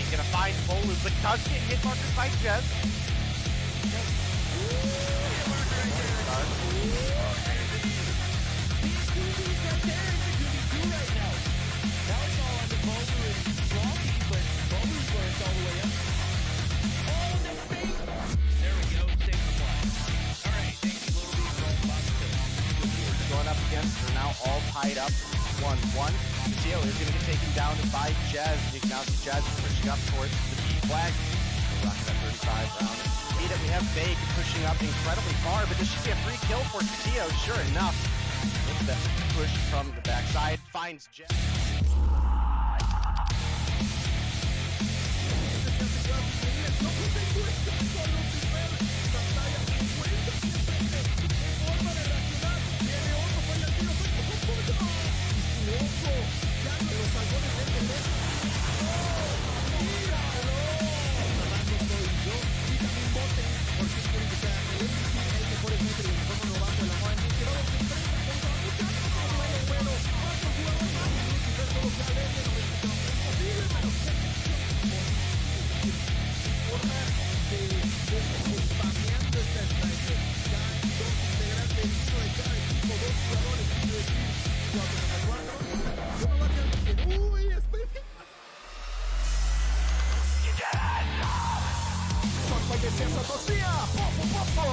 Gonna find Bolu, but does get hit markers by Jez. Going up against, they're now all tied up. 1-1. Theo is going to get taken down by Jazz. You can now see Jazz pushing up towards the B flag. Rock that 35 round. We have Vague pushing up incredibly far, but this should be a free kill for Theo. Sure enough, with the push from the backside, finds Jazz. Licença, Tocinha! Pofo!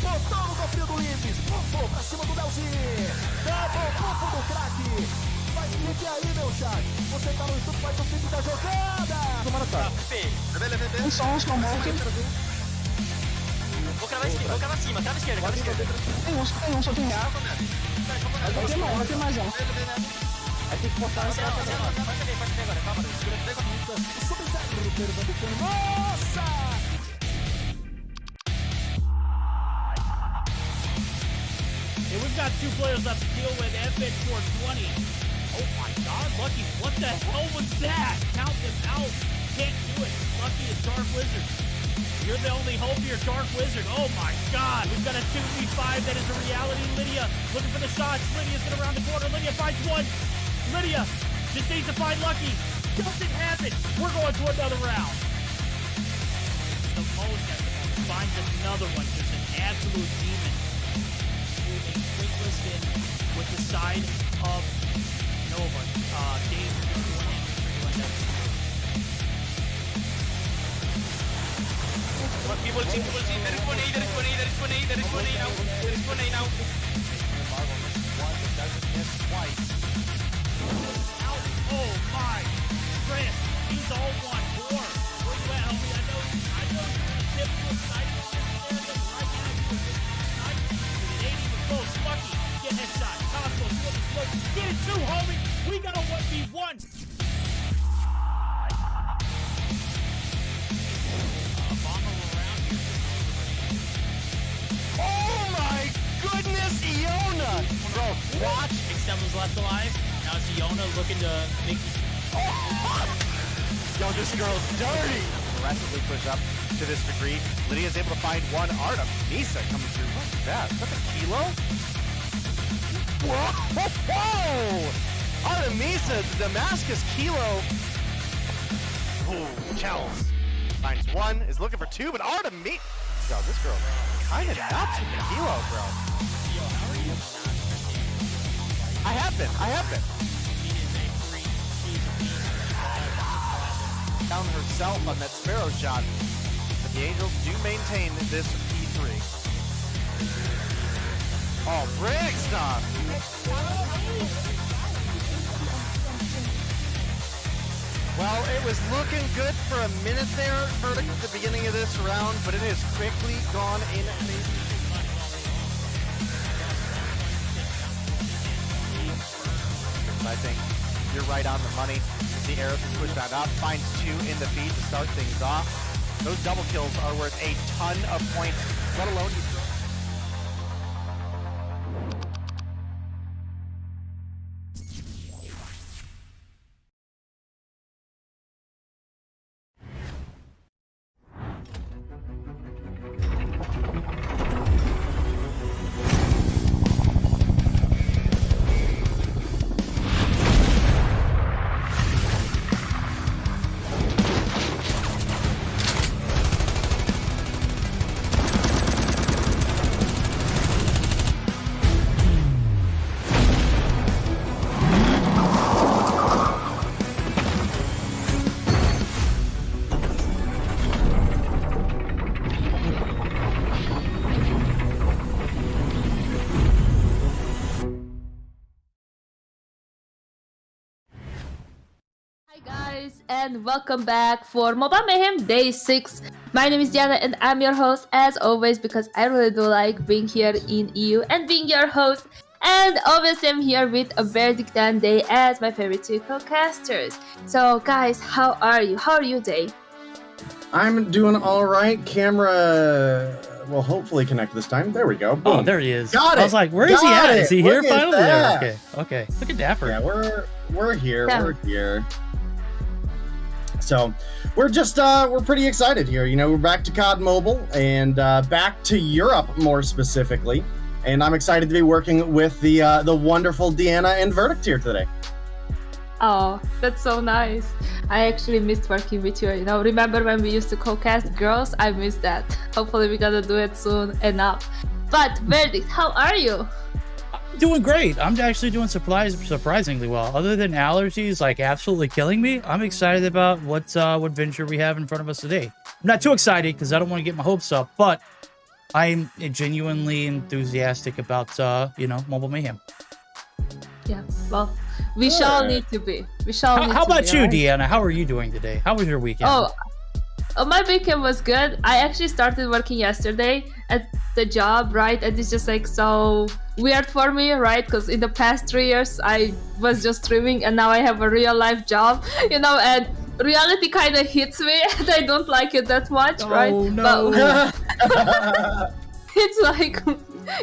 Botão no cofrinho do Limes! Pofo pra cima do Delzinho! Double pofo do craque! Faz clique aí, meu chat! Você tá no YouTube, faz o clipe da jogada! Tomara tá! Um som morto. Vou cravar cima, crava esquerda, crava esquerda. Tem um, só tem real. Vai ter mais um. Aí tem que botar Pode ser agora, calma, segura. Sub-Zero pernambucano. Nossa! Hey, we've got two players left to deal with. Epic 420. Oh my god, Lucky, what the hell was that? Count them out. Can't do it. Lucky is Dark Wizard. You're the only hope here, Dark Wizard. Oh my god, we've got a 2v5 that is a reality. Lydia looking for the shots. Lydia's gonna round the corner. Lydia finds one. Lydia just needs to find Lucky. Doesn't happen. We're going to another round. The most at the moment finds another one. Just an absolute demon. Moving quick in with the side of Nova. Dave, People team, there is one A now. Oh my, Chris, he's all one more. Where you at, homie? I know you're in a typical sniper in this area, but right now you're sniping. It ain't even close. Lucky, get headshot. Cosmo, you the smoke. Get it too, homie. We got a 1v1. Oh my goodness, Iona! Bro, watch. Extend was left alive. Now it's Iona looking to make Yo, this girl's dirty! Aggressively push up to this degree. Lydia's able to find one. Artem, Misa coming through. What's that? Is that the Kilo? Whoa! Artemisa, the Damascus Kilo. Oh, Kells. Finds one, is looking for two, but Artemisa. Yo, this girl kind of nuts with the Kilo, bro. Yo, how are you? I have been. Found herself on that Sparrow shot. But the Angels do maintain this P3. Oh, Briggs stuff! It was looking good for a minute there, Verdict, at the beginning of this round, but it has quickly gone in. I think you're right on the money. The arrows is pushed back up, finds 2 in the feed to start things off. Those double kills are worth a ton of points, let alone you. Hi guys, and welcome back for Mobile Mayhem Day 6. My name is Diana and I'm your host as always because I really do like being here in EU and being your host. And obviously I'm here with a Verdict and Day as my favorite two co-casters. So guys, how are you? How are you, Day? I'm doing all right. Camera will hopefully connect this time. There we go. Boom. Oh, there he is. Got it. I was like, where is he Got at? it. Is he Look here at finally? that. There. Okay. Look at Dapper. Yeah, we're here. Yeah. We're here. So we're just we're pretty excited here. You know, we're back to COD Mobile and back to Europe more specifically. And I'm excited to be working with the wonderful Deanna and Verdict here today. Oh, that's so nice. I actually missed working with you. You know, remember when we used to co-cast girls? I missed that. Hopefully we're gonna do it soon enough. But Verdict, how are you? Doing great. I'm actually doing surprisingly well. Other than allergies like absolutely killing me, I'm excited about what venture we have in front of us today. I'm not too excited because I don't want to get my hopes up, but I'm genuinely enthusiastic about Mobile Mayhem. Yeah, well, we shall need to be. We shall need to be. How about you, right? Deanna? How are you doing today? How was your weekend? Oh, my weekend was good. I actually started working yesterday at the job, right? And it's just like so weird for me, right? Because in the past 3 years, I was just streaming and now I have a real life job, you know, and reality kind of hits me and I don't like it that much, right? Oh, no. But it's like,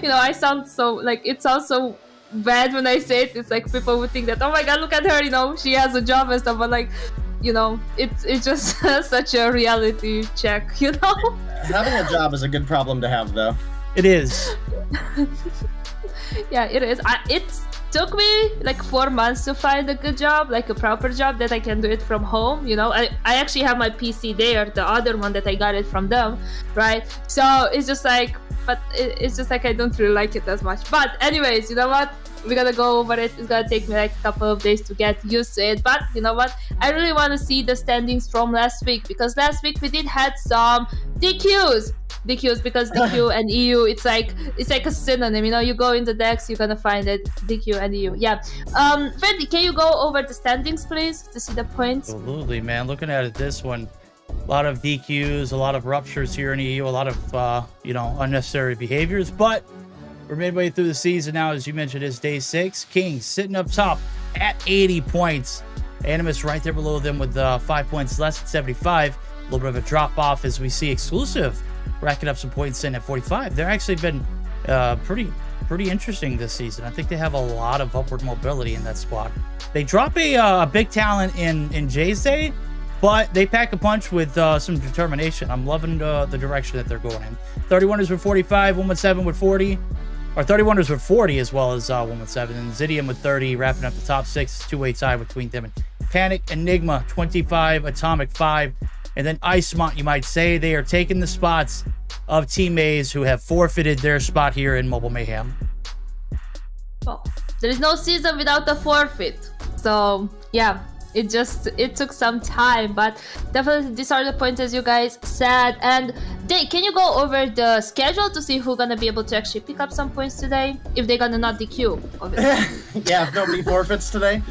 you know, I sound so, like, it sounds so bad when I say it. It's like people would think that, oh my god, look at her, you know, she has a job and stuff, but like, you know, it's just such a reality check, you know? Having a job is a good problem to have, though. It is. Yeah, it is. It took me like 4 months to find a good job, like a proper job that I can do it from home, you know? I actually have my PC there, the other one that I got it from them, right? So it's just like, but it's just like I don't really like it as much. But anyways, you know what? We're gonna go over it. It's gonna take me like a couple of days to get used to it. But you know what? I really want to see the standings from last week because last week we did had some DQs because DQ and EU, it's like a synonym. You know, you go in the decks, you're gonna find it DQ and EU. Yeah. Fendi, can you go over the standings, please, to see the points? Absolutely, man. Looking at it, this one, a lot of DQs, a lot of ruptures here in EU, a lot of unnecessary behaviors, but we're midway through the season now. As you mentioned, it's day 6. Kings sitting up top at 80 points. Animus right there below them with 5 points less at 75. A little bit of a drop off as we see Exclusive racking up some points in at 45. They're actually been pretty interesting this season. I think they have a lot of upward mobility in that squad. They drop a big talent in Jay's Day, but they pack a punch with some determination. I'm loving the direction that they're going in. 31ers with 45, 117 with 40. Or 31ers with 40 as well as 117. And Zidium with 30, wrapping up the top 6. Two-way tie between them and Panic, Enigma, 25, Atomic, 5. And then Icemont, you might say, they are taking the spots of Team Maze, who have forfeited their spot here in Mobile Mayhem. Well, there is no season without a forfeit. So, yeah, it took some time, but definitely these are the points as you guys said. And Dave, can you go over the schedule to see who's gonna be able to actually pick up some points today, if they're gonna not DQ, obviously. Yeah, if nobody forfeits today.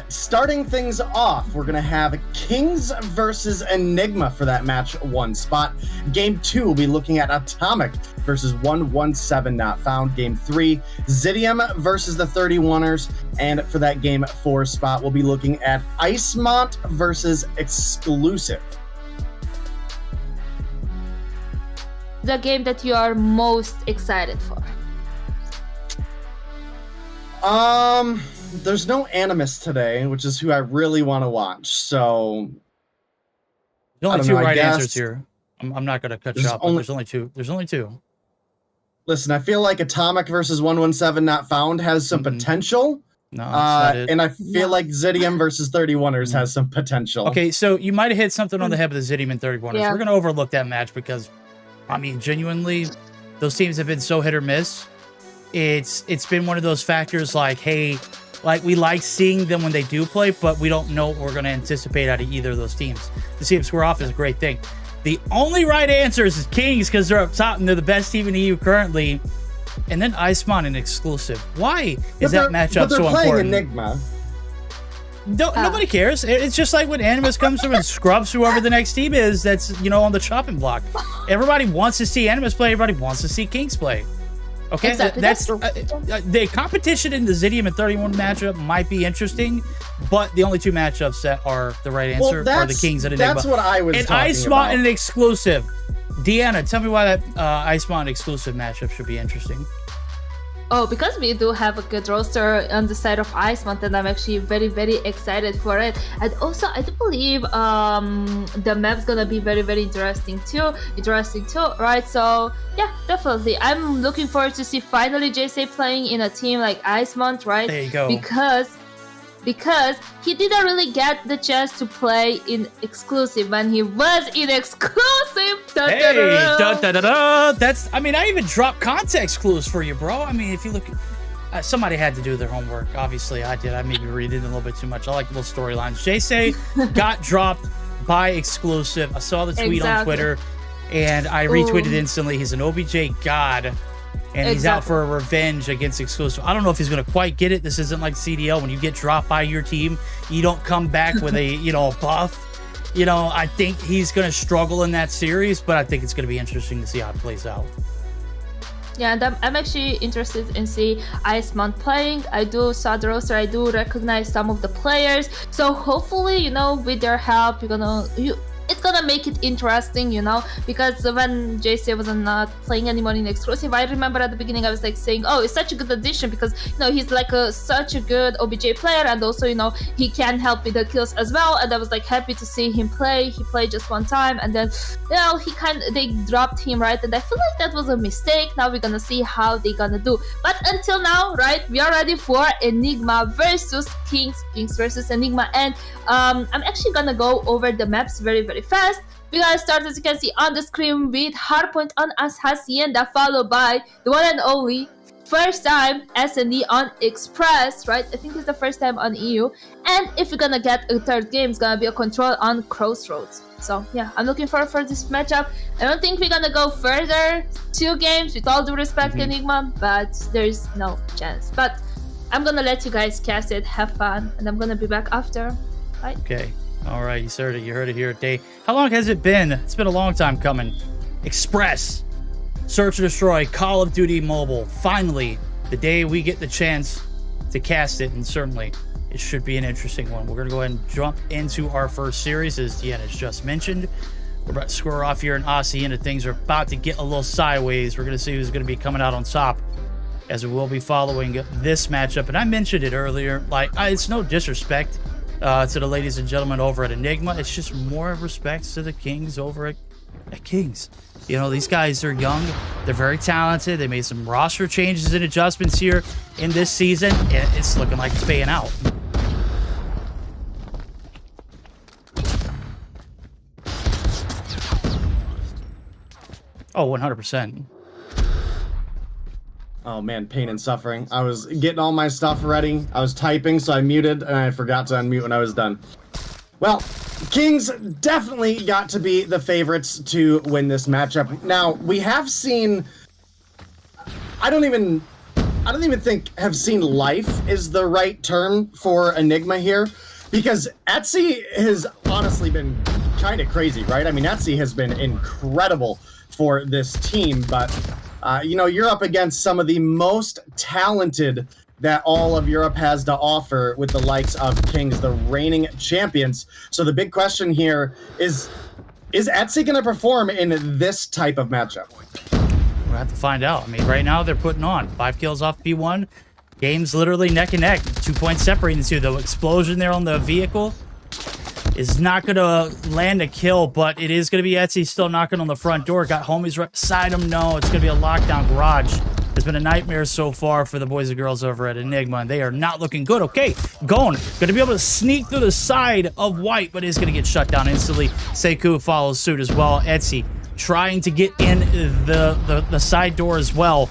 Starting things off, we're gonna have Kings versus Enigma for that match 1 spot. Game 2, we'll be looking at Atomic versus 117 Not Found. Game 3, Zidium versus the 31ers. And for that game 4 spot, we'll be looking at Icemont versus Exclusive. The game that you are most excited for? There's no Animus today, which is who I really want to watch. So There's only I don't two know, I right guess answers here. I'm not going to cut you There's off, but there's only two. There's only two. listen, I feel like Atomic versus 117 Not Found has some potential. No, that's not it. And I feel like Zidium versus 31ers has some potential. Okay, so you might have hit something on the head with the Zidium and 31ers. Yeah. We're going to overlook that match because, I mean, genuinely, those teams have been so hit or miss. It's been one of those factors like, hey, like we like seeing them when they do play, but we don't know what we're going to anticipate out of either of those teams. To see them square off is a great thing. The only right answer is Kings because they're up top and they're the best team in the EU currently. And then Icemont and Exclusive. Why is that matchup so playing important? Enigma. Nobody cares. It's just like when Animus comes through and scrubs whoever the next team is that's, you know, on the chopping block. Everybody wants to see Animus play. Everybody wants to see Kings play. Okay, Exactly. that's the competition in the Zidium and 31 matchup might be interesting, but the only two matchups that are the right answer are the Kings and Enigma. That's what I was and talking Icemont about. and an Exclusive. Deanna, tell me why that Icemont Exclusive matchup should be interesting. Oh, because we do have a good roster on the side of Icemont, and I'm actually very, very excited for it. And also, I do believe the map's gonna be very, very interesting too, right? So yeah, definitely. I'm looking forward to see finally JC playing in a team like Icemont, right? There you go. Because he didn't really get the chance to play in Exclusive when he was in Exclusive. Hey, da-da-da-da. That's, I mean, I even dropped context clues for you, bro. I mean, if you look, somebody had to do their homework. Obviously, I did. I maybe read it a little bit too much. I like little storylines. JC got dropped by Exclusive. I saw the tweet on Twitter, and I retweeted instantly. He's an OBJ god. And he's out for a revenge against Exclusive. I don't know if he's going to quite get it. This isn't like CDL. When you get dropped by your team, you don't come back with a, you know, a buff. You know, I think he's going to struggle in that series, but I think it's going to be interesting to see how it plays out. Yeah, and I'm actually interested in see Icemont playing. I do saw the roster. I do recognize some of the players. So hopefully, you know, with their help, it's gonna make it interesting, you know, because when JC was not playing anymore in Exclusive, I remember at the beginning I was like saying, oh, it's such a good addition because, you know, he's like such a good OBJ player, and also, you know, he can help with the kills as well. And I was like happy to see him play. He played just one time, and then, you know, they dropped him, right? And I feel like that was a mistake. Now we're gonna see how they're gonna do. But until now, right, we are ready for Enigma versus Kings versus Enigma, and I'm actually gonna go over the maps very, very fast. We're gonna start, as you can see on the screen, with hardpoint on Hacienda, followed by the one and only first time SND on Express, right? I think it's the first time on EU. And if we're gonna get a third game, it's gonna be a control on Crossroads. So yeah, I'm looking forward for this matchup. I don't think we're gonna go further 2 games, with all due respect, Enigma, but there's no chance. But I'm gonna let you guys cast it, have fun, and I'm gonna be back after. Bye. Okay. All right, you heard it. You heard it here today. How long has it been? It's been a long time coming. Express, Search and Destroy, Call of Duty Mobile. Finally, the day we get the chance to cast it, and certainly it should be an interesting one. We're going to go ahead and jump into our first series, as Deanna's just mentioned. We're about to square off here in Hacienda. Things are about to get a little sideways. We're going to see who's going to be coming out on top, as we will be following this matchup. And I mentioned it earlier, like, it's no disrespect to the ladies and gentlemen over at Enigma. It's just more respect to the Kings over at Kings. You know, these guys are young. They're very talented. They made some roster changes and adjustments here in this season, and it's looking like it's paying out. Oh, 100%. Oh man, pain and suffering. I was getting all my stuff ready. I was typing, so I muted, and I forgot to unmute when I was done. Well, Kings definitely got to be the favorites to win this matchup. Now, we have seen... I don't even think have seen life is the right term for Enigma here, because Etsy has honestly been kind of crazy, right? I mean, Etsy has been incredible for this team, but you know, you're up against some of the most talented that all of Europe has to offer with the likes of Kings, the reigning champions. So the big question here is Etsy going to perform in this type of matchup? We'll have to find out. I mean, right now they're putting on 5 kills off P1. Game's literally neck and neck. 2 points separating the two. The explosion there on the vehicle is not going to land a kill, but it is going to be Etsy still knocking on the front door. Got homies right beside him. No, it's going to be a lockdown garage. It's been a nightmare so far for the boys and girls over at Enigma, and they are not looking good. Okay, going to be able to sneak through the side of White, but is going to get shut down instantly. Sekou follows suit as well. Etsy trying to get in the side door as well,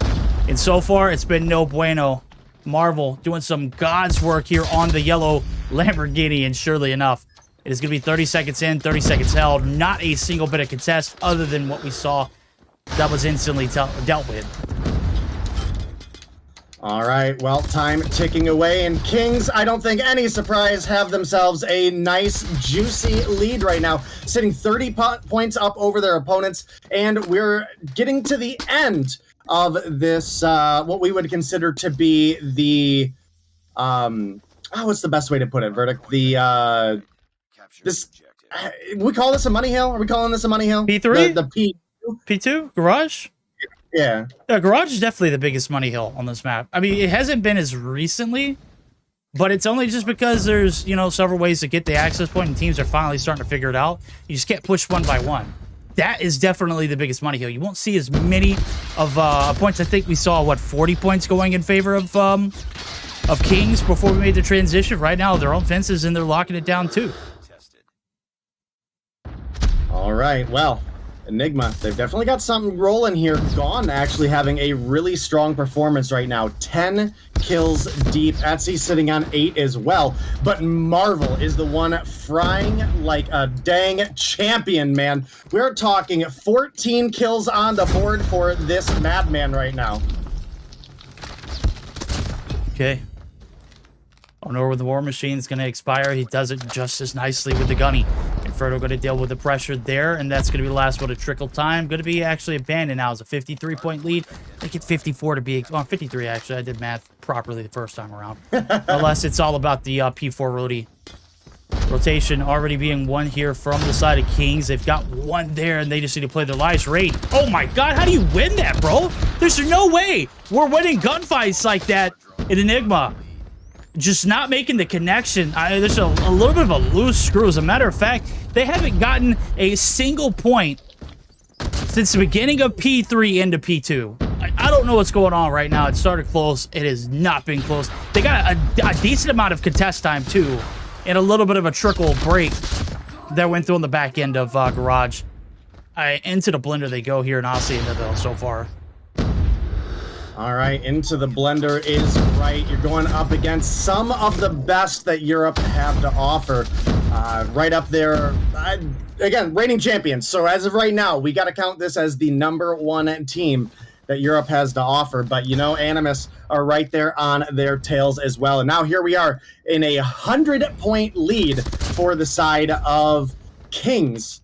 and so far it's been no bueno. Marvel doing some God's work here on the yellow Lamborghini, and surely enough, it is going to be 30 seconds in, 30 seconds held. Not a single bit of contest other than what we saw that was instantly dealt with. All right, well, time ticking away, and Kings, I don't think any surprise, have themselves a nice, juicy lead right now, sitting 30 points up over their opponents, and we're getting to the end of this, what we would consider to be the, what's the best way to put it, Verdict? The, we call this a money hill? Are we calling this a money hill? P3? The P2? P2? Garage? Yeah. Yeah, Garage is definitely the biggest money hill on this map. I mean, it hasn't been as recently, but it's only just because there's, you know, several ways to get the access point, and teams are finally starting to figure it out. You just can't push one by one. That is definitely the biggest money hill. You won't see as many of points. I think we saw, what, 40 points going in favor of Kings before we made the transition. Right now, their own fences, and they're locking it down, too. All right, well, Enigma, they've definitely got something rolling here. Gone actually having a really strong performance right now. 10 kills deep. Etsy sitting on 8 as well. But Marvel is the one frying like a dang champion, man. We're talking 14 kills on the board for this madman right now. Okay. I don't know where the War Machine's going to expire. He does it just as nicely with the Gunny. Inferno going to deal with the pressure there, and that's going to be the last one to trickle time. Going to be actually abandoned now. It's a 53-point lead. They get 54 to be... Well, 53, actually. I did math properly the first time around. Unless it's all about the P4 rotation already being won here from the side of Kings. They've got one there, and they just need to play their lives. Raid. Oh, my God. How do you win that, bro? There's no way we're winning gunfights like that in Enigma. Just not making the connection. There's a little bit of a loose screw. As a matter of fact, they haven't gotten a single point since the beginning of P3 into P2. I don't know what's going on right now. It started close. It has not been close. They got a decent amount of contest time, too, and a little bit of a trickle break that went through on the back end of Garage. Into the blender they go here, and honestly, into the so far. All right, into the blender is right. You're going up against some of the best that Europe have to offer. Right up there, again, reigning champions. So as of right now, we got to count this as the #1 team that Europe has to offer. But, you know, Animus are right there on their tails as well. And now here we are in a 100-point lead for the side of Kings.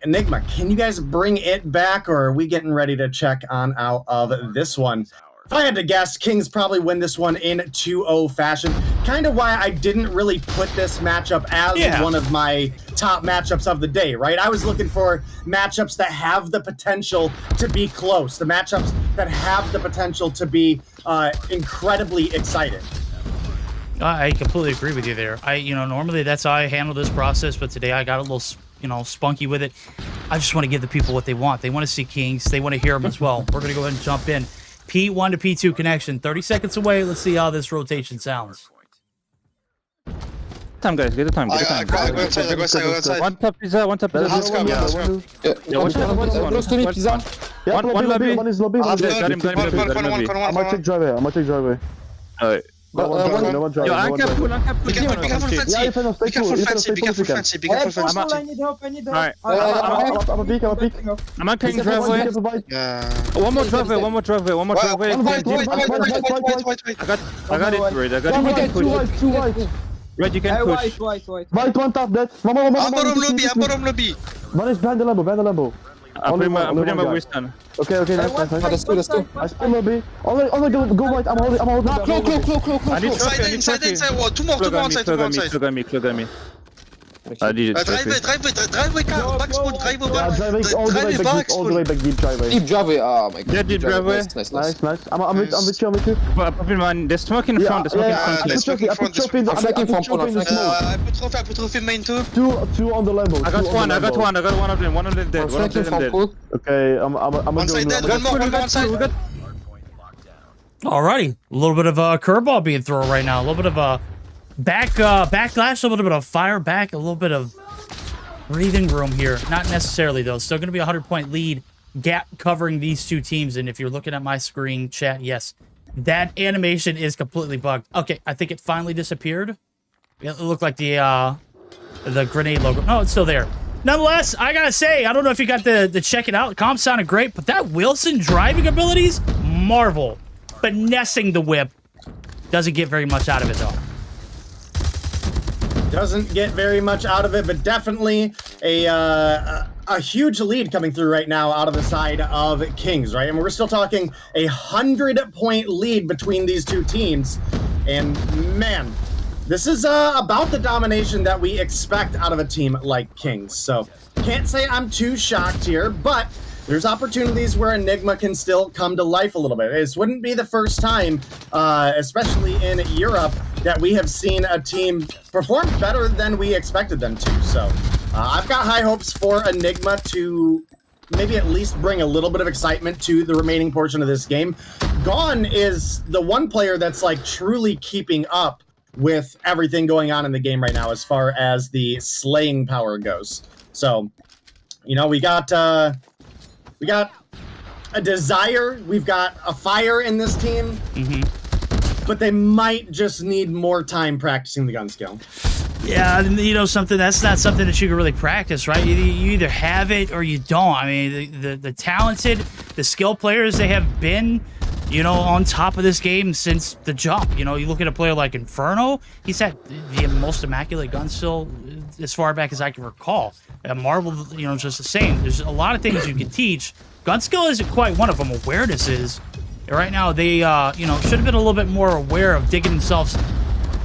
Enigma, can you guys bring it back, or are we getting ready to check on out of this one? If I had to guess, Kings probably win this one in 2-0 fashion. Kind of why I didn't really put this matchup as one of my top matchups of the day, right? I was looking for matchups that have the potential to be close, the matchups that have the potential to be incredibly exciting. I completely agree with you there. Normally that's how I handle this process, but today I got a little, spunky with it. I just want to give the people what they want. They want to see Kings. They want to hear them as well. We're going to go ahead and jump in. P1 to P2 connection. 30 seconds away. Let's see how this rotation sounds. time, guys. Get the time. Get the time. Go outside. One top pizza. One top pizza. Let's go. Let's go. Yeah, one top pizza. Close to me, pizza. One lobby. One is lobby. One is Got him. One. I'm gonna check driveway. Alright. No one driveway. No one driveway. Yo, No one anchor driveway. pull. Anchor pull. Be careful, Yeah, if I know, stay be careful, cool. fancy. Be careful, fancy. Be careful, fancy. I need help. Alright. I'm a peek. I'm anchoring driveway. Yeah. One more driveway. One more driveway. One more driveway. One white. I got it, Red. I got it. Two white. Red, you can push. White. White, one top, dead. I'm bottom lobby. One is behind the Lambo. I'm putting my waist on. Okay, nice. Let's do. I still lobby. Only go white. I'm holding. Close. I need trophy. Inside. Oh, two more outside. Plug on me. I need it. Driveway car. Back spawn. Driveway Yeah, back. driving all the way back deep. All the way back deep driveway. Deep driveway. Oh my god. Yeah, deep driveway. Nice. Nice. I'm with you. Popping man. There's smoke in the front. There's smoke in front. let's I put trophy in the smoke. I put trophy main too. Two on the Lambo. I got one of them. One of them dead. One of them dead. Okay, I'm One side dead. One more on side. Alrighty, a little bit of a curveball being thrown right now. A little bit of a backlash, a little bit of fire back, a little bit of breathing room here. Not necessarily though. Still going to be a 100-point lead gap covering these two teams. And if you're looking at my screen, chat, yes, that animation is completely bugged. Okay, I think it finally disappeared. It looked like the grenade logo. No, it's still there. Nonetheless, I gotta say, I don't know if you got to check it out. Comp sounded great, but that Wilson driving abilities, marvel. Finessing the whip. Doesn't get very much out of it, though. Doesn't get very much out of it, but definitely a huge lead coming through right now out of the side of Kings, right? And we're still talking a 100-point lead between these two teams. And man, this is about the domination that we expect out of a team like Kings. So can't say I'm too shocked here, but there's opportunities where Enigma can still come to life a little bit. This wouldn't be the first time, especially in Europe, that we have seen a team perform better than we expected them to. So I've got high hopes for Enigma to maybe at least bring a little bit of excitement to the remaining portion of this game. Gone is the one player that's like truly keeping up with everything going on in the game right now as far as the slaying power goes. So, you know, we got a desire, we've got a fire in this team, but they might just need more time practicing the gun skill. Yeah, you know something, that's not something that you can really practice, right? You either have it or you don't. I mean, the talented, the skill players, they have been, you know, on top of this game since the jump. You know, you look at a player like Inferno, he's had the most immaculate gun skill as far back as I can recall. Marvel, you know, just the same. There's a lot of things you can teach. Gun skill isn't quite one of them. Awareness is. Right now, they, you know, should have been a little bit more aware of digging themselves,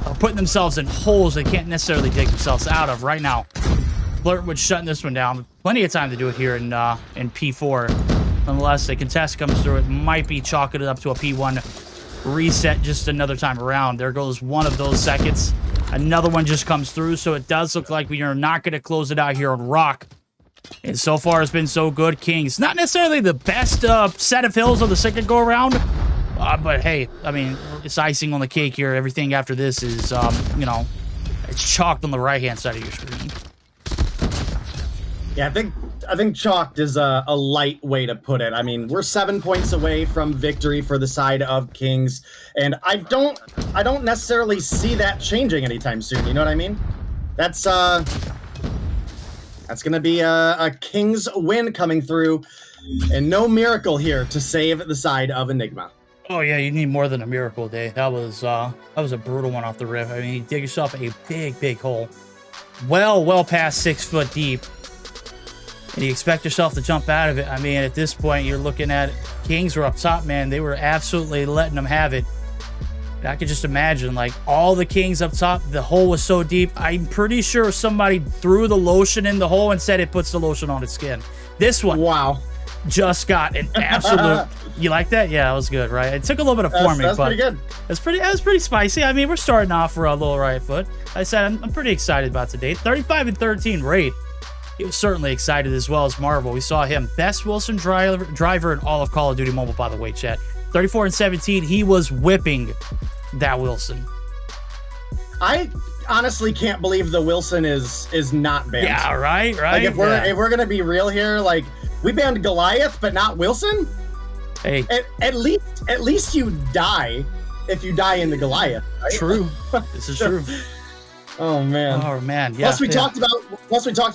or putting themselves in holes they can't necessarily dig themselves out of. Right now, Blurtwood shutting this one down. Plenty of time to do it here in P4. Nonetheless, a contest comes through. It might be chalking it up to a P1 reset just another time around. There goes one of those seconds. Another one just comes through, so it does look like we are not going to close it out here on Rock. And so far, it's been so good. Kings, not necessarily the best set of hills of the second go-around, but hey, I mean, it's icing on the cake here. Everything after this is, you know, it's chalked on the right-hand side of your screen. Yeah, I think chalked is a light way to put it. I mean, we're 7 points away from victory for the side of Kings, and I don't necessarily see that changing anytime soon. You know what I mean? That's gonna be a Kings win coming through, and no miracle here to save the side of Enigma. Oh yeah, you need more than a miracle day. That was a brutal one off the rip. I mean, you dig yourself a big hole, well past 6 foot deep. And you expect yourself to jump out of it. I mean, at this point, you're looking at Kings were up top, man. They were absolutely letting them have it. I could just imagine, like, all the Kings up top, the hole was so deep. I'm pretty sure somebody threw the lotion in the hole and said it puts the lotion on its skin. This one, wow, just got an absolute... You like that? Yeah, that was good, right? It took a little bit of forming, that's but pretty good. That was pretty spicy. I mean, we're starting off for a little right foot. I said I'm pretty excited about today. 35-13 raid. He was certainly excited as well as Marvel. We saw him best Wilson driver in all of Call of Duty Mobile, by the way, chat. 34-17, he was whipping that Wilson. I honestly can't believe the Wilson is not banned. Yeah, right. Like if Yeah. we're gonna be real here, like we banned Goliath, but not Wilson. Hey, At least you die if you die in the Goliath. Right? true. This is true. Oh man. Oh man. Yeah. Plus we talked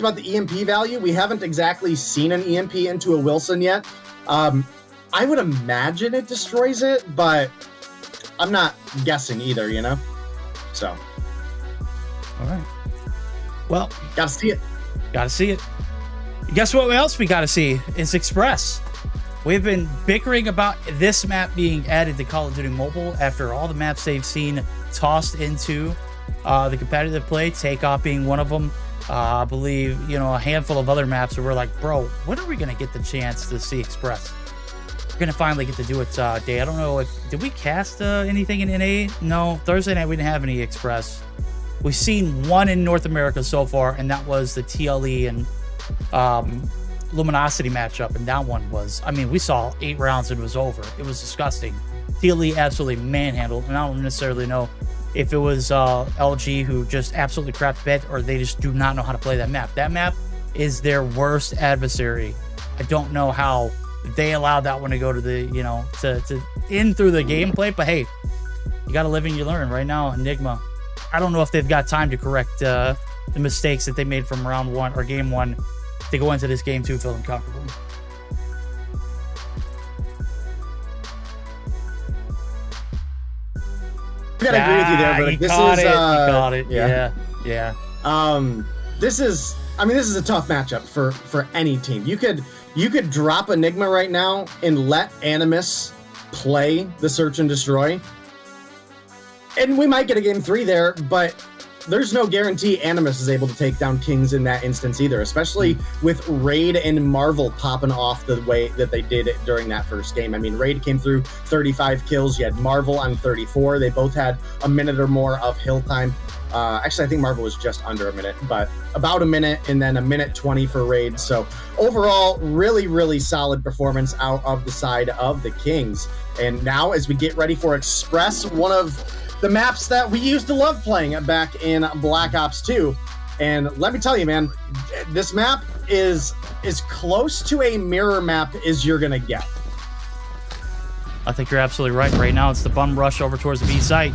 about the EMP value. We haven't exactly seen an EMP into a Wilson yet. I would imagine it destroys it, but I'm not guessing either, you know? So. All right. Well, gotta see it. Gotta see it. Guess what else we gotta see? Is Express. We've been bickering about this map being added to Call of Duty Mobile after all the maps they've seen tossed into the competitive play, Takeoff being one of them. I believe, a handful of other maps where we're like, bro, when are we going to get the chance to see Express? We're going to finally get to do it day. I don't know did we cast anything in NA? No, Thursday night we didn't have any Express. We've seen one in North America so far, and that was the TLE and Luminosity matchup, and that one was, we saw 8 rounds and it was over. It was disgusting. TLE absolutely manhandled, and I don't necessarily know if it was LG who just absolutely crapped bed, or they just do not know how to play that map. That map is their worst adversary. I don't know how they allowed that one to go to the, to in through the gameplay, but hey, you got to live and you learn. Right now, Enigma, I don't know if they've got time to correct the mistakes that they made from round 1 or game 1 to go into this game 2 feeling comfortable. I gotta agree with you there, but you caught it. Yeah. This is a tough matchup for any team. You could drop Enigma right now and let Animus play the Search and Destroy, and we might get a game 3 there, but there's no guarantee Animus is able to take down Kings in that instance either, especially with Raid and Marvel popping off the way that they did during that first game. Raid came through 35 kills. You had Marvel on 34. They both had a minute or more of hill time. Actually, I think Marvel was just under a minute, but about a minute, and then a minute 20 for Raid. So overall, really, really solid performance out of the side of the Kings. And now as we get ready for Express, one of the maps that we used to love playing back in Black Ops 2. And let me tell you, man, this map is as close to a mirror map as you're gonna get. I think you're absolutely right. Right now, it's the bum rush over towards the B site.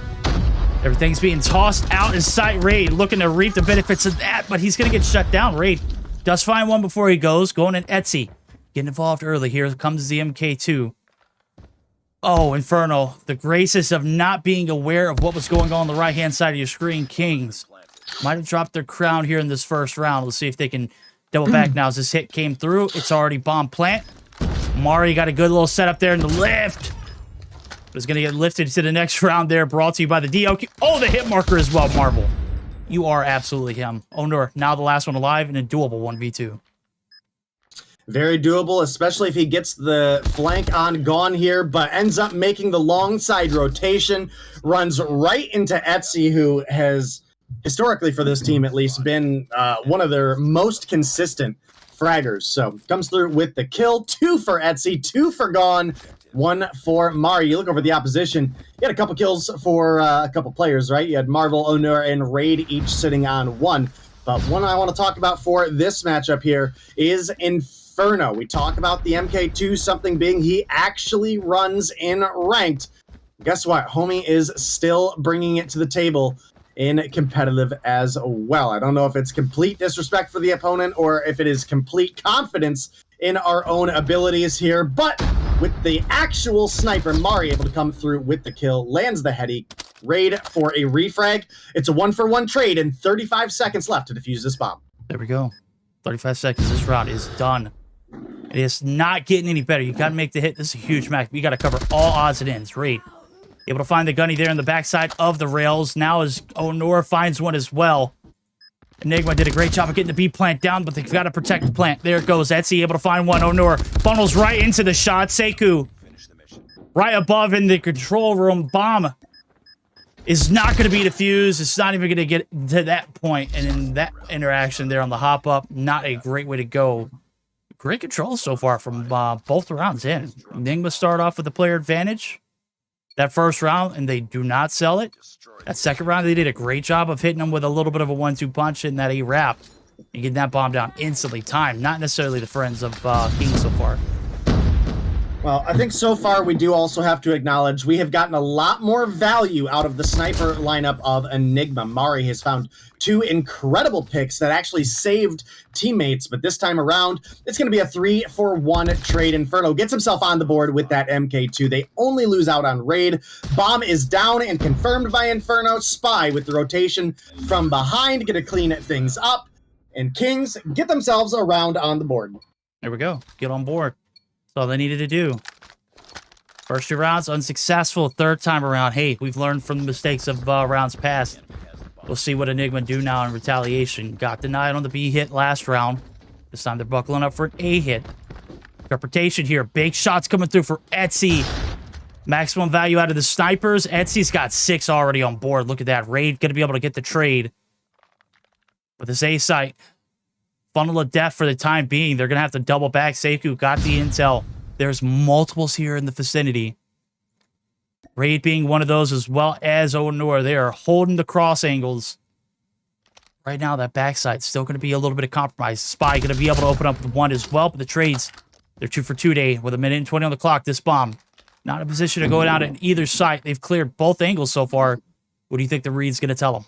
Everything's being tossed out in sight. Raid looking to reap the benefits of that, but he's going to get shut down. Raid does find one before he goes. Going in Etsy. Getting involved early. Here comes the MK2. Oh, Inferno. The graces of not being aware of what was going on the right-hand side of your screen. Kings might have dropped their crown here in this first round. Let's see if they can double back now as this hit came through. It's already bomb plant. Mari got a good little setup there in the lift. Was going to get lifted to the next round there, brought to you by the DLQ. Oh, the hit marker as well, Marvel. You are absolutely him. Onur, now the last one alive and a doable 1v2. Very doable, especially if he gets the flank on gone here, but ends up making the long side rotation, runs right into Etsy, who has, historically for this team at least, been one of their most consistent fraggers. So comes through with the kill. 2 for Etsy, 2 for Gone, 1 for Mari. You look over the opposition, you had a couple kills for a couple players, right? You had Marvel, Onur, and Raid each sitting on 1. But one I want to talk about for this matchup here is Inferno. We talk about the MK2, something being he actually runs in ranked. Guess what? Homie is still bringing it to the table in competitive as well. I don't know if it's complete disrespect for the opponent or if it is complete confidence in our own abilities here, but with the actual sniper, Mari able to come through with the kill, lands the heady. Raid for a refrag. It's a 1-for-1 trade and 35 seconds left to defuse this bomb. There we go. 35 seconds. This round is done. It is not getting any better. You got to make the hit. This is a huge match. You got to cover all odds and ends. Raid able to find the gunny there on the backside of the rails. Now as Onur finds one as well. Enigma did a great job of getting the B plant down, but they've got to protect the plant. There it goes. Etsy able to find one. Onur funnels right into the shot. Seku right above in the control room. Bomb is not going to be defused. It's not even going to get to that point. And in that interaction there on the hop up, not a great way to go. Great control so far from both rounds in. Enigma start off with the player advantage. that first round and they do not sell it. That second round, they did a great job of hitting them with a little bit of a 1-2 punch in that A-wrap. And getting that bomb down instantly timed. Not necessarily the friends of King so far. Well, I think so far we do also have to acknowledge we have gotten a lot more value out of the sniper lineup of Enigma. Mari has found 2 incredible picks that actually saved teammates, but this time around, it's going to be a 3-for-1 trade. Inferno gets himself on the board with that MK2. They only lose out on raid. Bomb is down and confirmed by Inferno. Spy with the rotation from behind, going to clean things up. And Kings get themselves around on the board. There we go. Get on board. That's all they needed to do. First 2 rounds, unsuccessful. Third time around, hey, we've learned from the mistakes of rounds past. We'll see what Enigma do now in retaliation. Got denied on the B hit last round. This time they're buckling up for an A hit. Interpretation here. Big shots coming through for Etsy. Maximum value out of the snipers. Etsy's got 6 already on board. Look at that. Raid going to be able to get the trade. With this A site, funnel of death for the time being. They're going to have to double back. Sekou got the intel. There's multiples here in the vicinity. Raid being one of those, as well as Onur. They are holding the cross angles. Right now, that backside still going to be a little bit of compromise. Spy going to be able to open up with 1 as well, but the trades, they're 2 for 2 day with 1:20 on the clock. This bomb, not in a position to go down at either side. They've cleared both angles so far. What do you think the read's going to tell them?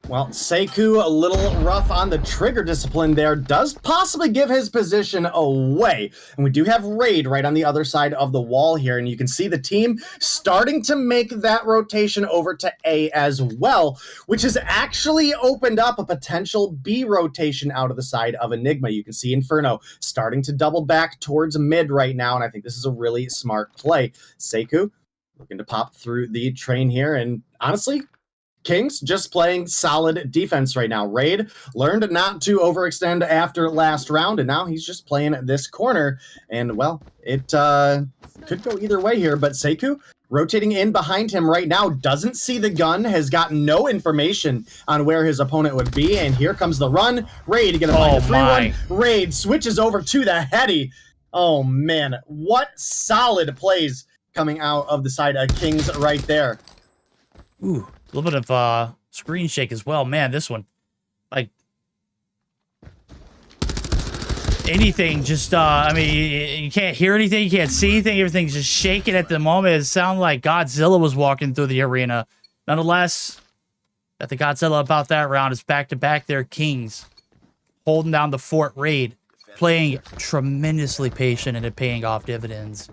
Well, Sekou, a little rough on the trigger discipline there, does possibly give his position away. And we do have Raid right on the other side of the wall here, and you can see the team starting to make that rotation over to A as well, which has actually opened up a potential B rotation out of the side of Enigma. You can see Inferno starting to double back towards mid right now, and I think this is a really smart play. Sekou looking to pop through the train here, and honestly, Kings just playing solid defense right now. Raid learned not to overextend after last round, and now he's just playing this corner. And, well, it could go either way here, but Sekou rotating in behind him right now, doesn't see the gun, has got no information on where his opponent would be, and here comes the run. Raid gonna find a 3-1. Raid switches over to the heady. Oh, man, what solid plays coming out of the side of Kings right there. Ooh. A little bit of screen shake as well. Man, this one, like, anything, just, I mean, you can't hear anything, you can't see anything, everything's just shaking at the moment. It sounded like Godzilla was walking through the arena. Nonetheless, that the Godzilla about that round is back-to-back there. Kings holding down the fort. Raid playing tremendously patient and it paying off dividends.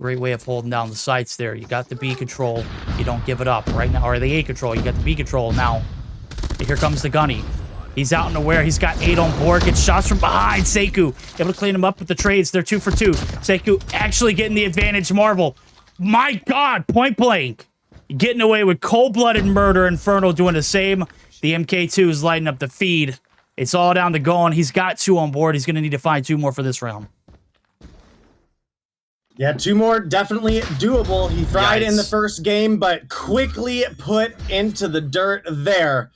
Great way of holding down the sights there. You got the B control. You don't give it up right now. Or the A control. You got the B control now. Here comes the gunny. He's out and aware. He's got 8 on board. Gets shots from behind. Sekou able to clean him up with the trades. They're 2 for 2. Sekou actually getting the advantage. Marvel. My God. Point blank. Getting away with cold-blooded murder. Inferno doing the same. The MK2 is lighting up the feed. It's all down to going. He's got 2 on board. He's going to need to find 2 more for this round. Yeah, 2 more, definitely doable. He tried in the first game, but quickly put into the dirt there.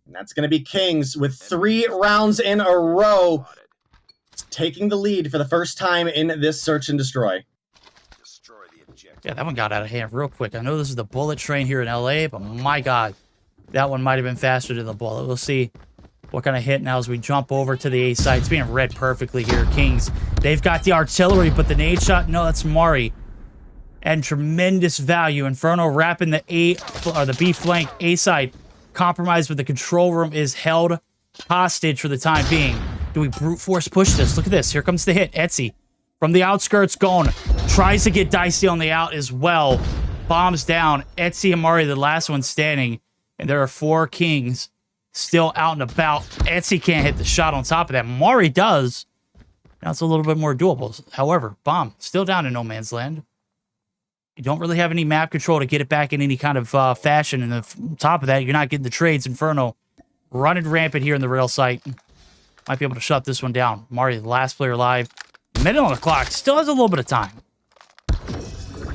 And that's going to be Kings with 3 rounds in a row, taking the lead for the first time in this search and destroy. Yeah, that one got out of hand real quick. I know this is the bullet train here in LA, but my God, that one might have been faster than the bullet. We'll see what kind of hit now as we jump over to the A side. It's being read perfectly here. Kings, they've got the artillery, but the nade shot, no, that's Mari. And tremendous value. Inferno wrapping the A, or the B flank. A side compromised, but the control room is held hostage for the time being. Do we brute force push this? Look at this. Here comes the hit. Etsy from the outskirts going. Tries to get dicey on the out as well. Bombs down. Etsy and Mari, the last one standing. And there are 4 Kings still out and about. Etsy can't hit the shot on top of that. Mari does. Now it's a little bit more doable. However, bomb still down in no man's land. You don't really have any map control to get it back in any kind of fashion. And on top of that, you're not getting the trades. Inferno running rampant here in the rail site. Might be able to shut this one down. Mari, the last player alive. Minute on the clock. Still has a little bit of time.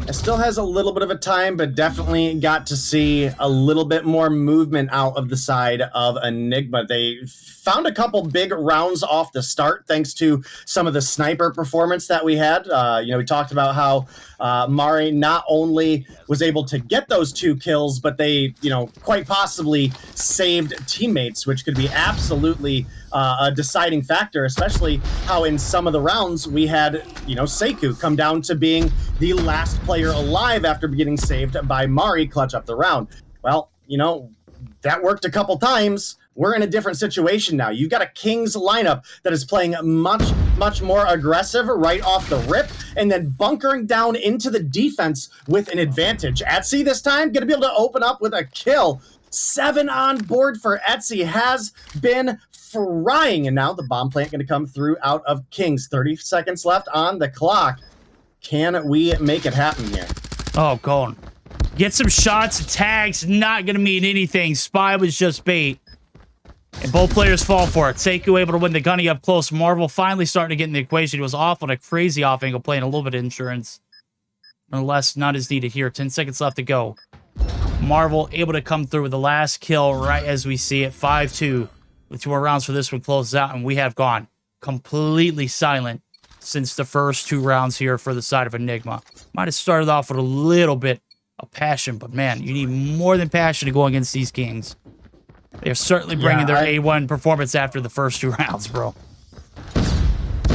It still has a little bit of a time, but definitely got to see a little bit more movement out of the side of Enigma. They found a couple big rounds off the start thanks to some of the sniper performance that we had. We talked about how Mari not only was able to get those 2 kills, but they, quite possibly saved teammates, which could be absolutely a deciding factor, especially how in some of the rounds we had, Seku come down to being the last player alive after getting saved by Mari clutch up the round. Well, that worked a couple times. We're in a different situation now. You've got a Kings lineup that is playing much, much more aggressive right off the rip and then bunkering down into the defense with an advantage. Etsy this time going to be able to open up with a kill. 7 on board for Etsy has been frying. And now the bomb plant going to come through out of Kings. 30 seconds left on the clock. Can we make it happen here? Oh, Colin. Get some shots, tags, not going to mean anything. Spy was just bait. And both players fall for it. Seiko able to win the gunny up close. Marvel finally starting to get in the equation. He was off on a crazy off angle, playing a little bit of insurance. Nonetheless, not as needed here. 10 seconds left to go. Marvel able to come through with the last kill right as we see it. 5-2. With 2 more rounds for this one closes out, and we have gone completely silent since the first 2 rounds here for the side of Enigma. Might have started off with a little bit of passion, but man, you need more than passion to go against these Kings. They're certainly bringing their A1 performance after the first 2 rounds, bro.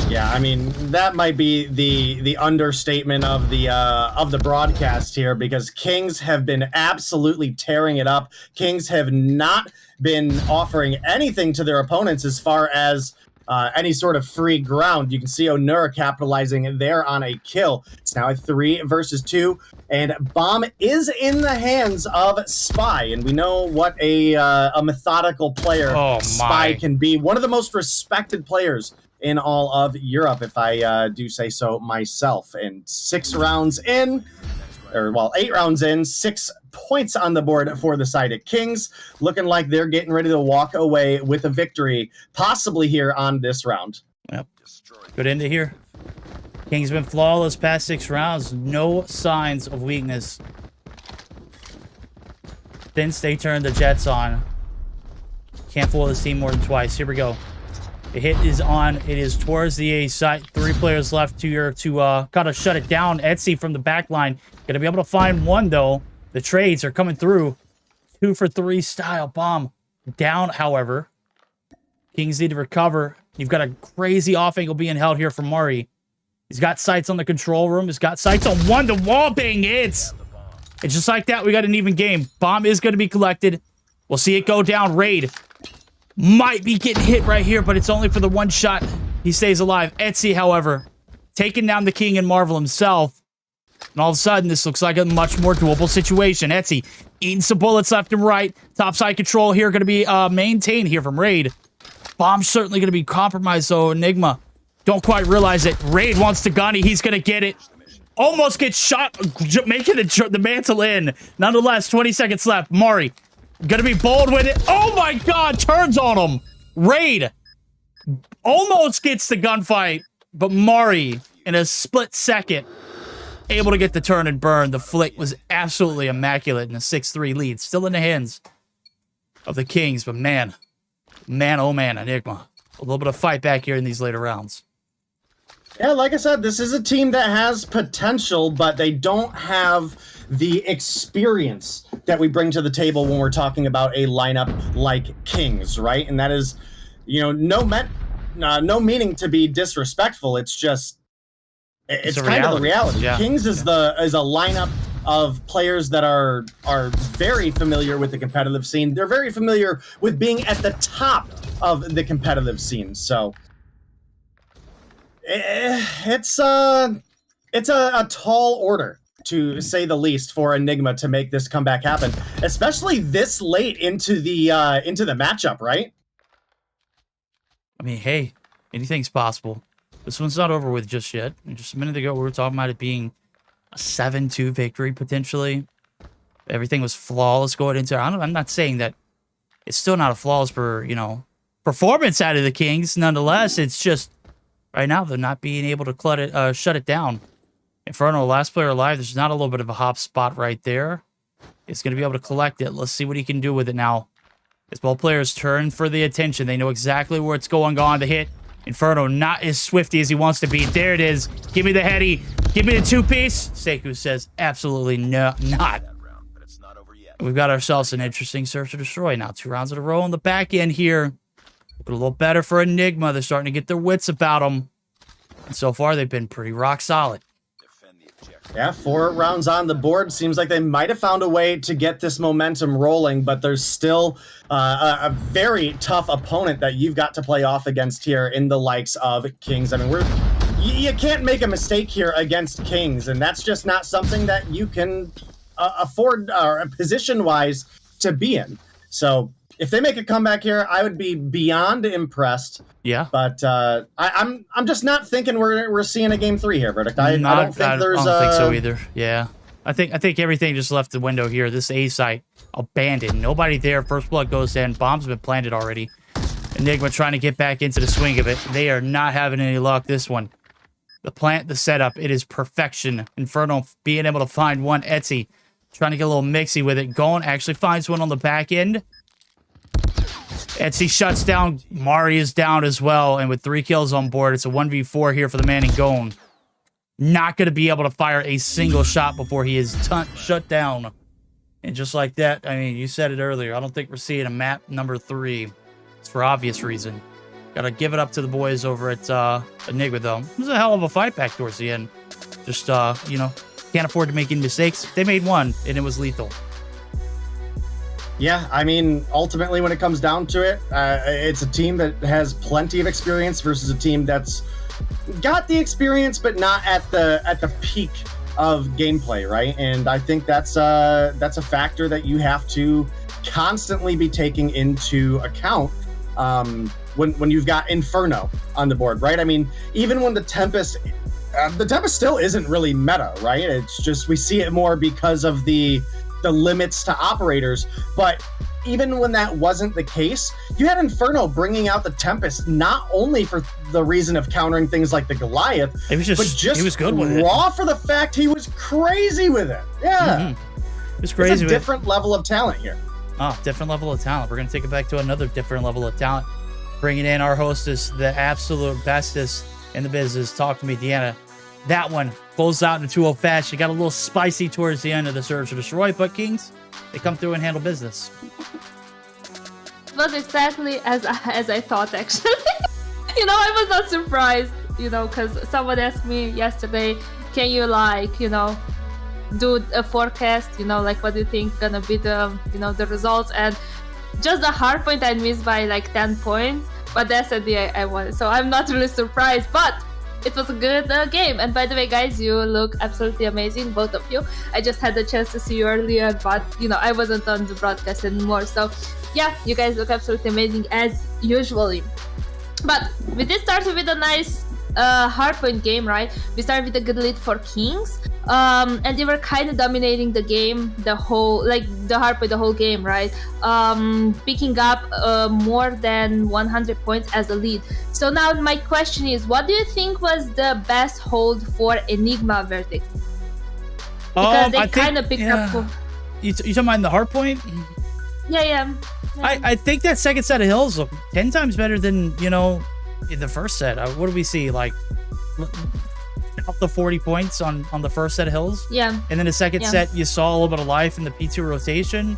Yeah, I mean, that might be the understatement of the broadcast here, because Kings have been absolutely tearing it up. Kings have not been offering anything to their opponents as far as any sort of free ground. You can see Onura capitalizing there on a kill. It's now a 3 versus 2, and bomb is in the hands of Spy, and we know what a methodical player Spy can be. One of the most respected players in all of Europe, if I do say so myself. And 6 rounds in, 8 rounds in, 6 points on the board for the side of Kings, looking like they're getting ready to walk away with a victory, possibly here on this round. Yep. Good end to here. Kings been flawless past 6 rounds. No signs of weakness since they turned the Jets on. Can't fool this team more than twice. Here we go. The hit is on. It is towards the A site. 3 players left to kind of shut it down. Etsy from the back line. Going to be able to find 1, though. The trades are coming through. 2 for 3 style. Bomb down, however. Kings need to recover. You've got a crazy off angle being held here from Mari. He's got sights on the control room. He's got sights on 1. The wall bang hits. It's just like that. We got an even game. Bomb is going to be collected. We'll see it go down. Raid might be getting hit right here, but it's only for the 1 shot. He stays alive. Etsy, however, taking down the King and Marvel himself. And all of a sudden, this looks like a much more doable situation. Etsy eating some bullets left and right. Topside control here going to be maintained here from Raid. Bomb's certainly going to be compromised, so Enigma don't quite realize it. Raid wants to gunny. He's going to get it. Almost gets shot, making the mantle in. Nonetheless, 20 seconds left. Mari gonna be bold with it. Oh my god, turns on him. Raid almost gets the gunfight, but Mari, in a split second, able to get the turn and burn. The flick was absolutely immaculate in a 6-3 lead. Still in the hands of the Kings, but man, oh man, Enigma. A little bit of fight back here in these later rounds. Yeah, like I said, this is a team that has potential, but they don't have the experience that we bring to the table when we're talking about a lineup like Kings, right? And that is, no meaning to be disrespectful. It's just, it's kind of the reality. Yeah. Kings is a lineup of players that are very familiar with the competitive scene. They're very familiar with being at the top of the competitive scene. So it's a tall order, to say the least, for Enigma to make this comeback happen, especially this late into the matchup, right? I mean, hey, anything's possible. This one's not over with just yet. Just a minute ago, we were talking about it being a 7-2 victory, potentially. Everything was flawless going into it. I'm not saying that it's still not a flawless performance out of the Kings. Nonetheless, it's just right now they're not being able to shut it down. Inferno, last player alive. There's not a little bit of a hop spot right there. It's going to be able to collect it. Let's see what he can do with it now. As both players turn for the attention, they know exactly where it's going on to hit. Inferno not as swifty as he wants to be. There it is. Give me the heady. Give me the two-piece. Sekou says absolutely no, not. We've got ourselves an interesting search or destroy now. 2 rounds in a row on the back end here. Looking a little better for Enigma. They're starting to get their wits about them. And so far, they've been pretty rock solid. Yeah, 4 rounds on the board. Seems like they might have found a way to get this momentum rolling, but there's still a very tough opponent that you've got to play off against here in the likes of Kings. I mean, you can't make a mistake here against Kings, and that's just not something that you can afford position-wise to be in. So if they make a comeback here, I would be beyond impressed. Yeah, but I'm just not thinking we're seeing a game 3 here, Verdict. I don't think there's. I don't think so either. Yeah, I think everything just left the window here. This A site abandoned. Nobody there. First blood goes in. Bombs have been planted already. Enigma trying to get back into the swing of it. They are not having any luck this one. The plant, the setup, it is perfection. Inferno being able to find one. Etsy trying to get a little mixy with it. Going actually finds one on the back end. Etsy shuts down. Mari is down as well. And with 3 kills on board, it's a 1v4 here for the man in Gone. Not going to be able to fire a single shot before he is shut down. And just like that, I mean, you said it earlier. I don't think we're seeing a map number 3. It's for obvious reason. Got to give it up to the boys over at Enigma, though. It was a hell of a fight back towards the end. Just, you know, can't afford to make any mistakes. They made one, and it was lethal. Yeah, I mean, ultimately, when it comes down to it, it's a team that has plenty of experience versus a team that's got the experience, but not at the peak of gameplay, right? And I think that's a factor that you have to constantly be taking into account when you've got Inferno on the board, right? I mean, even when the Tempest still isn't really meta, right? It's just we see it more because of the limits to operators. But even when that wasn't the case, you had Inferno bringing out the Tempest not only for the reason of countering things like the Goliath, he was good with it. Raw for the fact he was crazy with it. Yeah, It was crazy. It's a different level of talent here. Oh, different level of talent. We're gonna take it back to another different level of talent. Bringing in our hostess, the absolute bestest in the business. Talk to me, Deanna. That one closed out in a 2-0 fast. She got a little spicy towards the end of the search or destroy, but Kings, they come through and handle business. It was exactly as I thought, actually. You know, I was not surprised, you know, because someone asked me yesterday, can you, like, you know, do a forecast, you know, like what do you think gonna be the, you know, the results? And just the hard point I missed by like 10 points, but that's the day I won. So I'm not really surprised, but it was a good game. And by the way, guys, you look absolutely amazing, both of you. I just had the chance to see you earlier, but you know, I wasn't on the broadcast anymore. So yeah, you guys look absolutely amazing as usually. But we did start with a nice hardpoint game, right? We started with a good lead for Kings, and they were kind of dominating the game, the whole, like the hardpoint, the whole game, right? Picking up more than 100 points as a lead. So now my question is, what do you think was the best hold for Enigma Verdict? Because they kind of picked up. You talking about in the hardpoint? Yeah. I think that second set of hills look 10 times better than, you know, in the first set. What do we see? Like up to 40 points on the first set of hills. Yeah. And then the second set, you saw a little bit of life in the P2 rotation.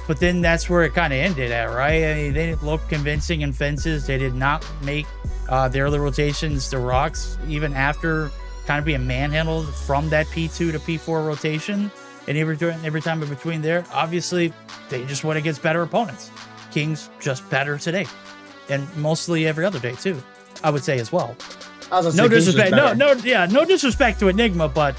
But then that's where it kind of ended at, right? I mean, they didn't look convincing in fences. They did not make the early rotations to rocks, even after kind of being manhandled from that P2 to P4 rotation. And every time in between there, obviously, they just went against better opponents. Kings just better today. And mostly every other day, too, I would say as well. No disrespect. No disrespect to Enigma, but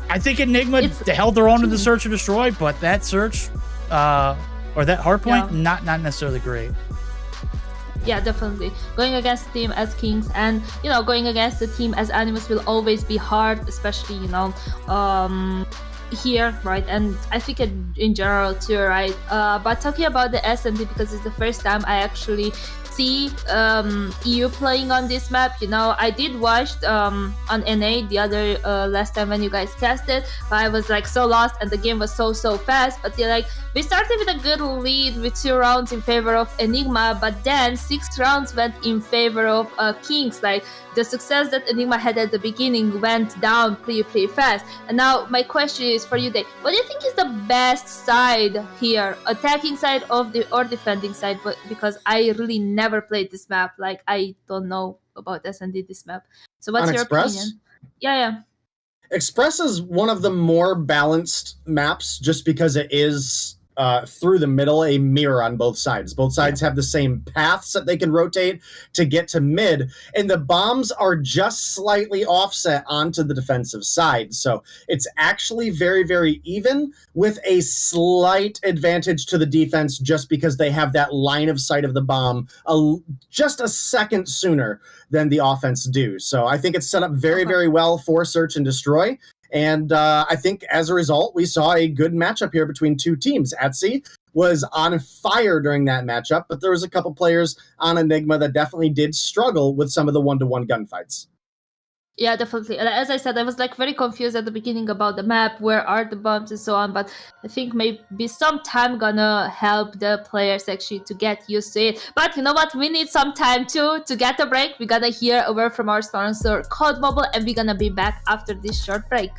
I think Enigma held their own in the search and destroy, but that search or that hardpoint, not necessarily great. Yeah, definitely. Going against the team as Kings and, you know, going against the team as Animus will always be hard, especially, you know, here, right? And I think in general too, right? But talking about the S&D, because it's the first time I actually see EU playing on this map. You know, I did watch on NA the other last time when you guys casted, but I was like so lost and the game was so fast. But they're like, we started with a good lead with 2 rounds in favor of Enigma, but then 6 rounds went in favor of Kings. Like, the success that Enigma had at the beginning went down pretty fast. And now my question is for you, Dave. What do you think is the best side here? Attacking side or defending side? But because I really never played this map. Like, I don't know about S&D this map. So what's On your Express? opinion? Yeah. Express is one of the more balanced maps just because it is through the middle, a mirror on both sides. Both sides have the same paths that they can rotate to get to mid, and the bombs are just slightly offset onto the defensive side. So it's actually very even, with a slight advantage to the defense just because they have that line of sight of the bomb just a second sooner than the offense do. So I think it's set up very well for Search and Destroy. And I think as a result, we saw a good matchup here between 2 teams. Etsy was on fire during that matchup, but there was a couple players on Enigma that definitely did struggle with some of the 1-to-1 gunfights. Yeah, definitely. As I said, I was like very confused at the beginning about the map, where are the bombs and so on, but I think maybe some time gonna help the players actually to get used to it. But you know what? We need some time too to get a break. We're gonna hear a word from our sponsor, COD Mobile, and we're gonna be back after this short break.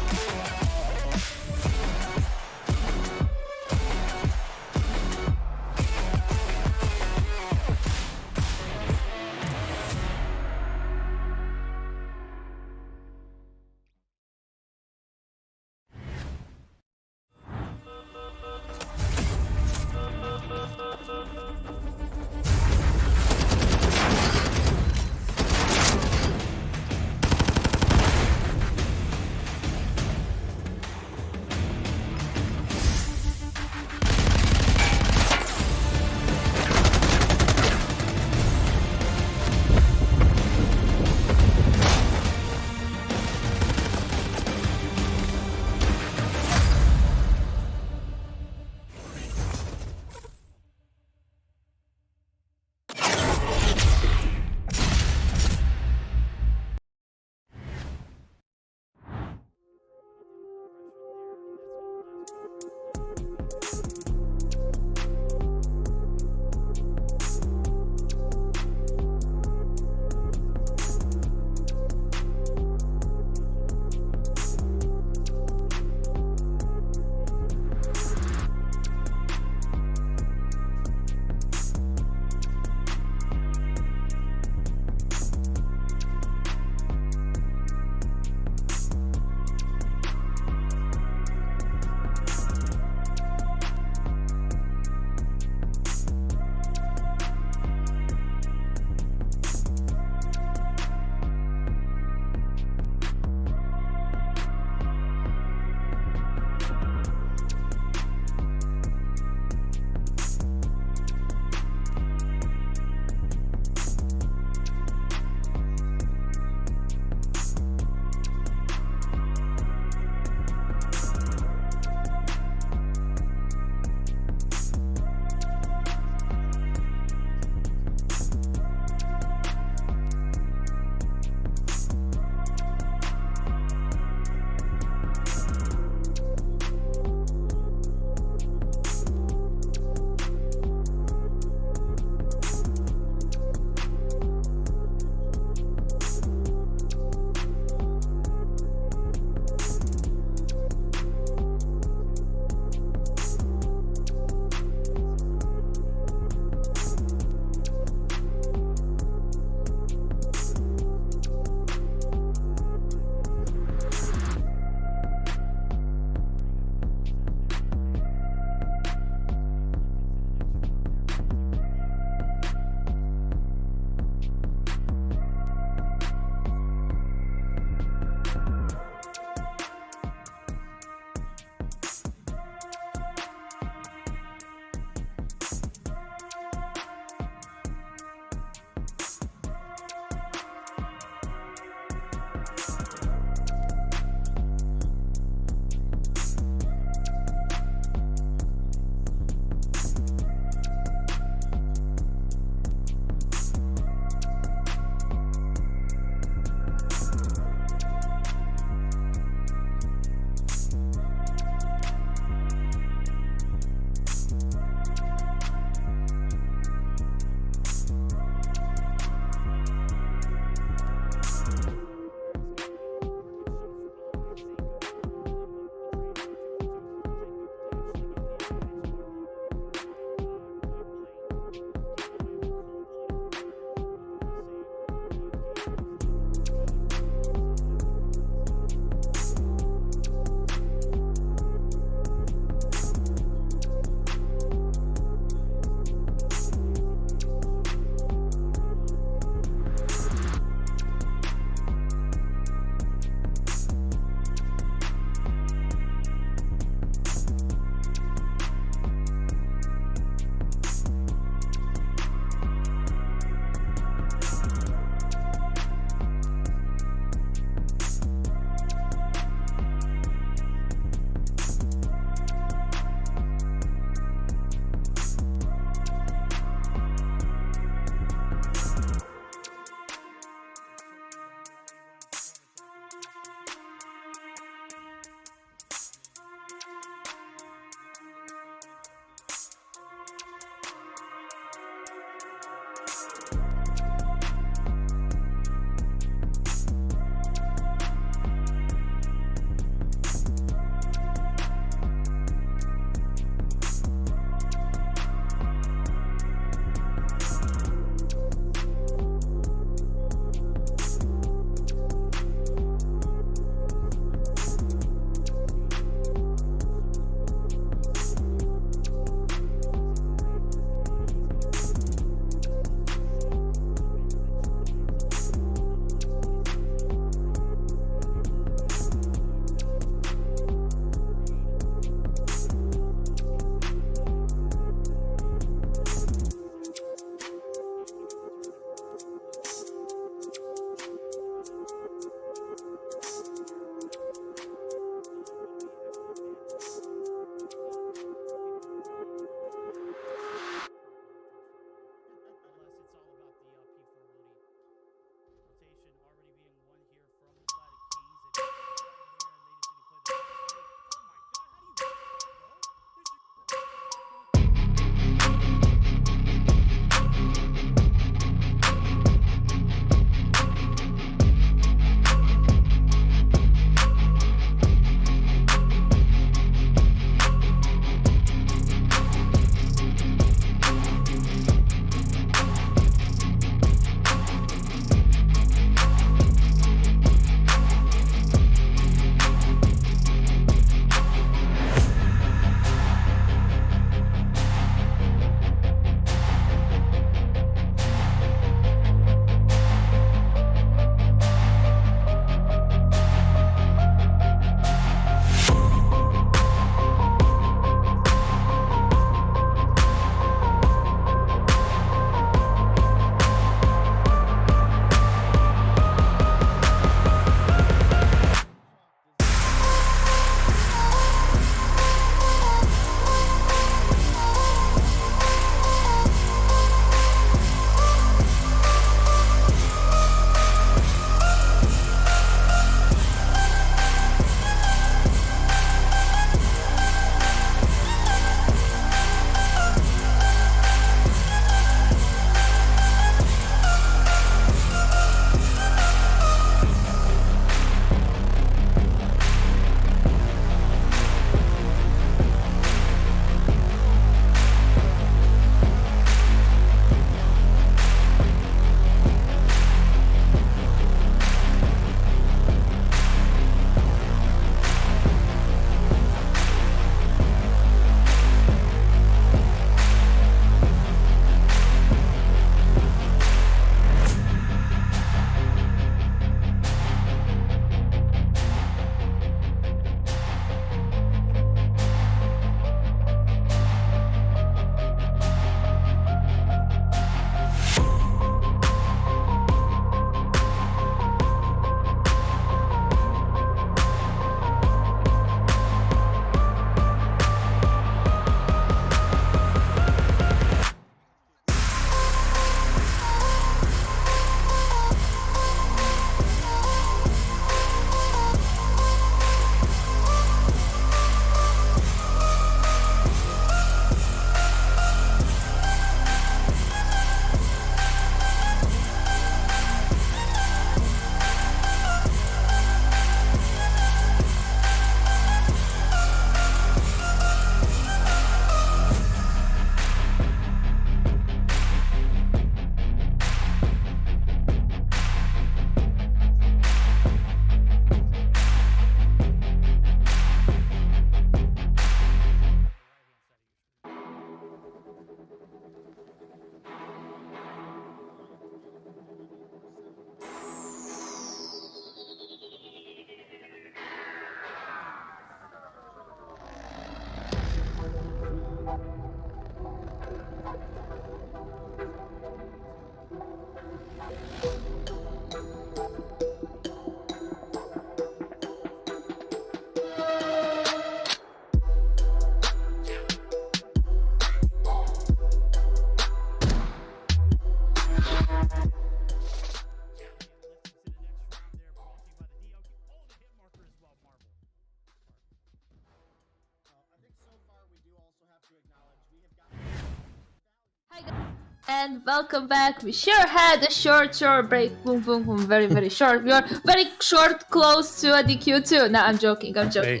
And welcome back. We sure had a short break. Boom, boom, boom. Very, very short. We are very short, close to a DQ too. No, I'm joking. I'm joking.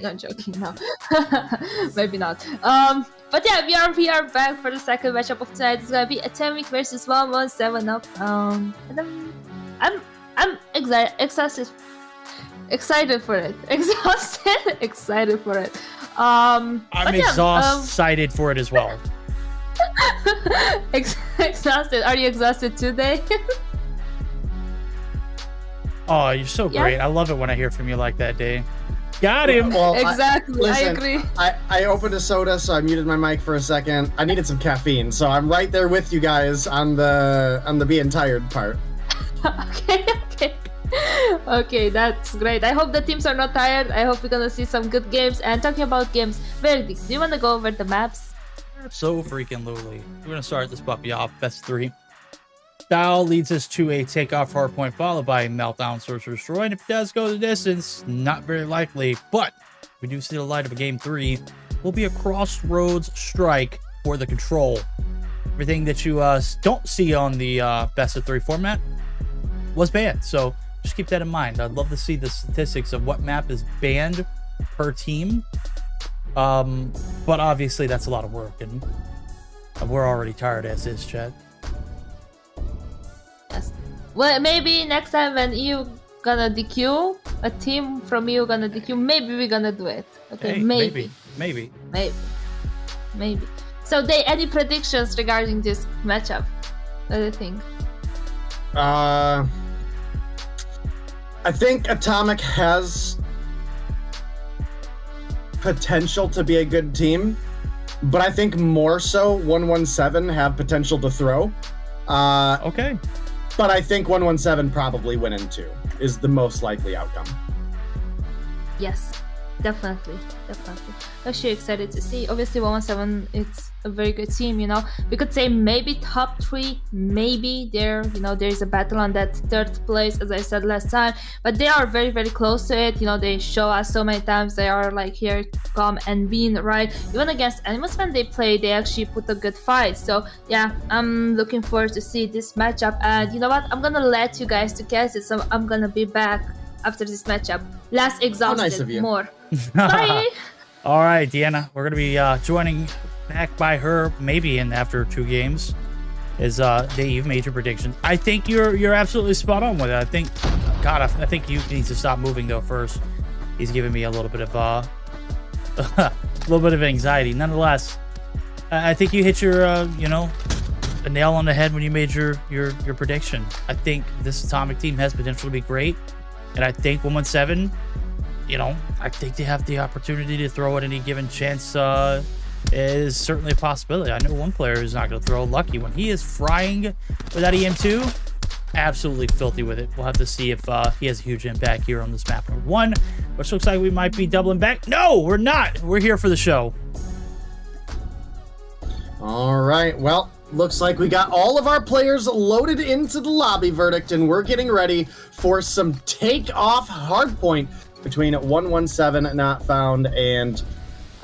No, maybe not. But yeah, we are back for the second matchup of tonight. It's gonna be Atomic versus 117 up. And I'm excited for it. Excited for it. I'm exhausted for it as well. Exhausted. Are you exhausted today? Oh, you're so great. I love it when I hear from you like that, Day. Got him. Well, exactly. I agree. I opened a soda, so I muted my mic for a second. I needed some caffeine, so I'm right there with you guys on the being tired part. Okay, that's great. I hope the teams are not tired. I hope we're gonna see some good games. And talking about games, Verdict, do you wanna go over the maps? So freaking lowly. We're gonna start this puppy off. Best 3. Style leads us to a takeoff hardpoint, followed by a meltdown, search or destroy. And if it does go the distance, not very likely. But if we do see the light of a game 3, will be a crossroads strike for the control. Everything that you don't see on the best of 3 format was banned. So just keep that in mind. I'd love to see the statistics of what map is banned per team. But obviously that's a lot of work, and we're already tired as is, chat. Yes. Well, maybe next time when you gonna DQ a team from you gonna DQ, maybe we're gonna do it. Okay, hey, maybe. So, any predictions regarding this matchup? What do you think? I think Atomic has potential to be a good team, but I think more so 117 have potential to throw. Okay. But I think 117 probably win in 2 is the most likely outcome. Yes, definitely. Actually excited to see. Obviously 117, it's a very good team, you know. We could say maybe top 3, maybe there's a battle on that 3rd place, as I said last time, but they are very, very close to it. You know, they show us so many times they are like here to come and win, right? Even against Enigma when they play, they actually put a good fight. So yeah, I'm looking forward to see this matchup. And you know what, I'm gonna let you guys to guess it, so I'm gonna be back after this matchup. Less exhausted, nice of you. More. Bye. All right, Deanna, we're gonna be joining back by her maybe in after 2 games. Is Dave major predictions? I think you're absolutely spot on with it. I think you need to stop moving though first. He's giving me a little bit of a little bit of anxiety. Nonetheless, I think you hit your a nail on the head when you made your prediction. I think this Atomic team has potential to be great, and I think 117, I think they have the opportunity to throw at any given chance. Is certainly a possibility. I know one player who's not going to throw. Lucky, when he is frying with that EM2, absolutely filthy with it. We'll have to see if he has a huge impact here on this map. Number 1, which looks like we might be doubling back. No, we're not. We're here for the show. All right. Well, looks like we got all of our players loaded into the lobby, Verdict, and we're getting ready for some take-off hardpoint between 117 Not Found and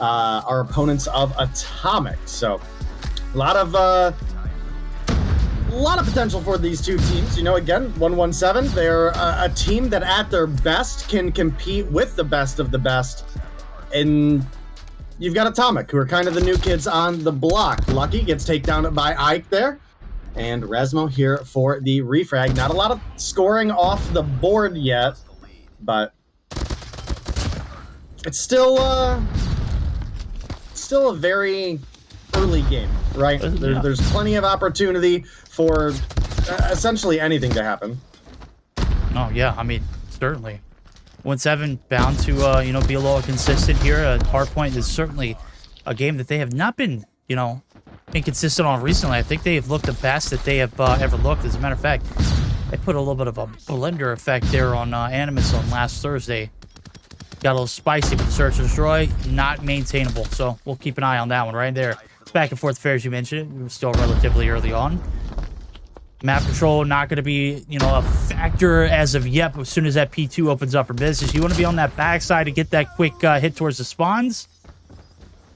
our opponents of Atomic. So a lot of potential for these 2 teams. Again, 117, they're a team that at their best can compete with the best of the best. And you've got Atomic, who are kind of the new kids on the block. Lucky gets taken down by Ike there. And Resmo here for the refrag. Not a lot of scoring off the board yet, but it's still a very early game, right? There's plenty of opportunity for essentially anything to happen. Oh yeah, I mean, certainly. 1-7 bound to be a little consistent here. Hardpoint is certainly a game that they have not been inconsistent on recently. I think they have looked the best that they have ever looked. As a matter of fact, they put a little bit of a blender effect there on Animus on last Thursday. Got a little spicy, but the search and destroy, not maintainable. So we'll keep an eye on that one right there. It's back and forth fair, as you mentioned. We were still relatively early on. Map control not going to be, you know, a factor as of yet, but as soon as that P2 opens up for business, you want to be on that backside to get that quick hit towards the spawns.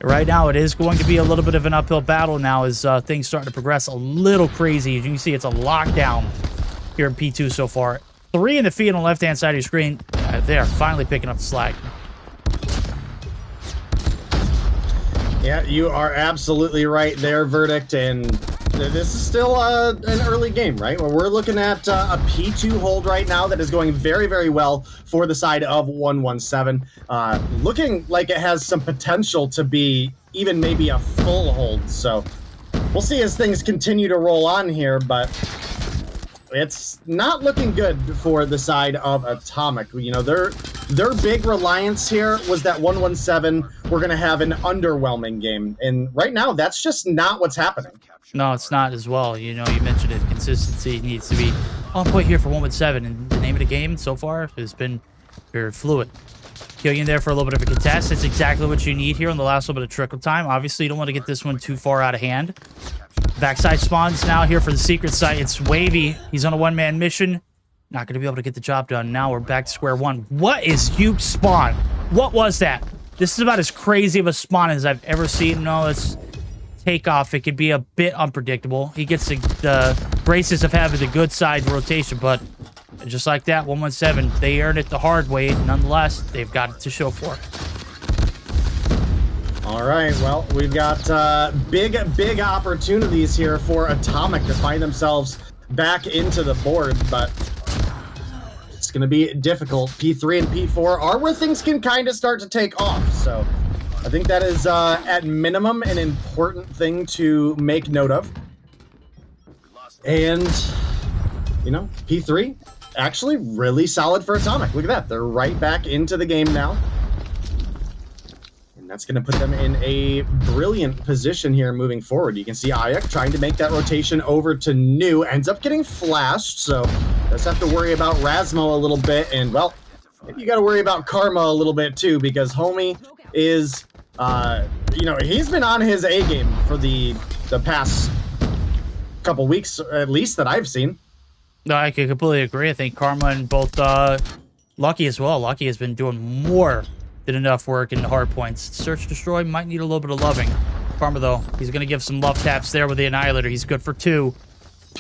Right now, it is going to be a little bit of an uphill battle now as things start to progress a little crazy. As you can see, it's a lockdown here in P2 so far. 3 in the feed on the left-hand side of your screen. They are finally picking up the slack. Yeah, you are absolutely right there, Verdict, and this is still an early game, right? Where we're looking at a P2 hold right now that is going very, very well for the side of 117. Looking like it has some potential to be even maybe a full hold. So we'll see as things continue to roll on here, but it's not looking good for the side of Atomic. You know, their big reliance here was that 117 were going to have an underwhelming game. And right now, that's just not what's happening. No, it's not as well. You know, you mentioned it. Consistency needs to be on point here for 117. And the name of the game so far has been very fluid. Killing in there for a little bit of a contest. That's exactly what you need here on the last little bit of trickle time. Obviously, you don't want to get this one too far out of hand. Backside spawns now here for the secret site. It's Wavy. He's on a one-man mission. Not going to be able to get the job done. Now we're back to square one. What is huge spawn? What was that? This is about as crazy of a spawn as I've ever seen. No, it's takeoff. It could be a bit unpredictable. He gets the braces of having the good side rotation, but just like that, 117, they earned it the hard way. Nonetheless, they've got it to show for it. All right, well, we've got big opportunities here for Atomic to find themselves back into the board, but it's going to be difficult. P3 and P4 are where things can kind of start to take off, so I think that is, at minimum, an important thing to make note of. And, you know, P3, actually really solid for Atomic. Look at that. They're right back into the game now. And that's going to put them in a brilliant position here moving forward. You can see Ayak trying to make that rotation over to New. Ends up getting flashed, so does have to worry about Rasmo a little bit. And, well, maybe you got to worry about Karma a little bit, too, because Homie is, you know, he's been on his A game for the past couple weeks, at least, that I've seen. No, I can completely agree. I think Karma and both Lucky as well. Lucky has been doing more than enough work in the hard points. Search Destroy might need a little bit of loving. Karma, though, he's going to give some love taps there with the Annihilator. He's good for 2.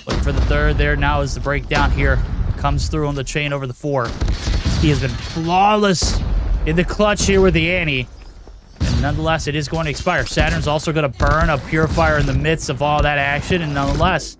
Looking for the 3rd there now as the breakdown here comes through on the chain over the 4. He has been flawless in the clutch here with the Annie. And nonetheless, it is going to expire. Saturn's also going to burn a Purifier in the midst of all that action. And nonetheless,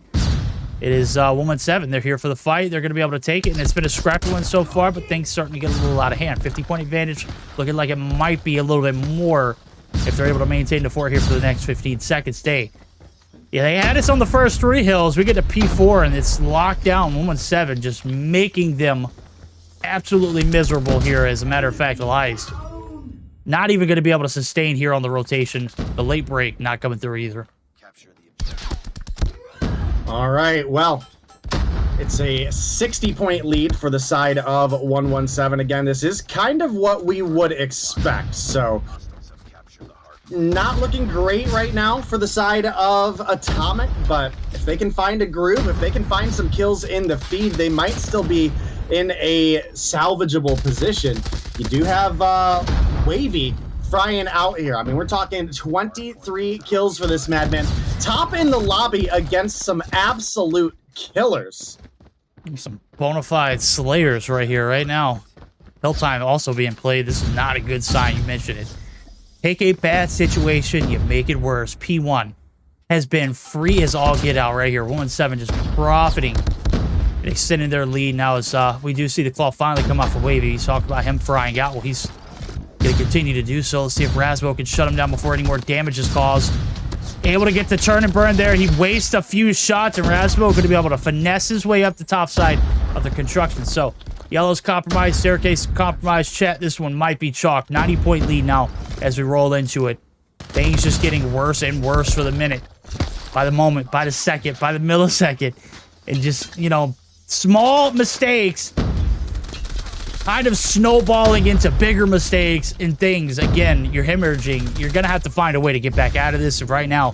it is 117. They're here for the fight. They're going to be able to take it. And it's been a scrappy one so far, but things starting to get a little out of hand. 50-point advantage. Looking like it might be a little bit more if they're able to maintain the fort here for the next 15 seconds. Yeah, they had us on the first 3 hills. We get to P4, and it's locked down. 117 just making them absolutely miserable here. As a matter of fact, Elias not even going to be able to sustain here on the rotation. The late break not coming through either. All right, well, it's a 60-point lead for the side of 117. Again, this is kind of what we would expect, so not looking great right now for the side of Atomic, but if they can find a groove, if they can find some kills in the feed, they might still be in a salvageable position. You do have Wavy frying out here. I mean, we're talking 23 kills for this madman. Top in the lobby against some absolute killers. Some bona fide slayers right here, right now. Hill time also being played. This is not a good sign. You mentioned it. Take a bad situation, you make it worse. P1 has been free as all get out right here. 1-7 just profiting and extending their lead now as we do see the claw finally come off of Wavy. He's talking about him frying out. Well, he's going to continue to do so. Let's see if Rasmo can shut him down before any more damage is caused. Able to get the turn and burn there. He wastes a few shots, and Rasmo going to be able to finesse his way up the top side of the construction. So, Yellow's compromised, Staircase compromised, chat. This one might be chalk. 90-point lead now as we roll into it. Things just getting worse and worse for the minute, by the moment, by the second, by the millisecond. And just, you know, small mistakes kind of snowballing into bigger mistakes and things. Again, you're hemorrhaging. You're going to have to find a way to get back out of this. Right now,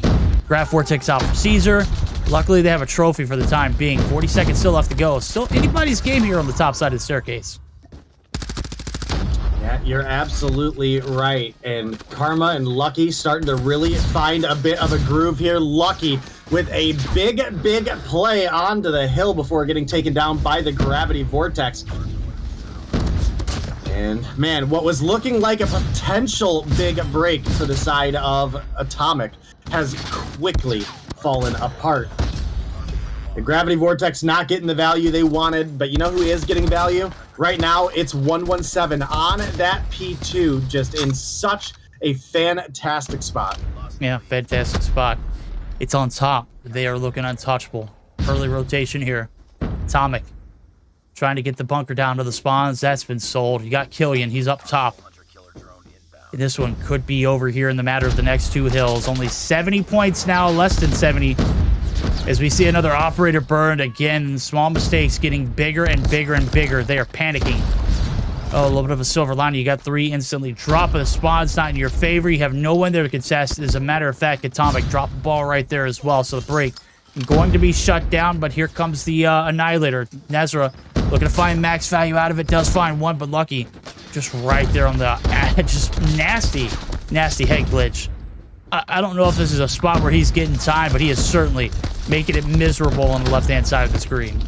Graph Vortex out for Caesar. Luckily, they have a trophy for the time being. 40 seconds still left to go. Still anybody's game here on the top side of the staircase. Yeah, you're absolutely right. And Karma and Lucky starting to really find a bit of a groove here. Lucky with a big play onto the hill before getting taken down by the gravity vortex. And man, what was looking like a potential big break for the side of Atomic has quickly fallen apart. The gravity vortex not getting the value they wanted, but you know who is getting value? Right now, it's 117 on that P2, just in such a fantastic spot. Yeah, fantastic spot. It's on top. They are looking untouchable. Early rotation here. Atomic trying to get the bunker down to the spawns. That's been sold. You got Killian. He's up top. This one could be over here in the matter of the next two hills. Only 70 points now, less than 70. As we see another operator burned again, small mistakes getting bigger and bigger and bigger. They are panicking. Oh, a little bit of a silver lining. You got 3 instantly. Drop of the spawn's not in your favor. You have no one there to contest. As a matter of fact, Atomic dropped the ball right there as well. So the break going to be shut down, but here comes the Annihilator. Nezra looking to find max value out of it. Does find one, but Lucky just right there on the just nasty head glitch. I don't know if this is a spot where he's getting time, but he is certainly making it miserable on the left-hand side of the screen.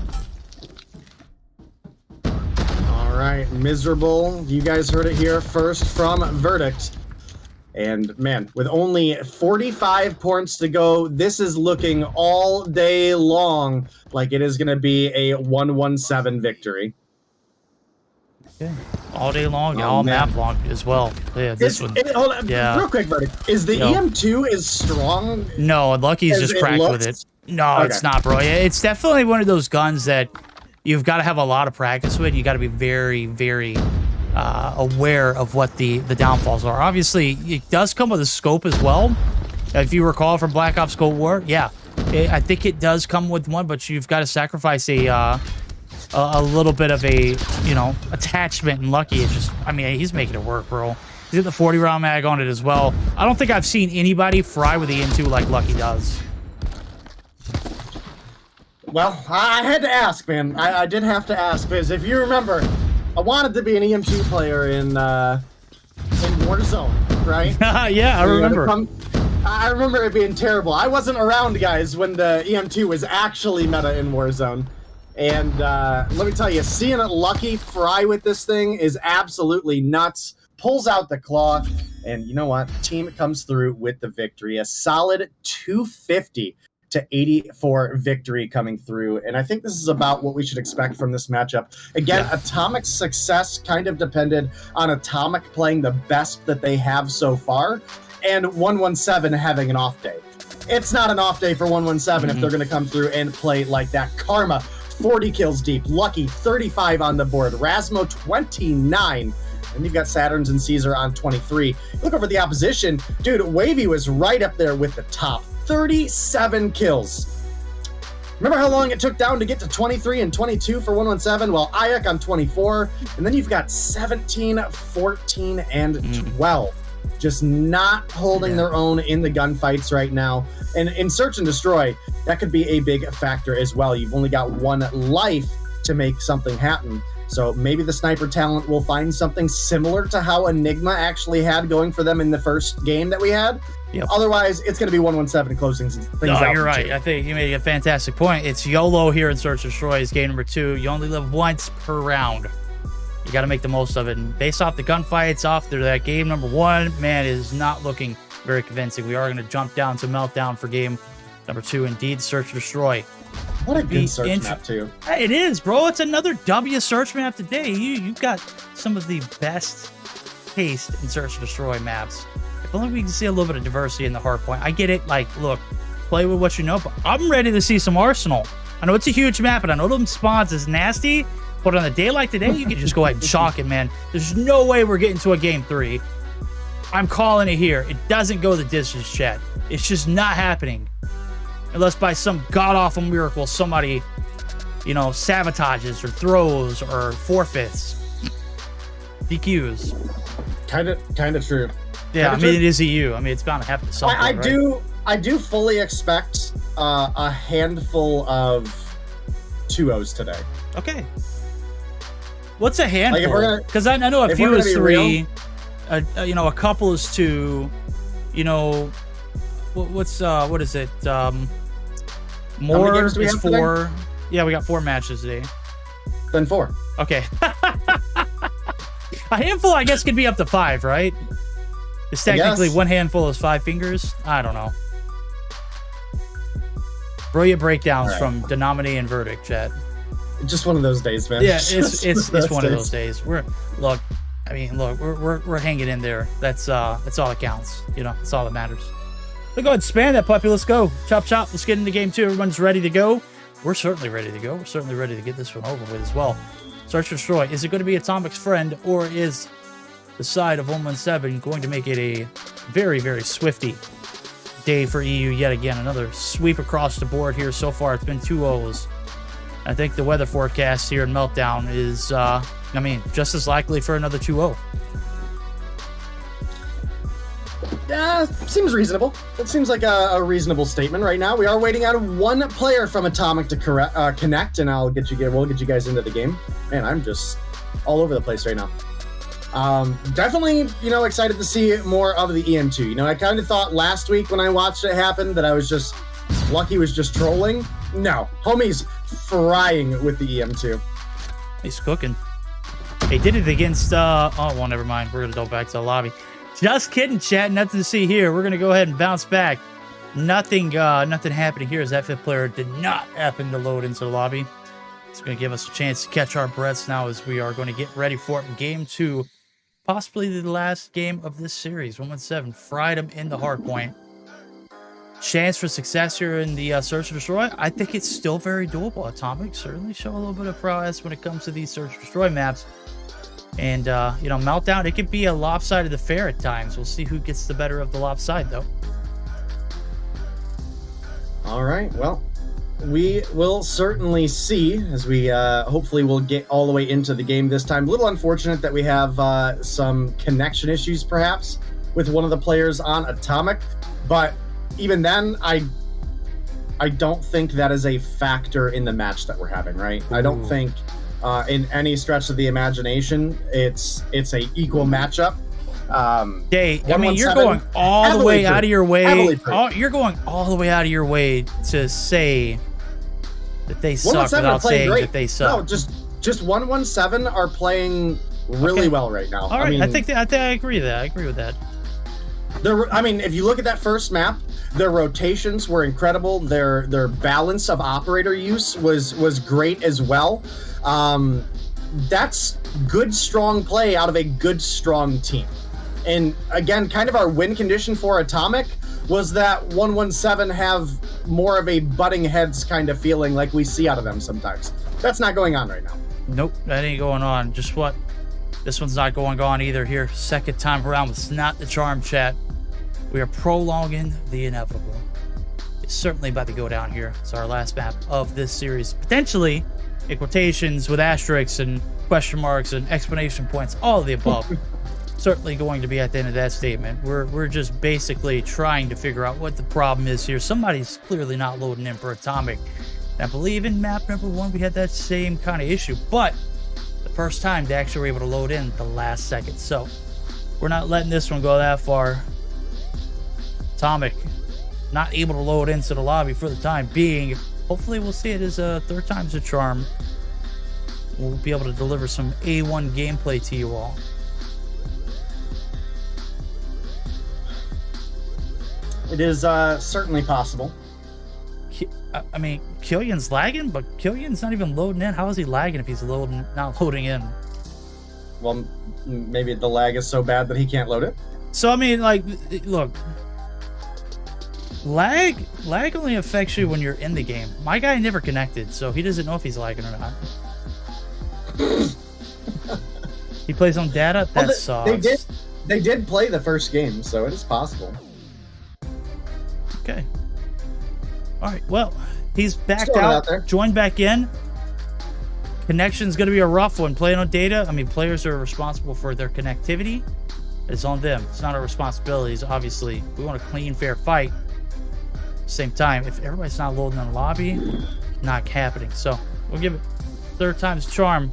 All right, miserable. You guys heard it here first from Verdict. And man, with only 45 points to go, this is looking all day long like it is going to be a 117 victory. Okay. All day long, all map long as well. Yeah, this one. Hold on, yeah. Real quick, Verdict. Is the EM2 as strong? No, Lucky's just cracked with it. No, Okay. It's not, bro. It's definitely one of those guns that you've got to have a lot of practice with. You got to be very, very aware of what the downfalls are. Obviously, it does come with a scope as well. If you recall from Black Ops Cold War, I think it does come with one, but you've got to sacrifice a little bit of a, attachment, and Lucky is just, he's making it work, bro. He's got the 40-round mag on it as well. I don't think I've seen anybody fry with the M2 like Lucky does. Well, I had to ask, man. I did have to ask, because if you remember, I wanted to be an EM2 player in Warzone, right? Yeah, I remember. I remember it being terrible. I wasn't around, guys, when the EM2 was actually meta in Warzone. And let me tell you, seeing it Lucky fry with this thing is absolutely nuts. Pulls out the claw, and you know what? Team comes through with the victory. A solid 250 to 84 victory coming through. And I think this is about what we should expect from this matchup. Again, Atomic's success kind of depended on Atomic playing the best that they have so far, and 117 having an off day. It's not an off day for 117 if they're going to come through and play like that. Karma, 40 kills deep. Lucky, 35 on the board. Rasmo, 29. And you've got Saturns and Caesar on 23. Look over the opposition. Dude, Wavy was right up there with the top. 37 kills. Remember how long it took down to get to 23 and 22 for 117? Well, Ayak on 24. And then you've got 17, 14, and 12. Just not holding their own in the gunfights right now. And in Search and Destroy, that could be a big factor as well. You've only got one life to make something happen. So maybe the sniper talent will find something similar to how Enigma actually had going for them in the first game that we had. Yep. Otherwise, it's going to be 117 closing things out. No, you're right. I think you made a fantastic point. It's YOLO here in Search and Destroy is game number 2. You only live once per round. You got to make the most of it. And based off the gunfights after that game number 1, man, it is not looking very convincing. We are going to jump down to Meltdown for game number 2. Indeed, Search and Destroy. What a good search map, too. It is, bro. It's another W search map today. You've got some of the best taste in Search and Destroy maps. If only we can see a little bit of diversity in the hardpoint. I get it. Like, look, play with what you know, but I'm ready to see some Arsenal. I know it's a huge map, and I know them spawns is nasty, but on a day like today, you can just go ahead and chalk it, man. There's no way we're getting to a game 3. I'm calling it here. It doesn't go the distance, chat. It's just not happening. Unless by some god-awful miracle somebody, sabotages or throws or forfeits. DQs. Kind of true. Yeah, it is EU. It's bound to happen to some point, I do fully expect a handful of 2-0s today. Okay. What's a handful? Like, if we're gonna- Because I know a if few we're is gonna be 3. You know, a couple is 2. You know, what is it? More games do we is have today? 4. Yeah, we got 4 matches today. Then 4. Okay. A handful, I guess, could be up to 5, right? It's technically guess. one handful is 5 fingers. I don't know. Brilliant breakdowns All right. from Denominator and Verdict, chat. Just one of those days, man. Yeah, Just it's one of those days. We're hanging in there. That's all that counts. You know, that's all that matters. So go ahead, spam that puppy. Let's go. Chop chop. Let's get into game 2. Everyone's ready to go. We're certainly ready to go. We're certainly ready to get this one over with as well. Search and destroy. Is it going to be Atomic's friend, or is the side of 117 going to make it a very, very swifty day for EU yet again? Another sweep across the board here so far. It's been 2-0s. I think the weather forecast here in Meltdown is, just as likely for another 2-0. Seems reasonable. It seems like a reasonable statement right now. We are waiting out one player from Atomic to connect, and we'll get you guys into the game. Man, I'm just all over the place right now. Definitely, excited to see more of the EM2. I kind of thought last week when I watched it happen that I was just Lucky was just trolling. No, homie's frying with the EM2. He's cooking. He did it against, never mind. We're going to go back to the lobby. Just kidding, chat. Nothing to see here. We're going to go ahead and bounce back. Nothing happening here as that 5th player did not happen to load into the lobby. It's going to give us a chance to catch our breaths now as we are going to get ready for it in game 2. Possibly the last game of this series. 117 fried him in the hardpoint. Chance for success here in the search and destroy. I think it's still very doable. Atomic certainly show a little bit of prowess when it comes to these search and destroy maps. And, Meltdown, it could be a lopsided affair at times. We'll see who gets the better of the lopside, though. All right, well, we will certainly see as we hopefully will get all the way into the game this time. A little unfortunate that we have some connection issues, perhaps, with one of the players on Atomic. But even then, I don't think that is a factor in the match that we're having, right? I don't think... in any stretch of the imagination, it's a equal matchup. You're going all the way out of your way. You're going all the way out of your way to say that they suck without saying that they suck. No, just 117 are playing really well right now. All right, I think I agree with that. I agree with that. If you look at that first map, their rotations were incredible. Their balance of operator use was great as well. That's good, strong play out of a good, strong team. And again, kind of our win condition for Atomic was that 117 have more of a butting heads kind of feeling like we see out of them sometimes. That's not going on right now. Nope, that ain't going on. Just what? This one's not going on either here. Second time around was not the charm, chat. We are prolonging the inevitable. It's certainly about to go down here. It's our last map of this series. Potentially in quotations with asterisks and question marks and exclamation points, all of the above. Certainly going to be at the end of that statement. We're just basically trying to figure out what the problem is here. Somebody's clearly not loading in for Atomic. I believe in map number 1 we had that same kind of issue, but the first time they actually were able to load in the last second. So we're not letting this one go that far. Atomic not able to load into the lobby for the time being. Hopefully we'll see it as a third time's a charm. We'll be able to deliver some A1 gameplay to you all. It is certainly possible. Killian's lagging, but Killian's not even loading in. How is he lagging if he's not loading in? Well, maybe the lag is so bad that he can't load it. So, look. Lag only affects you when you're in the game. My guy never connected, so he doesn't know if he's lagging or not. He plays on data? That sucks. They did play the first game, so it is possible. Okay. Alright, well, he's backed out, joined back in. Connection's going to be a rough one. Playing on data, players are responsible for their connectivity. It's on them. It's not our responsibilities, obviously. We want a clean, fair fight. Same time, if everybody's not loading in the lobby, not happening. So we'll give it third time's charm.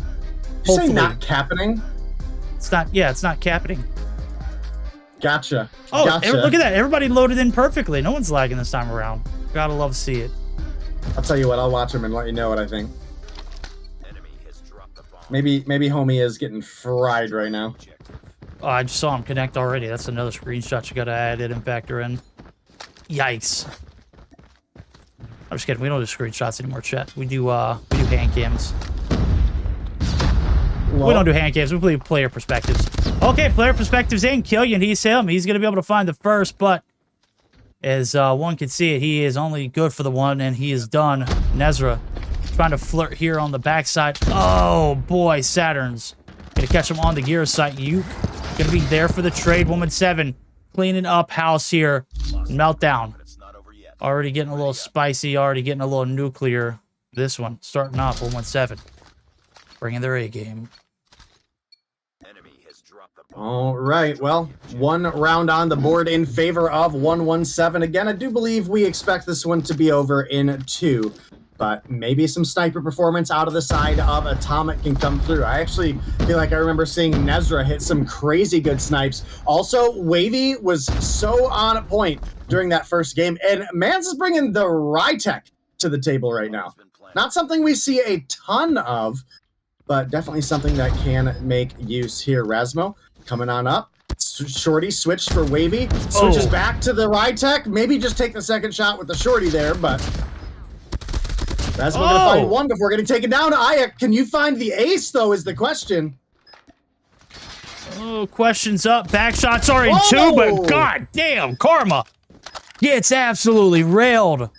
You say not happening? It's not. Yeah, it's not happening. Gotcha. Oh, gotcha. Look at that! Everybody loaded in perfectly. No one's lagging this time around. Gotta love to see it. I'll tell you what. I'll watch him and let you know what I think. Maybe homie is getting fried right now. Oh, I just saw him connect already. That's another screenshot you gotta add in and factor in. Yikes. I'm just kidding. We don't do screenshots anymore, chat. We do hand cams. Well, we don't do hand cams. We play player perspectives. Okay, player perspectives in. Killian, he's him. He's gonna be able to find the first, but as one can see it, he is only good for the one, and he is done. Nezra trying to flirt here on the backside. Oh boy, Saturn's gonna catch him on the gear site. You gonna be there for the trade. Woman 7 cleaning up house here. Meltdown. Already getting a little spicy. Already getting a little nuclear. This one starting off 117. Bringing their A game. All right, well, one round on the board in favor of 117. Again, I do believe we expect this one to be over in 2, but maybe some sniper performance out of the side of Atomic can come through. I actually feel like I remember seeing Nezra hit some crazy good snipes. Also, Wavy was so on point during that first game, and Mans is bringing the Rytech to the table right now. Not something we see a ton of, but definitely something that can make use here. Rasmo coming on up. Shorty switched for Wavy. Switches back to the Rytech. Maybe just take the second shot with the Shorty there, but Rasmo gonna find one before getting taken down. Aya, can you find the ace, though, is the question. Oh, questions up. Back shots are in 2, but god damn, Karma gets absolutely railed.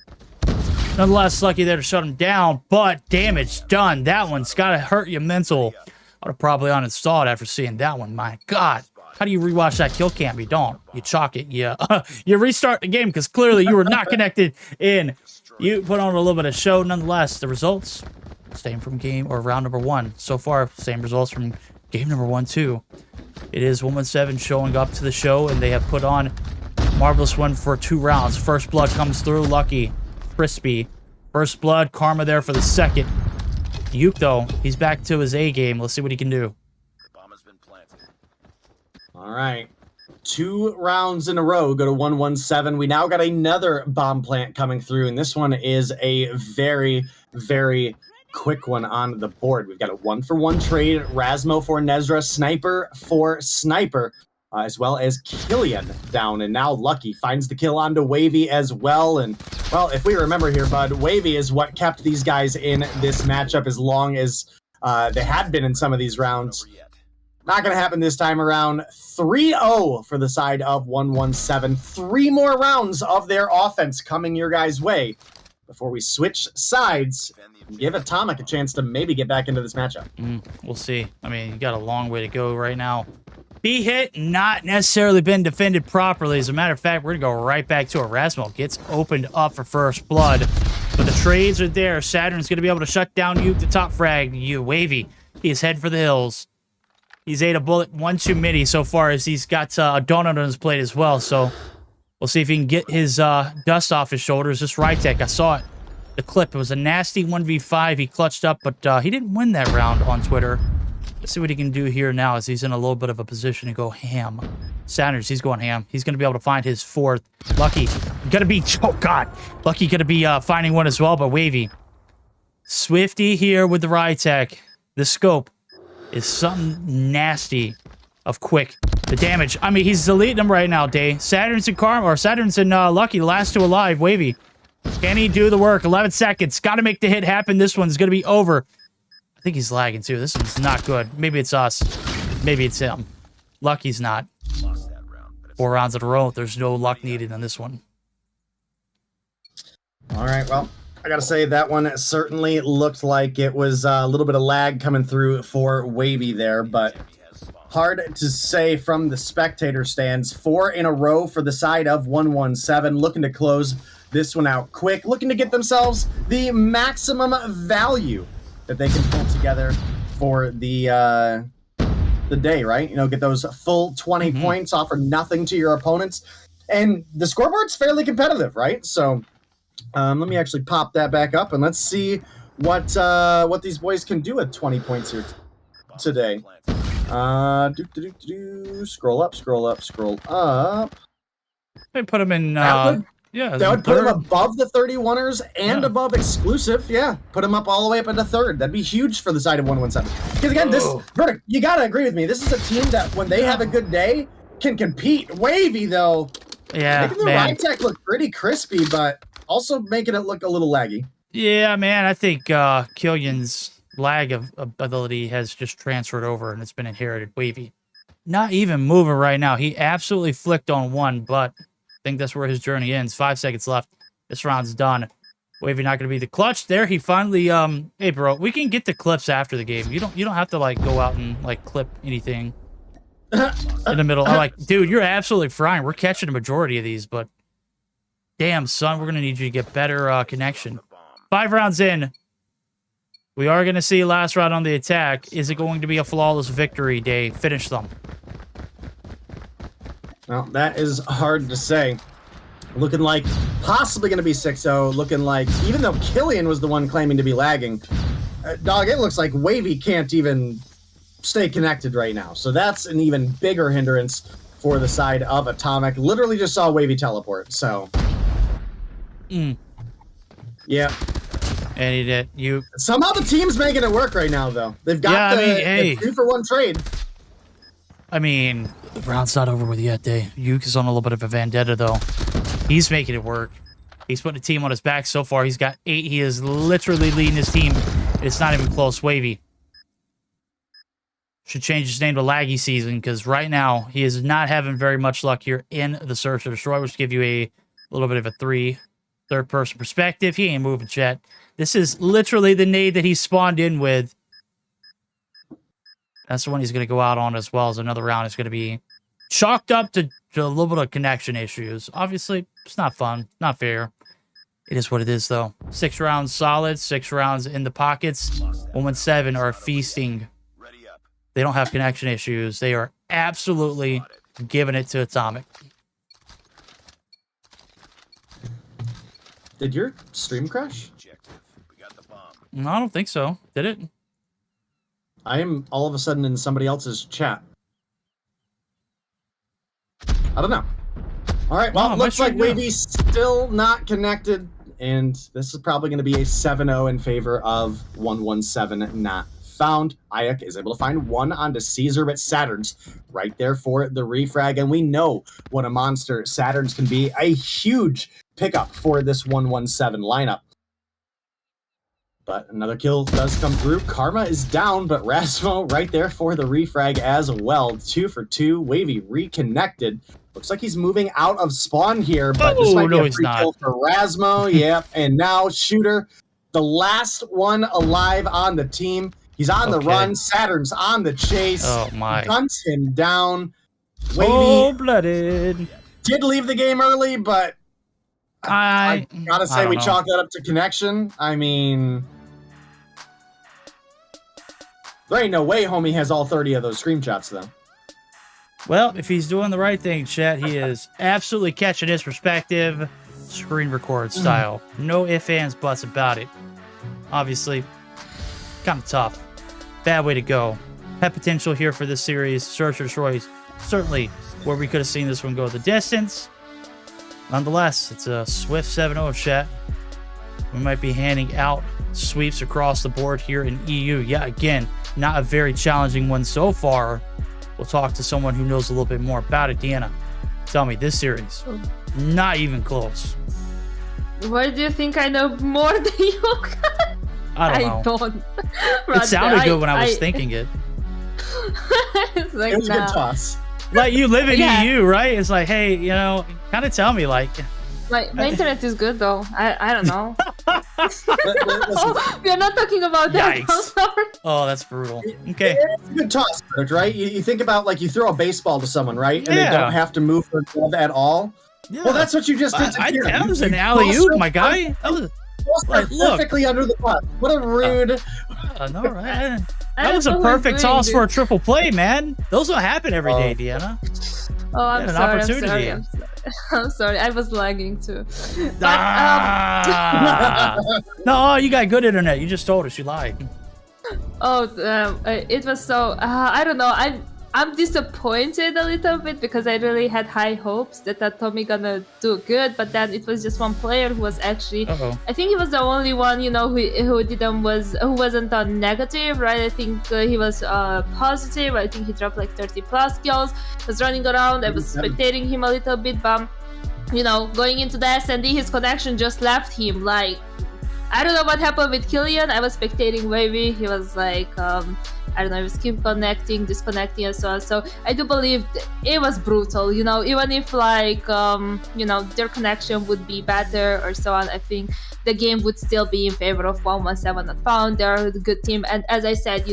Nonetheless, lucky there to shut him down, but damage done. That one's got to hurt you mental. I would have probably uninstalled after seeing that one. My God. How do you rewatch that kill cam? You don't. You chalk it. You restart the game because clearly you were not connected in. You put on a little bit of show. Nonetheless, the results, same from game or round number 1. So far, same results from game number 1, too. It is 117 showing up to the show, and they have put on a marvelous one for 2 rounds. First blood comes through. Lucky. Crispy. First blood. Karma there for the second. Yuke, though, he's back to his A game. Let's see what he can do. All right. 2 rounds in a row go to 117. We now got another bomb plant coming through, and this one is a very, very quick one on the board. We've got a 1-for-1 trade. Rasmo for Nezra, Sniper for Sniper, as well as Killian down. And now Lucky finds the kill onto Wavy as well. And, well, if we remember here, bud, Wavy is what kept these guys in this matchup as long as they had been in some of these rounds. Not going to happen this time around. 3-0 for the side of 117. 3 more rounds of their offense coming your guys' way before we switch sides and give Atomic a chance to maybe get back into this matchup. We'll see. I mean, you got a long way to go right now. B hit, not necessarily been defended properly. As a matter of fact, we're going to go right back to it. Rasmo gets opened up for first blood. But the trades are there. Saturn's going to be able to shut down Yuke, the top frag. Wavy, he is head for the hills. He's ate a bullet 1 too many so far as he's got a donut on his plate as well. So we'll see if he can get his dust off his shoulders. This Rytech, I saw it. The clip, it was a nasty 1v5. He clutched up, but he didn't win that round on Twitter. Let's see what he can do here now as he's in a little bit of a position to go ham. Sanders, he's going ham. He's going to be able to find his 4th. Lucky, gonna be, oh God. Lucky gonna be finding one as well, but Wavy. Swifty here with the Rytech. The scope is something nasty of quick. The damage, I mean, he's deleting them right now, Day. Saturn's and Karma, or Saturn's and Lucky, the last 2 alive. Wavy, can he do the work? 11 seconds, got to make the hit happen. This one's going to be over. I think he's lagging too. This one's not good. Maybe it's us. Maybe it's him. Lucky's not. 4 rounds in a row. There's no luck needed on this one. All right, well, I gotta say that one certainly looked like it was a little bit of lag coming through for Wavy there, but hard to say from the spectator stands. 4 in a row for the side of 117, looking to close this one out quick, looking to get themselves the maximum value that they can pull together for the day, right? You know, get those full 20 points, offer nothing to your opponents, and the scoreboard's fairly competitive, right? So Let me actually pop that back up and let's see what these boys can do at 20 points here today. Scroll up. They put him in. Yeah, That would put him third. above the 31ers and Yeah. above exclusive. Yeah, put him up all the way up into third. That'd be huge for the side of 117. Because again, this Verdict, you gotta agree with me. This is a team that when they have a good day can compete. Wavy though, Yeah, making the man. ride tech look pretty crispy, but also making it look a little laggy. Yeah, man. I think Killian's lag of ability has just transferred over and it's been inherited. Wavy, not even moving right now. He absolutely flicked on one, but I think that's where his journey ends. 5 seconds left. This round's done. Wavy not going to be the clutch there. He finally, hey, bro, we can get the clips after the game. You don't have to like go out and like clip anything in the middle. I'm like, dude, you're absolutely frying. We're catching a majority of these, but damn, son, we're going to need you to get better connection. 5 rounds in. We are going to see last round on the attack. Is it going to be a flawless victory day? Finish them. Well, that is hard to say. Looking like possibly going to be 6-0. Looking like, even though Killian was the one claiming to be lagging, dog, it looks like Wavy can't even stay connected right now. So that's an even bigger hindrance for the side of Atomic. Literally just saw Wavy teleport, so. Yeah. And he did. Somehow the team's making it work right now, though. They've got the 2-for-1 trade. I mean, the round's not over with yet, Day. Yuke is on a little bit of a vendetta, though. He's making it work. He's putting a team on his back so far. He's got 8. He is literally leading his team. It's not even close. Wavy should change his name to Laggy Season, because right now he is not having very much luck here in the Search or Destroy, which give you a little bit of a third-person perspective. He ain't moving, chat. This is literally the nade that he spawned in with. That's the one he's going to go out on, as well as another round is going to be chalked up to a little bit of connection issues. Obviously, it's not fun, not fair. It is what it is, though. 6 rounds solid, 6 rounds in the pockets. 117 are feasting. They don't have connection issues. They are absolutely giving it to Atomic. Did your stream crash? No, I don't think so. Did it? I am all of a sudden in somebody else's chat. I don't know. All right, well, No, looks like sure, yeah. Wavy's still not connected, and this is probably going to be a 7-0 in favor of 117 not found. Ayak is able to find one onto Caesar, but Saturn's right there for the refrag, and we know what a monster Saturn's can be. A huge pickup for this 117 lineup. But another kill does come through. Karma is down, but Rasmo right there for the refrag as well. 2 for 2. Wavy reconnected. Looks like he's moving out of spawn here, but this might be a free kill for Rasmo. Yep, and now Shooter, the last one alive on the team. He's on the run. Saturn's on the chase. Oh, my. Hunts him down. Wavy Cold-blooded. did leave the game early, but I gotta say we chalk that up to connection. I mean, there ain't no way homie has all 30 of those screenshots, though. Well, if he's doing the right thing, chat, he is absolutely catching his perspective, screen record style. No ifs, ands, buts about it. Obviously, kind of tough. Bad way to go. Had potential here for this series. Search or Destroy, certainly where we could have seen this one go the distance. Nonetheless, it's a swift 7-0, chat. We might be handing out sweeps across the board here in EU. Yeah, again, not a very challenging one so far. We'll talk to someone who knows a little bit more about it. Deanna, tell me, this series, not even close. Why do you think I know more than you? I don't know. It sounded good when I was thinking it. It's like, It was a nah. good toss. Like, you live in EU, right? It's like, hey, you know, kind of tell me, like... My internet is good, though. I don't know. Listen, We are not talking about that. I'm Yikes. sorry. Oh, that's brutal. Okay. it's a good toss, right? You think about, like, you throw a baseball to someone, right? And Yeah. they don't have to move their glove at all. Yeah. Well, that's what you just did. That was an alley-oop, my guy. That was... Like, look. Perfectly under the bus. What a rude... no, right? I That was a don't know who's perfect doing toss for a this. triple play, man. Those don't happen every day, Deanna. Oh, I'm Yeah, an sorry. opportunity. I'm sorry. I'm sorry, I was lagging too. But, No, you got good internet. You just told us you lied. it was so I don't know. I'm disappointed a little bit because I really had high hopes that Tommy gonna do good, but then it was just one player who was actually. I think he was the only one, who wasn't on negative, right? I think he was positive. I think he dropped like 30 plus kills. Was running around. I was spectating him a little bit, but going into the S&D, his connection just left him. Like, I don't know what happened with Killian. I was spectating Wavy. He was like, I don't know, he was keep connecting, disconnecting, and so on. So I do believe it was brutal, even if like, their connection would be better or so on. I think the game would still be in favor of 117 not found. They're a good team. And as I said,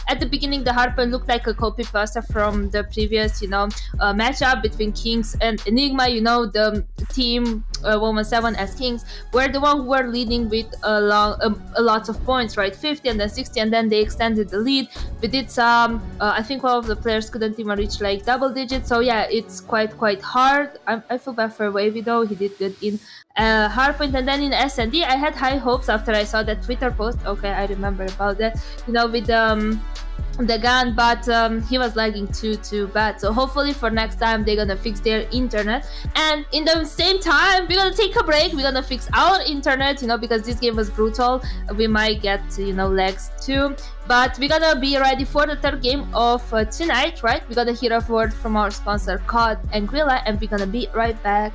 at the beginning, the hardpoint looked like a copy pasta from the previous, matchup between Kings and Enigma. The team 117 as Kings were the one who were leading with a lot of points, right? 50 and then 60, and then they extended the lead. We did some, I think one of the players couldn't even reach like double digits. So yeah, it's quite hard. I feel bad for Wavy though. He did good in hardpoint, and then in S&D, I had high hopes after I saw that Twitter post. Okay, I remember about that. With the gun, but he was lagging too bad. So hopefully for next time they're gonna fix their internet, and in the same time we're gonna take a break. We're gonna fix our internet, because this game was brutal. We might get lags too, but we're gonna be ready for the third game of tonight, right? We're gonna hear a word from our sponsor COD and Grilla, and we're gonna be right back.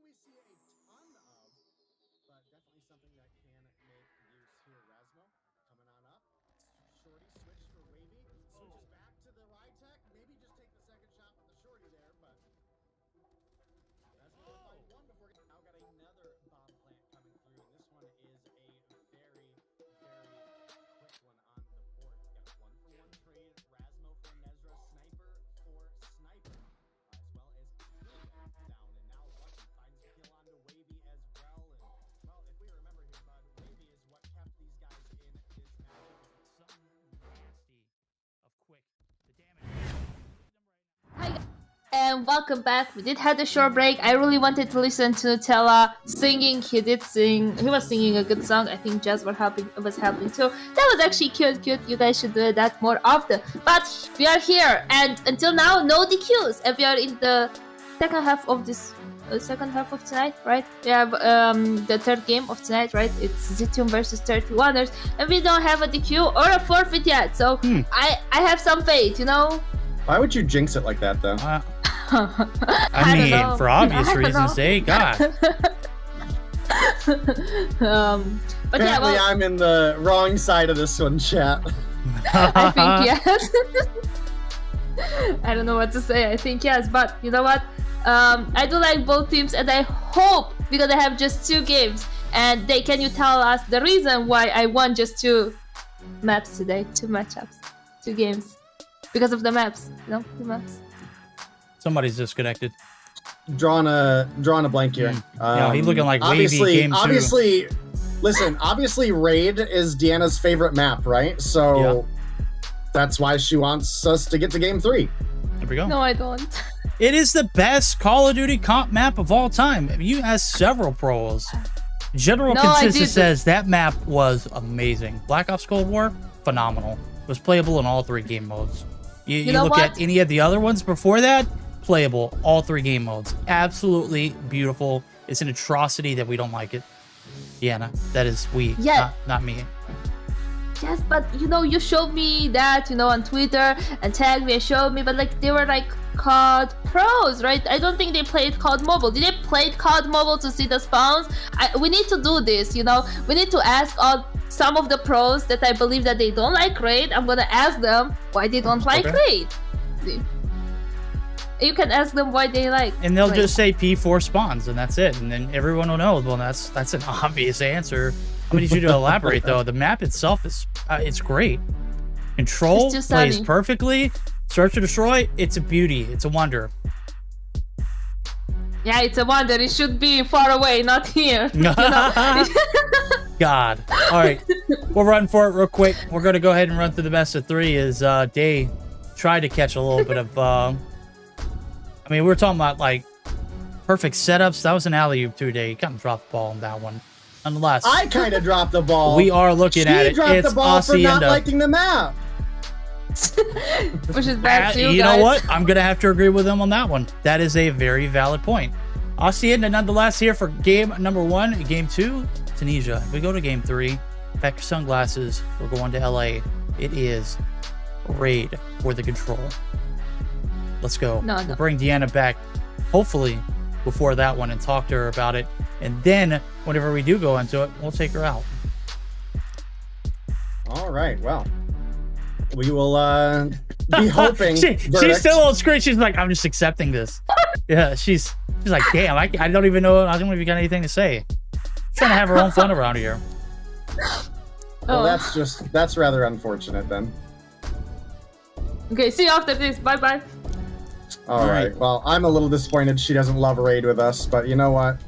we see a ton of, but definitely something that can make use here. Rasmo coming on up. Shorty switch for Wavy. Switches back to the Rytech. Maybe just take the second shot with the Shorty there, but Rasmo will find one before now got another bomb plant coming through, and this one is a very, very quick one on the board. Got a 1-for-1 trade. Rasmo for Nezra, Sniper for Sniper, as well as down, and now Lucky finds the kill onto Wavy as well. And well, if we remember here, bud, Wavy is what kept these guys in this matchup. Something nasty of quick. The damage. Hi guys, and welcome back. We did have a short break. I really wanted to listen to Tella singing. He did sing. He was singing a good song. I think Jazz was helping too. That was actually cute. You guys should do that more often. But we are here, and until now, no DQs. And we are in the second half of this. Second half of tonight, right? We have the third game of tonight, right? It's Zidium versus 31ers, and we don't have a DQ or a forfeit yet. So I have some faith, you know. Why would you jinx it like that, though? I mean, don't know. for obvious I don't reasons, know. eh? God. But yeah, Apparently, well, I'm in the wrong side of this one, chat. I think yes. I don't know what to say. I think yes, but you know what? I do like both teams, and I hope, because I have just 2 games, and can you tell us the reason why I won just 2 maps today, 2 matchups, 2 games, because of the maps, you know, 2 maps. Somebody's disconnected. Drawing a blank here. Yeah, he's looking like Wavy game 2. Obviously, Raid is Deanna's favorite map, right? So that's why she wants us to get to game 3. There we go. No, I don't. It is the best Call of Duty comp map of all time. You asked several pros. General consensus says that map was amazing. Black Ops Cold War, phenomenal. It was playable in all 3 game modes. You know look what? at any of the other ones before that, playable, all 3 game modes. Absolutely beautiful. It's an atrocity that we don't like it. Deanna, that is we, not me. Yes, but you know, you showed me that, you know, on Twitter and tagged me and showed me, but like they were like COD pros, right? I don't think they played COD Mobile. Did they play COD Mobile to see the spawns? We need to do this, you know. We need to ask some of the pros that I believe that they don't like Raid. I'm gonna ask them why they don't like Raid. See? You can ask them why they like. And they'll just say P4 spawns, and that's it. And then everyone will know. Well, that's an obvious answer. I need you to elaborate though. The map itself is it's great. Control plays perfectly. Search and Destroy, it's a beauty. It's a wonder. Yeah, it's a wonder. It should be far away, not here. You know? God. All right, we'll run for it real quick. We're gonna go ahead and run through the best of 3. As Day tried to catch a little bit of. I mean, we were talking about like perfect setups. That was an alley-oop too, Day. You kind of dropped the ball on that one. Nonetheless, I kind of dropped the ball. We are looking at it. She dropped the ball for not liking the map. Which is bad too, you guys. know what? I'm gonna have to agree with them on that one. That is a very valid point. Hacienda nonetheless here for game number 1. Game 2, Tunisia. We go to game 3. Pack your sunglasses. We're going to LA. It is Raid for the control. Let's go. No. We'll bring Deanna back, hopefully, before that one and talk to her about it. And then, whenever we do go into it, we'll take her out. All right. Well, we will be hoping. She's still on screen. She's like, I'm just accepting this. Yeah, she's like, damn, I don't even know. I don't even got anything to say. She's trying to have her own fun around here. Well, that's rather unfortunate then. Okay, see you after this. Bye bye. All right. Well, I'm a little disappointed she doesn't love Raid with us, but you know what?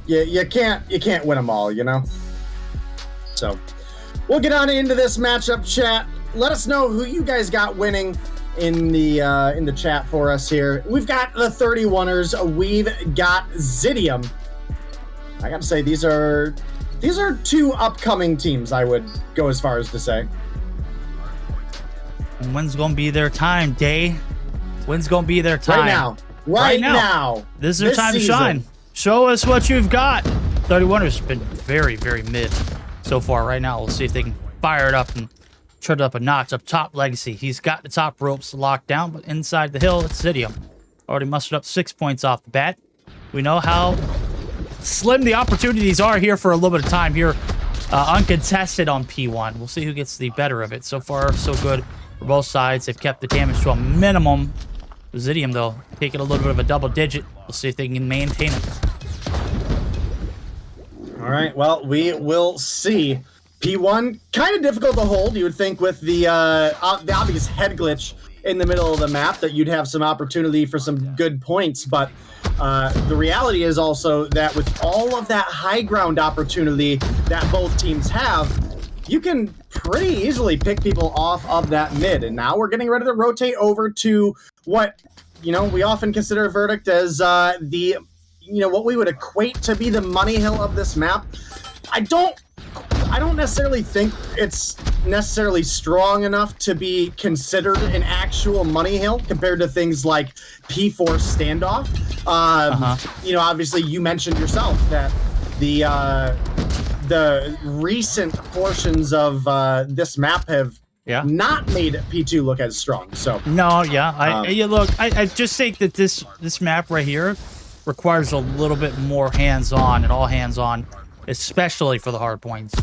You can't win them all, you know. So we'll get on into this matchup, chat. Let us know who you guys got winning in the chat for us here. We've got the 31ers. We've got Zidium. I gotta say these are 2 upcoming teams. I would go as far as to say. And when's gonna be their time, Day? When's gonna be their time? Right now. This is their time to shine. Show us what you've got. 31ers been very, very mid so far. Right now, we'll see if they can fire it up and turn it up a notch. Up top, Legacy. He's got the top ropes locked down, but inside the hill, it's Zidium. Already mustered up 6 points off the bat. We know how slim the opportunities are here for a little bit of time here. Uncontested on P1. We'll see who gets the better of it. So far, so good for both sides. They've kept the damage to a minimum. Zidium, though, taking a little bit of a double digit. We'll see if they can maintain it. All right, well, we will see. P1, kind of difficult to hold. You would think with the obvious head glitch in the middle of the map that you'd have some opportunity for some good points, but the reality is also that with all of that high ground opportunity that both teams have, you can pretty easily pick people off of that mid. And now we're getting ready to rotate over to what, you know, we often consider Verdict as what we would equate to be the money hill of this map. I don't necessarily think it's necessarily strong enough to be considered an actual money hill compared to things like P4 standoff. You know, obviously you mentioned yourself that the recent portions of this map have not made P2 look as strong. So no, I just think that this map right here requires a little bit more hands-on and all hands-on, especially for the hard points.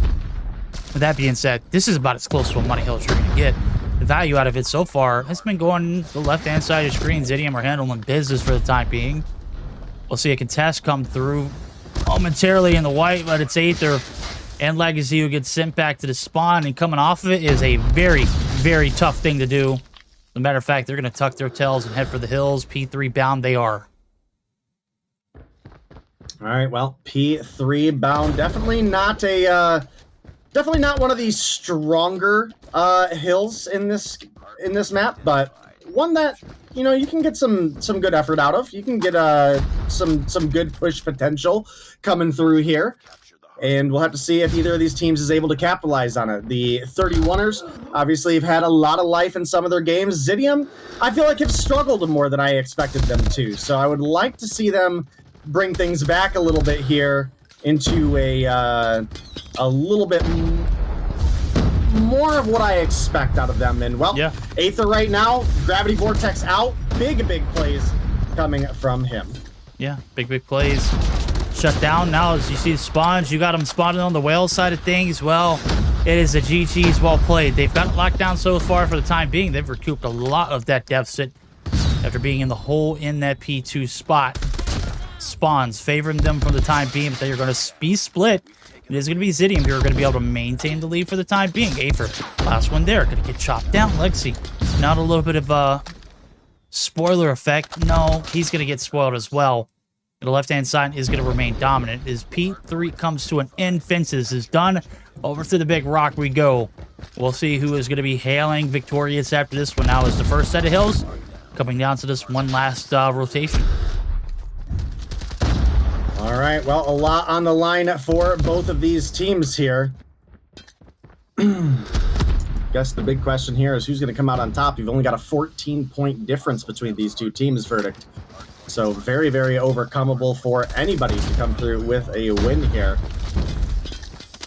With that being said, this is about as close to a money hill as you're going to get. The value out of it so far has been going the left-hand side of the screen. Zidium are handling business for the time being. We'll see a contest come through momentarily in the white, but it's Aether and Legacy who gets sent back to the spawn, and coming off of it is a very, very tough thing to do. As a matter of fact, they're going to tuck their tails and head for the hills. P3 bound they are. All right, well, P3 bound, definitely not one of the stronger hills in this map, but one that, you know, you can get some good effort out of. You can get some good push potential coming through here, and we'll have to see if either of these teams is able to capitalize on it. The 31ers obviously have had a lot of life in some of their games. Zidium, I feel like, have struggled more than I expected them to, so I would like to see them bring things back a little bit here into a little bit more of what I expect out of them. And, well, Aether right now, Gravity Vortex out. Big plays coming from him. Yeah, big plays. Shut down now as you see the spawns. You got them spawning on the whale side of things. Well, it is a GG's well played. They've got it locked down so far for the time being. They've recouped a lot of that deficit after being in the hole in that P2 spot. Spawns favoring them from the time being, but they are going to be split. It is going to be Zidium who are going to be able to maintain the lead for the time being. Aether, last one there, going to get chopped down. Legacy, not a little bit of a spoiler effect. No, he's going to get spoiled as well. The left-hand side is going to remain dominant. As P3 comes to an end, fences is done. Over to the big rock we go. We'll see who is going to be hailing victorious after this one. Now is the first set of hills coming down to this one last rotation. All right, well, a lot on the line for both of these teams here. Guess the big question here is who's going to come out on top. You've only got a 14-point difference between these two teams, Verdict. So very, very overcomable for anybody to come through with a win here.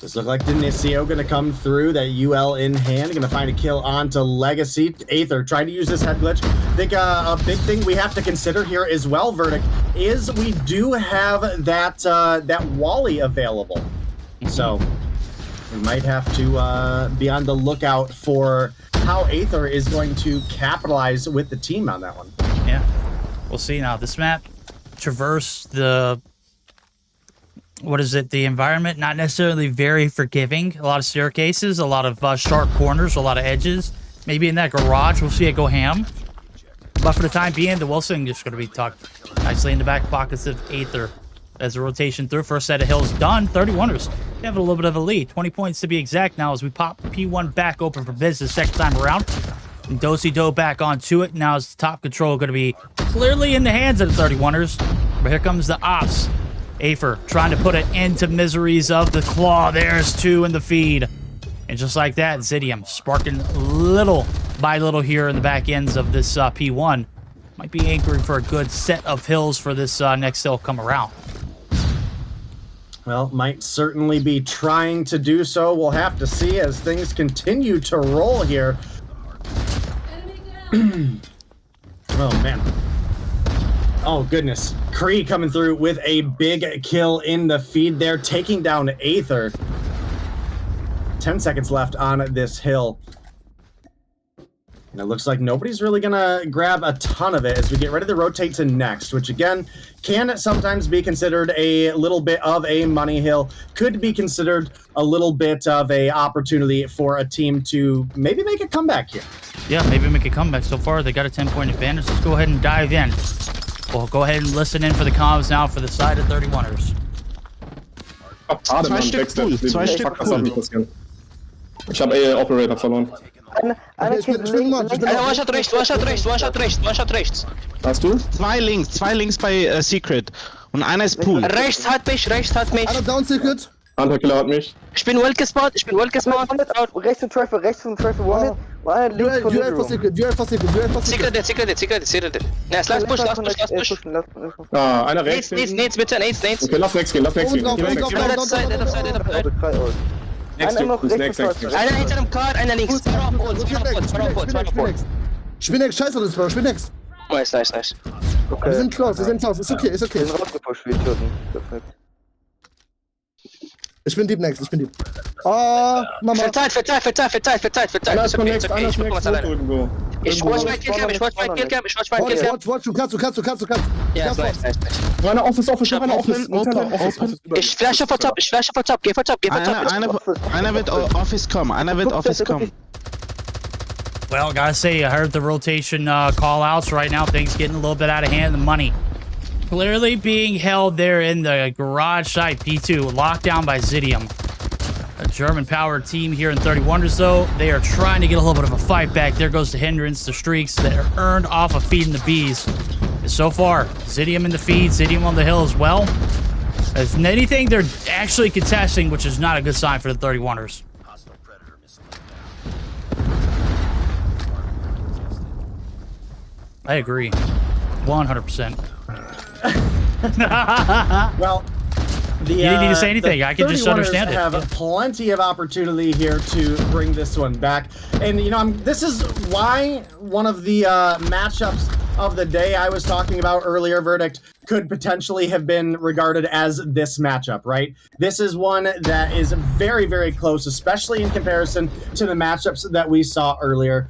Does look like Dinicio going to come through, that UL in hand, going to find a kill onto Legacy. Aether trying to use this head glitch. I think a big thing we have to consider here as well, Verdict, is we do have that Wally available. So we might have to be on the lookout for how Aether is going to capitalize with the team on that one. Yeah, we'll see now. This map traverse the... the environment, not necessarily very forgiving. A lot of staircases, a lot of sharp corners, a lot of edges. Maybe in that garage, we'll see it go ham. But for the time being, the Wilson is going to be tucked nicely in the back pockets of Aether. As a rotation through, first set of hills done. 31ers have a little bit of a lead. 20 points to be exact now as we pop P1 back open for business second time around. And Do back onto it. Now is top control going to be clearly in the hands of the 31ers. But here comes the ops. Aether trying to put an end to miseries of the claw. There's two in the feed. And just like that, Zidium sparking little by little here in the back ends of this P1. Might be anchoring for a good set of hills for this next hill come around. Well, might certainly be trying to do so. We'll have to see as things continue to roll here. Oh, man. Oh, goodness. Kree coming through with a big kill in the feed there, taking down Aether. 10 seconds left on this hill. And it looks like nobody's really gonna grab a ton of it as we get ready to rotate to next, which again, can sometimes be considered a little bit of a money hill, could be considered a little bit of a opportunity for a team to maybe make a comeback here. Yeah, maybe make a comeback. So far, they got a 10-point advantage. Let's go ahead and dive in. We'll go ahead and listen in for the comms now for the side of 31ers. Zwei Stück Pool, zwei Stück Pool. Ich habe Operator verloren. Ich bin One-shot rechts. Hast du? Zwei links bei Secret. Und einer ist Pool. Rechts hat mich. Einer down, Secret. Hunter-Killer hat mich. Ich bin well gespawnt. Rechts von Trifle, one. Duell for Secret. Secret dead. Ja, last push. Ah, einer rechts. Nades, bitte. Okay, lass rechts gehen. Next. Einer hinter dem Card, einer links. Spinnex, scheiß auf das, Bro, Spinnex. Nice. Okay. Wir sind close, ist okay. Ich bin deep next. Ah, Mama. Verteilt. Einer ist von next, einer ist next irgendwo. Ich watch mein Killcam. Watch, du kannst. Ja, nice. Einer Office. Ich flashe vor top, geh vor top. Einer wird Office kommen. Well, gotta say, I heard the rotation call-outs. Right now, things getting a little bit out of hand. The money clearly being held there in the garage side. P2 locked down by Zidium. A German-powered team here in 31ers, though. They are trying to get a little bit of a fight back. There goes the hindrance, the streaks that are earned off of feeding the bees. And so far, Zidium in the feed, Zidium on the hill as well. If anything, they're actually contesting, which is not a good sign for the 31ers. I agree. 100%. Well, you didn't need to say anything. I can just understand it. Have plenty of opportunity here to bring this one back. And, you know, this is why one of the matchups of the day I was talking about earlier, Verdict, could potentially have been regarded as this matchup, right? This is one that is very, very close, especially in comparison to the matchups that we saw earlier.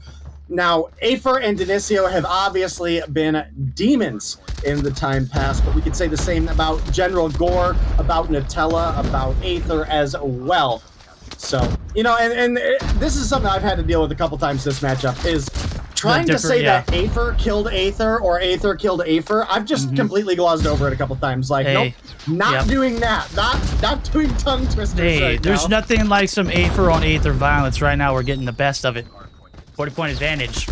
Now, Aether and Denicio have obviously been demons in the time past, but we could say the same about General Gore, about Nutella, about Aether as well. So, you know, and this is something I've had to deal with a couple times this matchup, is trying to say that Aether killed Aether or Aether killed Aether. I've just completely glossed over it a couple times. Like, nope, not doing that. Not doing tongue twisters right there's now. nothing like some Aether on Aether violence right now. We're getting the best of it. 40-point advantage.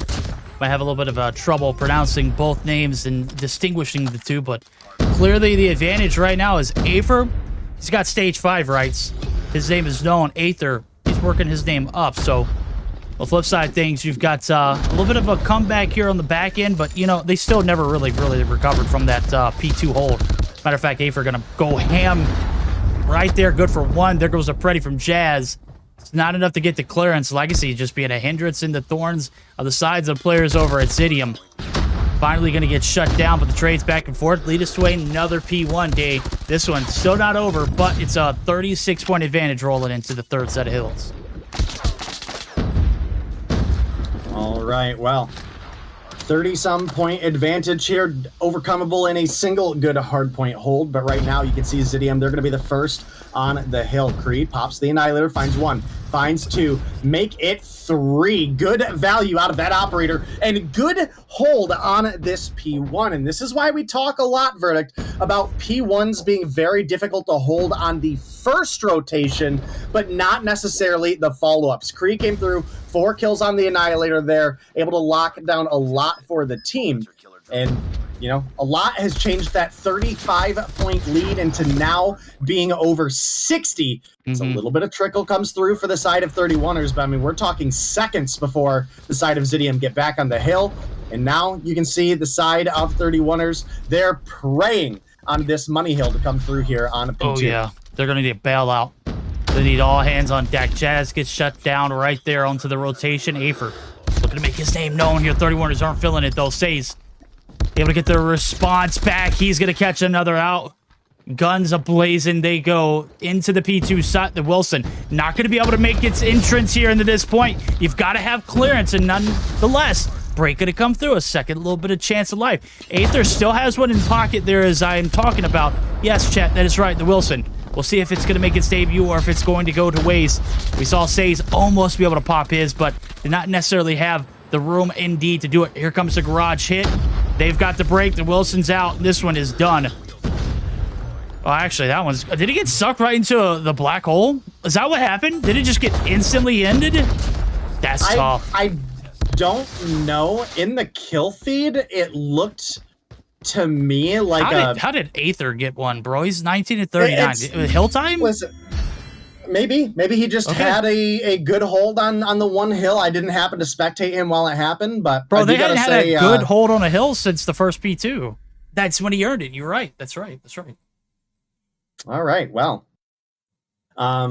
Might have a little bit of trouble pronouncing both names and distinguishing the two, but clearly the advantage right now is Aether. He's got stage 5 rights. His name is known. Aether, he's working his name up. So, the flip side of things, you've got a little bit of a comeback here on the back end, but, you know, they still never really recovered from that P2 hold. Matter of fact, Aether gonna go ham right there. Good for one. There goes a Pretty from Jazz. It's not enough to get the clearance. Legacy just being a hindrance in the thorns of the sides of players over at Zidium. Finally going to get shut down, but the trades back and forth lead us to another P1 day. This one still not over, but it's a 36-point advantage rolling into the third set of hills. All right, well, 30-some point advantage here, overcomable in a single good hardpoint hold, but right now you can see Zidium, they're going to be the first on the hill. Creed pops the Annihilator, finds one, finds two, make it three. Good value out of that operator, and good hold on this P1. And this is why we talk a lot, Verdict, about P1s being very difficult to hold on the first rotation, but not necessarily the follow-ups. Creed came through, 4 kills on the Annihilator there, able to lock down a lot for the team. And, you know, a lot has changed that 35-point lead into now being over 60. It's a little bit of trickle comes through for the side of 31ers, but I mean, we're talking seconds before the side of Zidium get back on the hill. And now you can see the side of 31ers, they're preying on this money hill to come through here on a P2. Oh, yeah. They're going to need a bailout. They need all hands on deck. Jazz gets shut down right there onto the rotation. Aether looking to make his name known here. 31ers aren't feeling it, though. Says Able to get the response back. He's going to catch another out. Guns ablazing. They go into the P2 side. The Wilson not going to be able to make its entrance here into this point. You've got to have clearance, and nonetheless, break going to come through. A second little bit of chance of life. Aether still has one in pocket there as I am talking about. Yes, chat, that is right. The Wilson. We'll see if it's going to make its debut or if it's going to go to waste. We saw Says almost be able to pop his, but did not necessarily have the room indeed to do it. Here comes the garage hit. They've got the break. The Wilson's out. This one is done. Oh, actually, that one's... Did it get sucked right into the black hole? Is that what happened? Did it just get instantly ended? That's tough. I don't know. In the kill feed, it looked to me like how did Aether get one, bro? He's 19 and 39. Hill time? Listen, maybe he just had a good hold on the one hill. I didn't happen to spectate him while it happened, but bro, they hadn't had a good hold on a hill since the first P2. That's when he earned it. You're right. That's right. That's right. All right. Well, I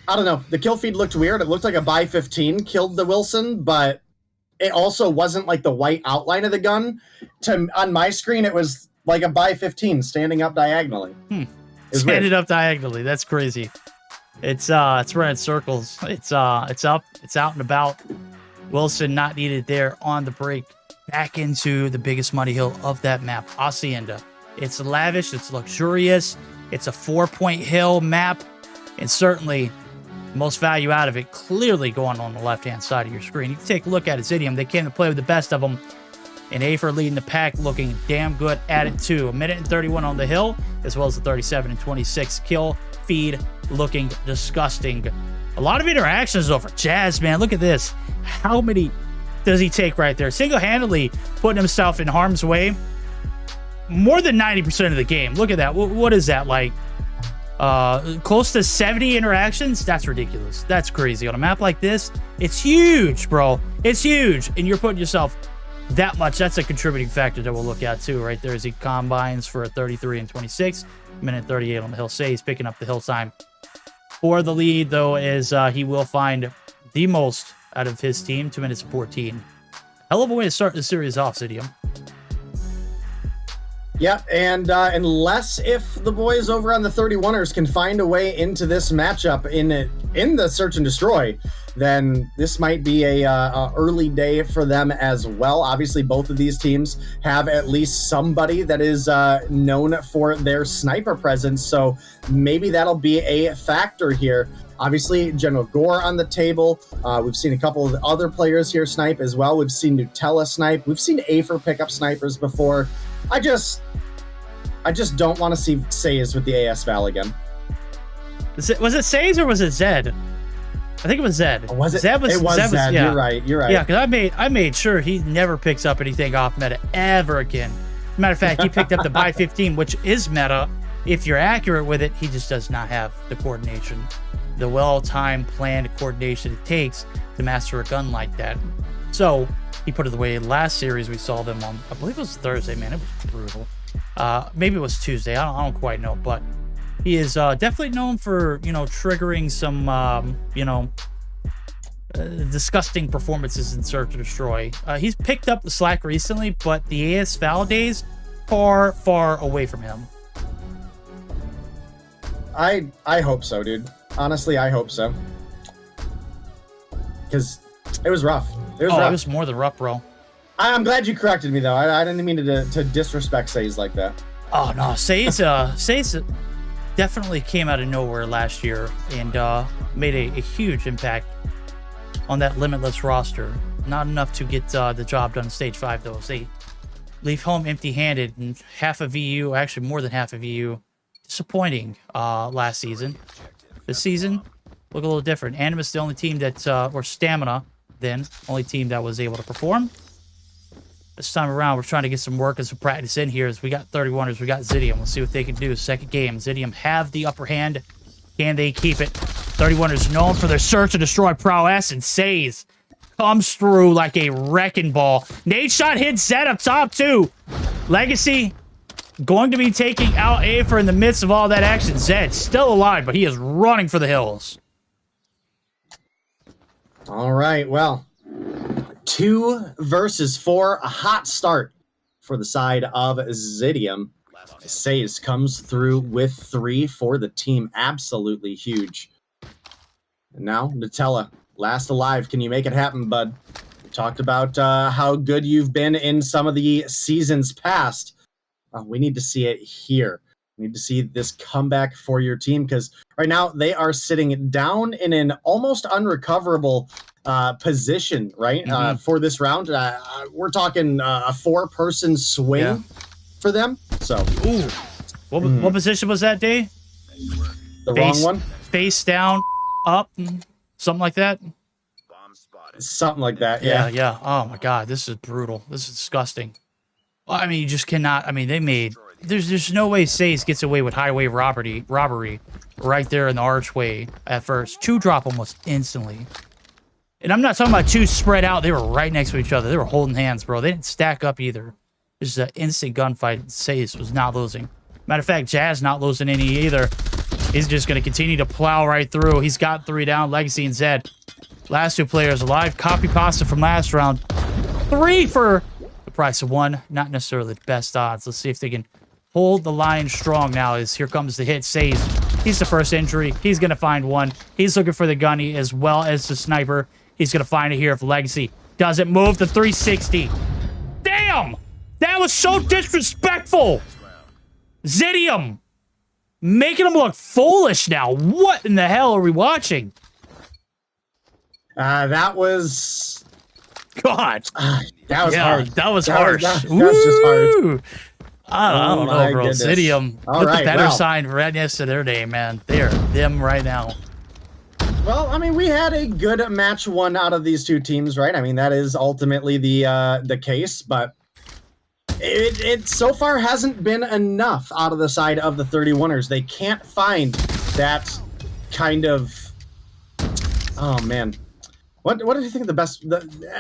don't know. The kill feed looked weird. It looked like a buy 15 killed the Wilson, but it also wasn't like the white outline of the gun. On my screen, it was like a buy 15 standing up diagonally. Standing up diagonally. That's crazy. It's running circles. It's up. It's out and about. Wilson not needed there on the break. Back into the biggest muddy hill of that map, Hacienda. It's lavish. It's luxurious. It's a 4-point hill map, and certainly most value out of it clearly going on the left-hand side of your screen. You can take a look at it. Zidium, they came to play with the best of them, and Aether leading the pack, looking damn good at it too. 1:31 on the hill, as well as the 37 and 26 kill feed, looking disgusting. A lot of interactions over Jazz, man. Look at this. How many does he take right there? Single-handedly putting himself in harm's way. More than 90% of the game. Look at that. What is that, like? Close to 70 interactions? That's ridiculous. That's crazy. On a map like this, it's huge, bro. It's huge. And you're putting yourself that much. That's a contributing factor that we'll look at, too, right there as he combines for a 33 and 26. 1:38 on the hill. Say he's picking up the hill time for the lead, though, as he will find the most out of his team. 2:14. Hell of a way to start the series off, Zidium. Yeah, and unless if the boys over on the 31ers can find a way into this matchup in the Search and Destroy, then this might be a early day for them as well. Obviously, both of these teams have at least somebody that is known for their sniper presence, so maybe that'll be a factor here. Obviously, General Gore on the table. We've seen a couple of other players here snipe as well. We've seen Nutella snipe. We've seen Aether pick up snipers before. I just don't want to see Says with the AS Val again. Was it Says or was it Zed? I think it was Zed. Oh, was it? Zed was, it was Zed. Yeah. You're right. Yeah, because I made sure he never picks up anything off meta ever again. Matter of fact, he picked up the buy 15, which is meta. If you're accurate with it, he just does not have the coordination, the well-timed, planned coordination it takes to master a gun like that. So he put it away. Last series we saw them on, I believe it was Thursday, man. It was brutal. Maybe it was Tuesday. I don't quite know, but he is definitely known for, triggering some, disgusting performances in Search and Destroy. He's picked up the slack recently, but the AS Val days far, far away from him. I hope so, dude. Honestly, I hope so. Because it was rough. It was more than rough, bro. I'm glad you corrected me, though. I didn't mean to disrespect Says like that. Oh, no. Says definitely came out of nowhere last year and made a huge impact on that Limitless roster. Not enough to get the job done in Stage 5, though. They leave home empty-handed and half a VU, actually more than half a VU. Disappointing last season. This season, look a little different. Animus, the only team that, or Stamina, then, only team that was able to perform. This time around, we're trying to get some work and some practice in here as we got 31ers, we got Zidium. We'll see what they can do. Second game, Zidium have the upper hand. Can they keep it? 31ers known for their Search and Destroy prowess, and Says comes through like a wrecking ball. Nade shot hits Zed up top, too. Legacy going to be taking out Aether in the midst of all that action. Zed still alive, but he is running for the hills. All right, well, 2 versus 4, a hot start for the side of Zidium. Says comes through with 3 for the team. Absolutely huge. And now, Nutella, last alive. Can you make it happen, bud? We talked about how good you've been in some of the seasons past. We need to see it here. We need to see this comeback for your team, because right now they are sitting down in an almost unrecoverable position, right? For this round. We're talking a 4-person swing for them. So, ooh, what position was that, Day? The wrong one? Face down, up, something like that? Something like that, yeah. Yeah. Oh my God, this is brutal. This is disgusting. I mean, you just cannot. I mean, they made. There's no way Says gets away with highway robbery right there in the archway at first. 2 drop almost instantly. And I'm not talking about 2 spread out. They were right next to each other. They were holding hands, bro. They didn't stack up either. This is an instant gunfight. Says was not losing. Matter of fact, Jazz not losing any either. He's just going to continue to plow right through. He's got 3 down. Legacy and Zed. Last 2 players alive. Copy pasta from last round. 3 for the price of 1. Not necessarily the best odds. Let's see if they can hold the line strong now. As here comes the hit. Says he's the first injury. He's going to find 1. He's looking for the gunny as well as the sniper. He's going to find it here if Legacy doesn't move the 360. Damn! That was so disrespectful! Zidium! Making him look foolish now. What in the hell are we watching? That was... God. That was hard. That was harsh. That was just hard. I don't know, bro. Goodness. Zidium. All Put right, the better well. sign right next to their name, man. They are them right now. Well, I mean, we had a good match 1 out of these 2 teams, right? I mean, that is ultimately the case, but it so far hasn't been enough out of the side of the 31ers. They can't find that kind of... Oh, man. What do you think the best...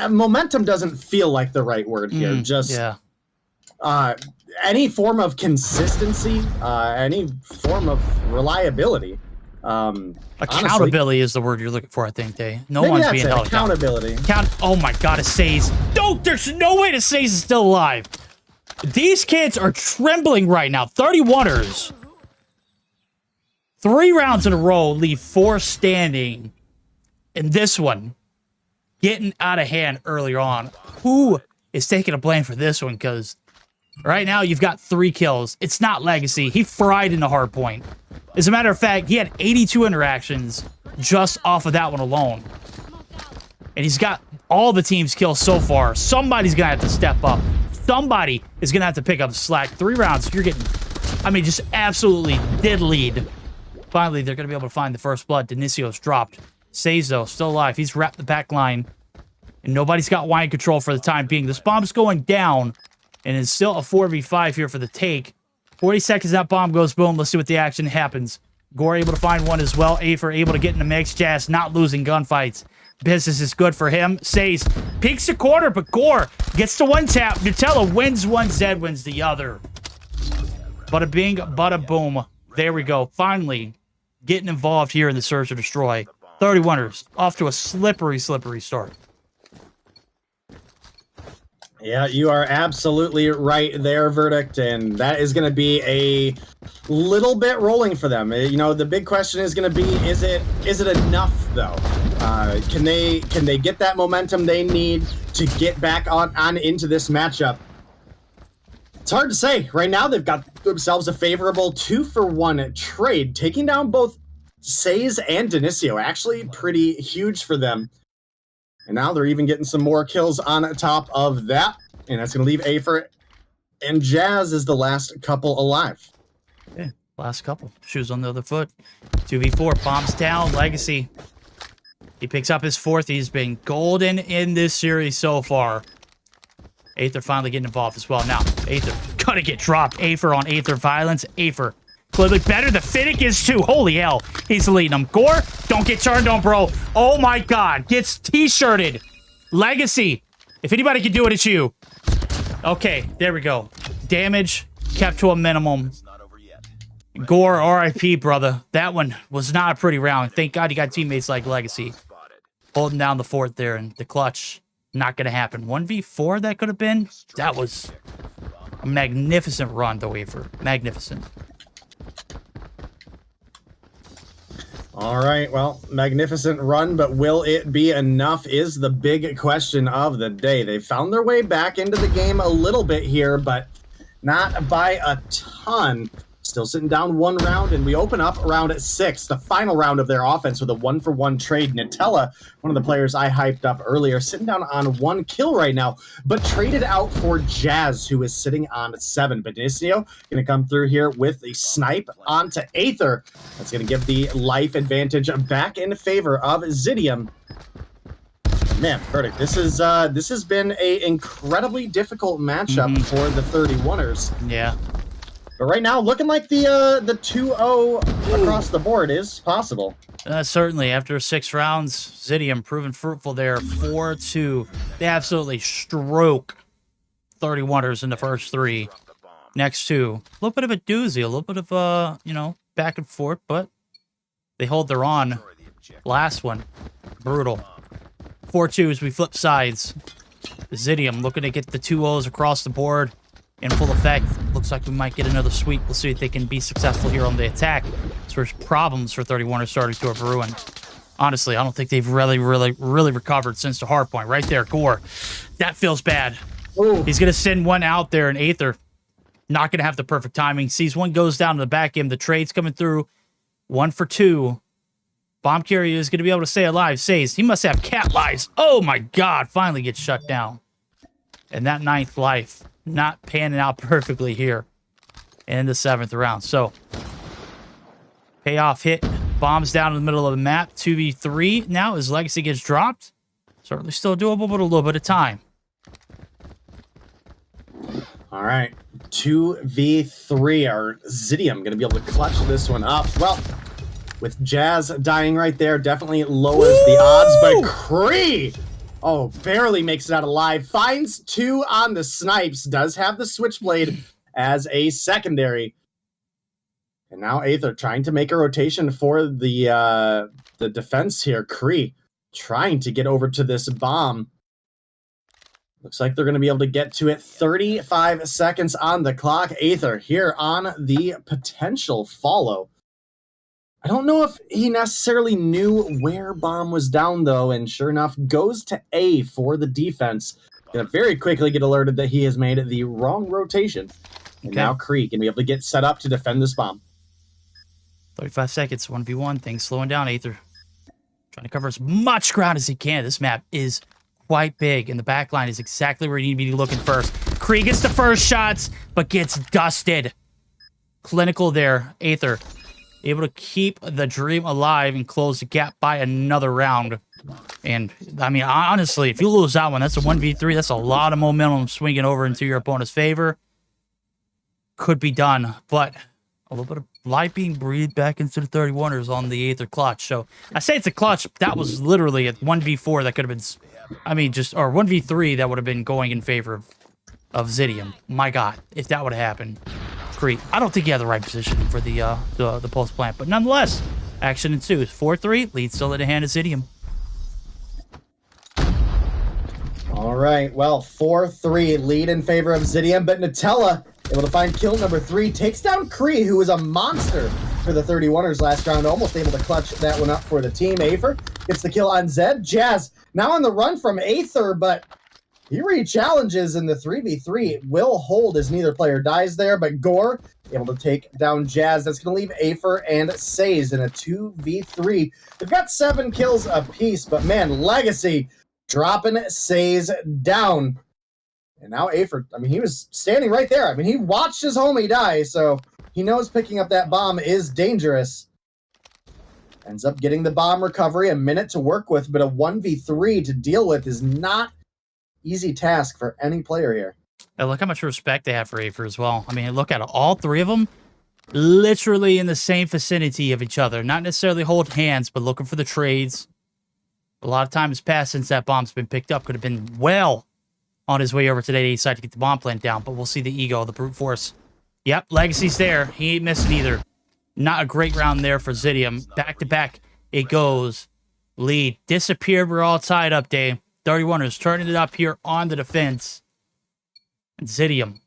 momentum doesn't feel like the right word here. Just... Yeah. Any form of consistency, any form of reliability. Accountability honestly, is the word you're looking for, I think, Day. No maybe one's that's being it, held accountability. Oh my God, it says. Don't, there's no way to say is still alive. These kids are trembling right now. 31ers. 3 rounds in a row leave 4 standing. And this one getting out of hand earlier on. Who is taking a blame for this one? Because right now you've got 3 kills. It's not Legacy. He fried in the hardpoint. As a matter of fact, he had 82 interactions just off of that one alone. And he's got all the team's kills so far. Somebody's going to have to step up. Somebody is going to have to pick up the slack. 3 rounds, you're getting, I mean, just absolutely dead lead. Finally, they're going to be able to find the first blood. Denicio's dropped. Says, though, still alive. He's wrapped the back line. And nobody's got wine control for the time being. This bomb's going down. And it's still a 4v5 here for the take. 40 seconds, that bomb goes boom. Let's see what the action happens. Gore able to find 1 as well. Afer able to get in the mix. Jazz not losing gunfights. Business is good for him. Says, peeks a corner, but Gore gets to 1 tap. Nutella wins 1, Zed wins the other. Bada bing, bada boom. There we go. Finally, getting involved here in the search or destroy. 31ers off to a slippery start. Yeah, you are absolutely right there, Verdict, and that is going to be a little bit rolling for them. You know, the big question is going to be, is it enough, though? Can they get that momentum they need to get back on into this matchup? It's hard to say. Right now, they've got themselves a favorable 2-for-1 trade, taking down both Says and Denicio. Actually, pretty huge for them. And now they're even getting some more kills on top of that. And that's going to leave Afer and Jazz as the last couple alive. Yeah, last couple. Shoes on the other foot. 2v4. Bombs down. Legacy. He picks up his 4th. He's been golden in this series so far. Aether finally getting involved as well. Now, Aether gonna get dropped. Aether on Aether violence. Aether clearly better. The Finnick is too. Holy hell. He's leading them. Gore, don't get turned on, bro. Oh my God. Gets t-shirted. Legacy. If anybody can do it, it's you. Okay, there we go. Damage kept to a minimum. Gore, RIP, brother. That one was not a pretty round. Thank God you got teammates like Legacy holding down the fort there, and the clutch not going to happen. 1v4 that could have been? That was A magnificent run, though, Afer. Magnificent. All right, well, magnificent run, but will it be enough is the big question of the day. They found their way back into the game a little bit here, but not by a ton. Still sitting down 1 round, and we open up round 6, the final round of their offense with a 1-for-1 trade. Nutella, one of the players I hyped up earlier, sitting down on 1 kill right now, but traded out for Jazz, who is sitting on 7. Benicio going to come through here with a snipe onto Aether. That's going to give the life advantage back in favor of Zidium. Man, Verdict, this has been a incredibly difficult matchup for the 31ers. Yeah. But right now, looking like the 2-0 across the board is possible. Certainly, after 6 rounds, Zidium proving fruitful there, 4-2. They absolutely stroke 31ers in the first 3. Next 2, a little bit of a doozy, a little bit of you know, back and forth, but they hold their own. Last one, brutal. 4-2 as we flip sides. Zidium looking to get the 2-0s across the board. In full effect. Looks like we might get another sweep. We'll see if they can be successful here on the attack. So there's problems for 31 are starting to brew. And honestly, I don't think they've really recovered since the hardpoint. Right there, Gore. That feels bad. Ooh. He's going to send one out there, and Aether not going to have the perfect timing. Sees one goes down to the back end. The trade's coming through. 1 for 2. Bomb carrier is going to be able to stay alive. Says he must have cat lives. Oh my God. Finally gets shut down. And that 9th life. Not panning out perfectly here in the 7th round. So, payoff hit. Bombs down in the middle of the map. 2v3 now as Legacy gets dropped. Certainly still doable, but a little bit of time. All right. 2v3. Are Zidium going to be able to clutch this one up? Well, with Jazz dying right there, definitely lowers the odds. But Cree... oh, barely makes it out alive. Finds 2 on the snipes. Does have the switchblade as a secondary. And now Aether trying to make a rotation for the defense here. Kree trying to get over to this bomb. Looks like they're going to be able to get to it. 35 seconds on the clock. Aether here on the potential follow. I don't know if he necessarily knew where bomb was down, though, and sure enough, goes to A for the defense. Gonna very quickly get alerted that he has made the wrong rotation. And now Kree can be able to get set up to defend this bomb. 35 seconds, 1v1, things slowing down, Aether. Trying to cover as much ground as he can. This map is quite big, and the back line is exactly where you need to be looking first. Kree gets the first shots, but gets dusted. Clinical there, Aether. Able to keep the dream alive and close the gap by another round. And, I mean, honestly, if you lose that one, that's a 1v3. That's a lot of momentum swinging over into your opponent's favor. Could be done, but a little bit of life being breathed back into the 31ers on the Aether clutch. So, I say it's a clutch. That was literally a 1v4 that could have been, I mean, just, or 1v3 that would have been going in favor of Zidium. My God, if that would have happened. I don't think he had the right position for the pulse plant, but nonetheless, action ensues. 4-3, lead still in the hand of Zidium. All right, well, 4-3 lead in favor of Zidium, but Nutella able to find kill number 3, takes down Kree, who was a monster for the 31ers last round, almost able to clutch that one up for the team. Aether gets the kill on Zed. Jazz now on the run from Aether, but he re-challenges in the 3v3. Will hold as neither player dies there, but Gore able to take down Jazz. That's going to leave Aether and Says in a 2v3. They've got 7 kills apiece, but man, Legacy dropping Says down. And now Aether, I mean, he was standing right there. I mean, he watched his homie die, so he knows picking up that bomb is dangerous. Ends up getting the bomb recovery, a minute to work with, but a 1v3 to deal with is not easy task for any player here. And look how much respect they have for Aether as well. I mean, look at it. All 3 of them literally in the same vicinity of each other. Not necessarily hold hands, but looking for the trades. A lot of time has passed since that bomb's been picked up. Could have been well on his way over to that A side to get the bomb plant down, but we'll see the ego, the brute force. Yep, Legacy's there. He ain't missing either. Not a great round there for Zidium. Back to back it goes. Lead disappeared. We're all tied up, Dave. 31ers turning it up here on the defense. And Zidium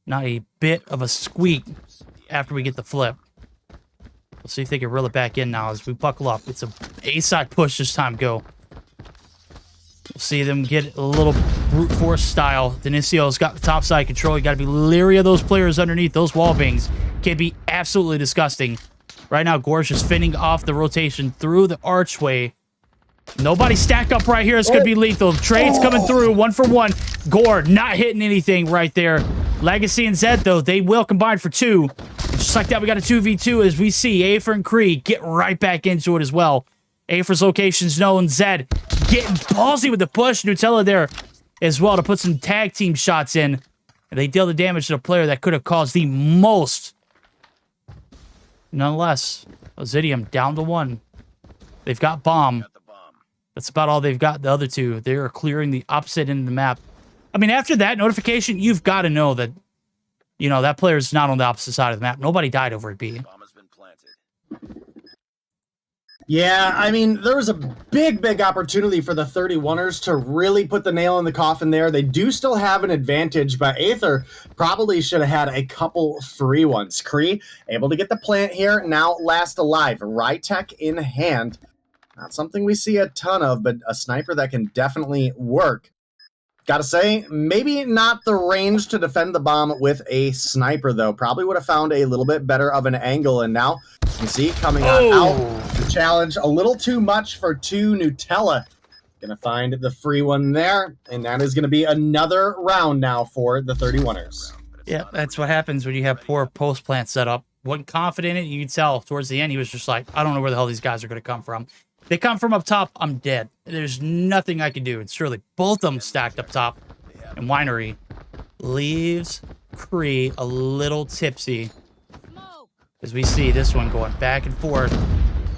Not a bit of a squeak after we get the flip. We'll see if they can reel it back in now as we buckle up. It's a A-side push this time, go. We'll see them get a little brute force style. Denisio's got the top side control. You got to be leery of those players underneath. Those wall bangs can be absolutely disgusting. Right now, Gore's just fending off the rotation through the archway. Nobody stacked up right here. It's going to be lethal. Trades coming through, 1 for 1. Gore not hitting anything right there. Legacy and Zed, though, they will combine for 2. Just like that, we got a 2v2 as we see Afer and Kree get right back into it as well. Afer's location's known. Zed getting ballsy with the push. Nutella there as well to put some tag team shots in. And they deal the damage to a player that could have caused the most. Nonetheless, Zidium down to 1. They've got bomb. That's about all they've got. The other 2, they are clearing the opposite end of the map. I mean, after that notification, you've got to know that, you know, that player's not on the opposite side of the map. Nobody died over at B. Yeah, I mean, there was a big opportunity for the 31ers to really put the nail in the coffin there. They do still have an advantage, but Aether probably should have had a couple free ones. Kree able to get the plant here, now last alive. Rytech in hand. Not something we see a ton of, but a sniper that can definitely work. Gotta say, maybe not the range to defend the bomb with a sniper, though. Probably would have found a little bit better of an angle, and now you can see coming on out. The challenge a little too much for 2. Nutella gonna find the free one there, and that is gonna be another round now for the 31ers. Yeah, that's what happens when you have poor post plant setup. Wasn't confident in it. You could tell towards the end he was just like, I don't know where the hell these guys are gonna come from. They come from up top, I'm dead. There's nothing I can do. And surely both of them stacked up top. And Winery leaves Kree a little tipsy. As we see this one going back and forth.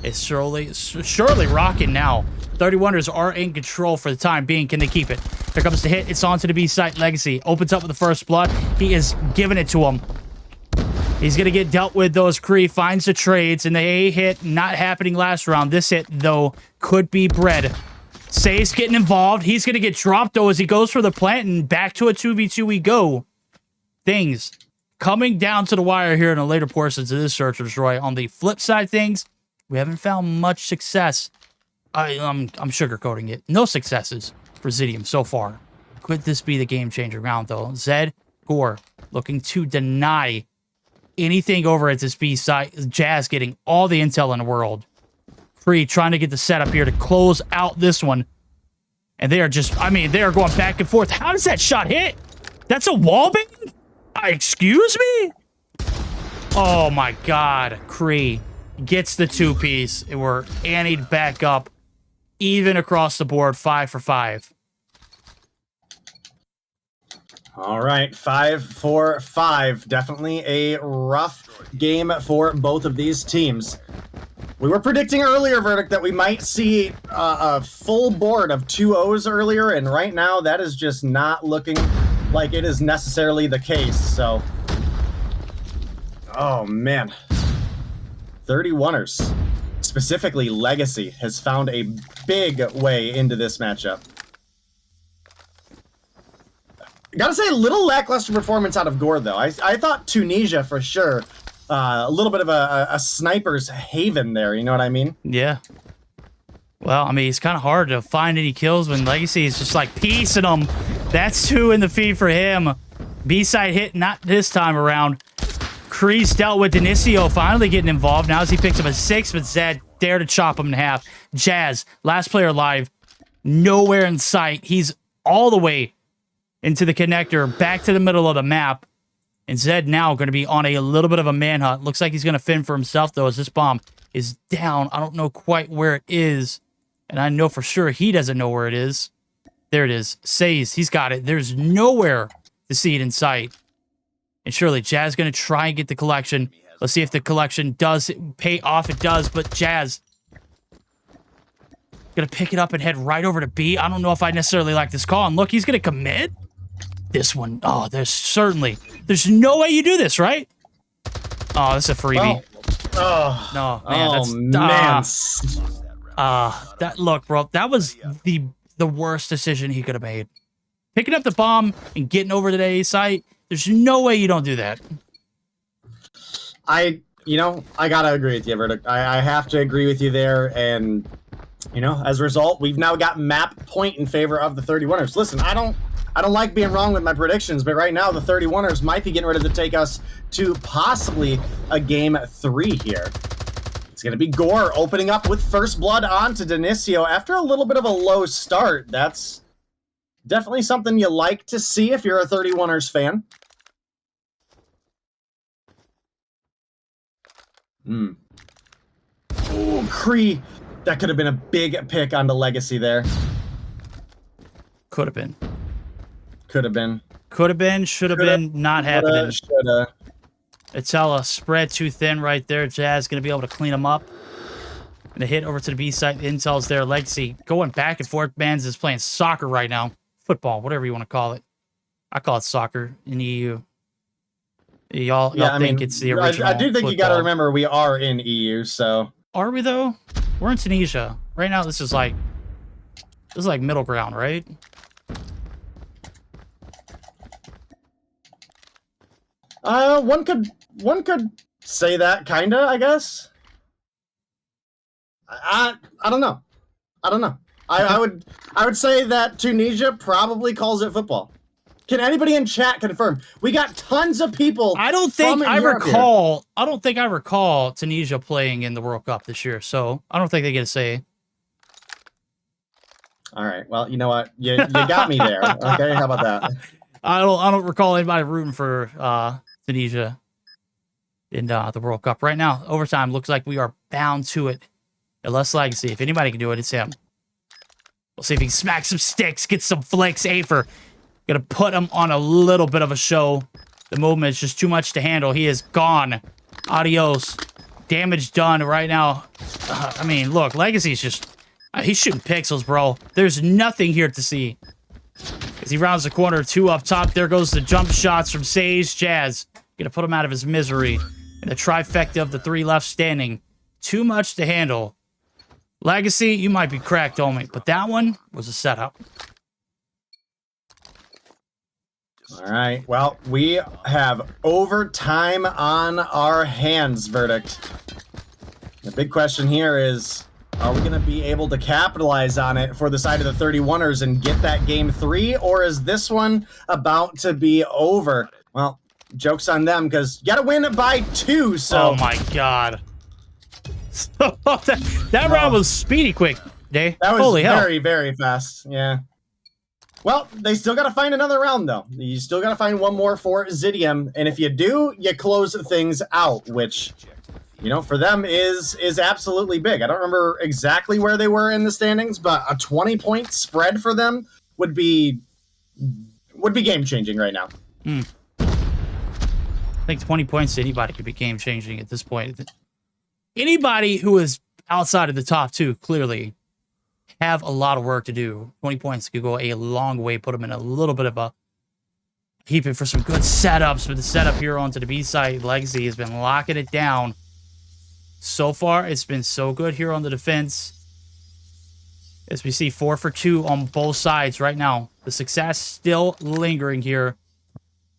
It's surely rocking now. 31ers are in control for the time being. Can they keep it? Here comes the hit. It's onto the B site. Legacy opens up with the first blood. He is giving it to him. He's going to get dealt with. Those Kree finds the trades, and the A hit not happening last round. This hit, though, could be bread. Say's getting involved. He's going to get dropped, though, as he goes for the plant, and back to a 2v2 we go. Things coming down to the wire here in the later portions of this Search and Destroy. On the flip side of things, we haven't found much success. I'm sugarcoating it. No successes for Zidium so far. Could this be the game-changer round, though? Zed, Gore, looking to deny anything over at this B site. Jazz getting all the intel in the world. Free trying to get the setup here to close out this one. And they are just, I mean, they are going back and forth. How does that shot hit? That's a wall bang? Excuse me? Oh my god. Kree gets the 2-piece. And we're anteed back up. Even across the board, 5 for 5. All right, 5 for 5. Definitely a rough game for both of these teams. We were predicting earlier, Verdict, that we might see a full board of 2-0s earlier, and right now that is just not looking like it is necessarily the case, so... Oh, man. 31ers, specifically Legacy, has found a big way into this matchup. Gotta say, a little lackluster performance out of Gore, though. I thought Tunisia, for sure, a little bit of a sniper's haven there, you know what I mean? Yeah. Well, I mean, it's kind of hard to find any kills when Legacy is just, like, piecing them. That's 2 in the feed for him. B-side hit, not this time around. Kree's dealt with Denisio finally getting involved. Now as he picks up a 6, but Zed dare to chop him in half. Jazz, last player alive, nowhere in sight. He's all the way into the connector, back to the middle of the map. And Zed now going to be on a little bit of a manhunt. Looks like he's going to fend for himself, though, as this bomb is down. I don't know quite where it is. And I know for sure he doesn't know where it is. There it is. Says he's got it. There's nowhere to see it in sight. And surely Jazz going to try and get the collection. Let's see if the collection does pay off. It does, but Jazz going to pick it up and head right over to B. I don't know if I necessarily like this call. And look, he's going to commit. This one, oh, there's no way you do this, right? Oh, that's a freebie. Oh, no, man, look, bro, that was the worst decision he could have made. Picking up the bomb and getting over to the A site, There's no way you don't do that. I gotta agree with you, Verdict. I have to agree with you there, and as a result, we've now got map point in favor of the 31ers. Listen, I don't like being wrong with my predictions, but right now the 31ers might be getting ready to take us to possibly a game 3 here. It's going to be Gore opening up with first blood onto Dinicio after a little bit of a low start. That's definitely something you like to see if you're a 31ers fan. Ooh, Kree. That could have been a big pick onto Legacy there. Could have been. Could have been. Could have been. Should have been. Not happening. Shoulda. Itella spread too thin right there. Jazz going to be able to clean them up. And a hit over to the B side. Intel's there. Legacy going back and forth. Mans is playing soccer right now. Football, whatever you want to call it. I call it soccer in the EU. Y'all think it's the original I do think football. You got to remember we are in EU, so. Are we though? We're in Tunisia. Right now this is like middle ground, right? One could say that, kinda, I guess. I don't know. I would say that Tunisia probably calls it football. Can anybody in chat confirm? We got tons of people. I don't think I recall Tunisia playing in the World Cup this year, so I don't think they get a say. All right. Well, you know what? You got me there. Okay, how about that? I don't recall anybody rooting for Tunisia in the World Cup right now. Overtime looks like we are bound to it. Unless Legacy, if anybody can do it, it's him. We'll see if he can smack some sticks, get some flicks. Afer gonna put him on a little bit of a show. The movement is just too much to handle. He is gone. Adios. Damage done right now. I mean, look, Legacy's just he's shooting pixels, bro. There's nothing here to see. As he rounds the corner, 2 up top. There goes the jump shots from Sage. Jazz gonna put him out of his misery. And the trifecta of the 3 left standing. Too much to handle. Legacy, you might be cracked, homie, but that one was a setup. All right. Well, we have overtime on our hands, Verdict. The big question here is, are we going to be able to capitalize on it for the side of the 31ers and get that game 3, or is this one about to be over? Well, joke's on them, because you got to win it by 2, so... Oh, my God. that round was speedy quick, Day. That was Holy very, hell. very fast. Yeah. Well, they still got to find another round, though. You still got to find one more for Zidium, and if you do, you close things out, which, for them is absolutely big. I don't remember exactly where they were in the standings, but a 20-point spread for them would be game-changing right now. I think 20 points to anybody could be game-changing at this point. Anybody who is outside of the top 2 clearly have a lot of work to do. 20 points could go a long way, put them in a little bit of a heaping for some good setups. But the setup here onto the B side, Legacy has been locking it down. So far, it's been so good here on the defense. As we see 4 for 2 on both sides right now. The success still lingering here.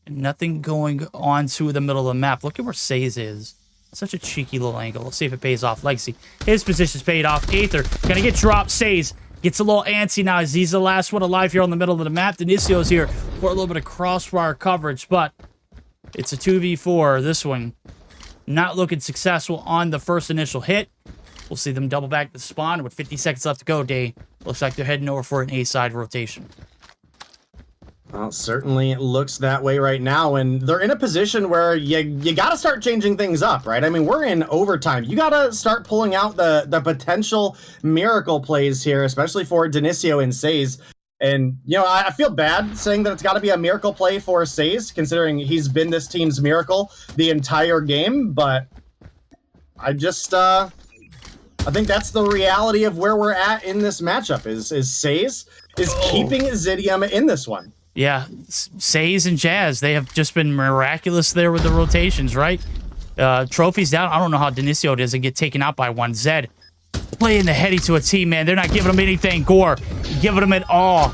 And nothing going on to the middle of the map. Look at where Saze is. Such a cheeky little angle. Let's see if it pays off. Legacy. His position's paid off. Aether gonna get dropped. Saze gets a little antsy now as he's the last one alive here on the middle of the map. Denicio's here for a little bit of crossfire coverage, but it's a 2v4. This one not looking successful on the first initial hit. We'll see them double back the spawn with 50 seconds left to go. Day looks like they're heading over for an A-side rotation. Well, it certainly looks that way right now, and they're in a position where you got to start changing things up, right? I mean, we're in overtime. You got to start pulling out the potential miracle plays here, especially for Dinicio and Saze. And, I feel bad saying that it's got to be a miracle play for Saze, considering he's been this team's miracle the entire game, but I just... I think that's the reality of where we're at in this matchup, is Saze is keeping Zidium in this one. Yeah, Saze and Jazz, they have just been miraculous there with the rotations, right? Trophies down. I don't know how Dinicio doesn't get taken out by one. Zed playing the heady to a team, man. They're not giving him anything. Gore giving him it all.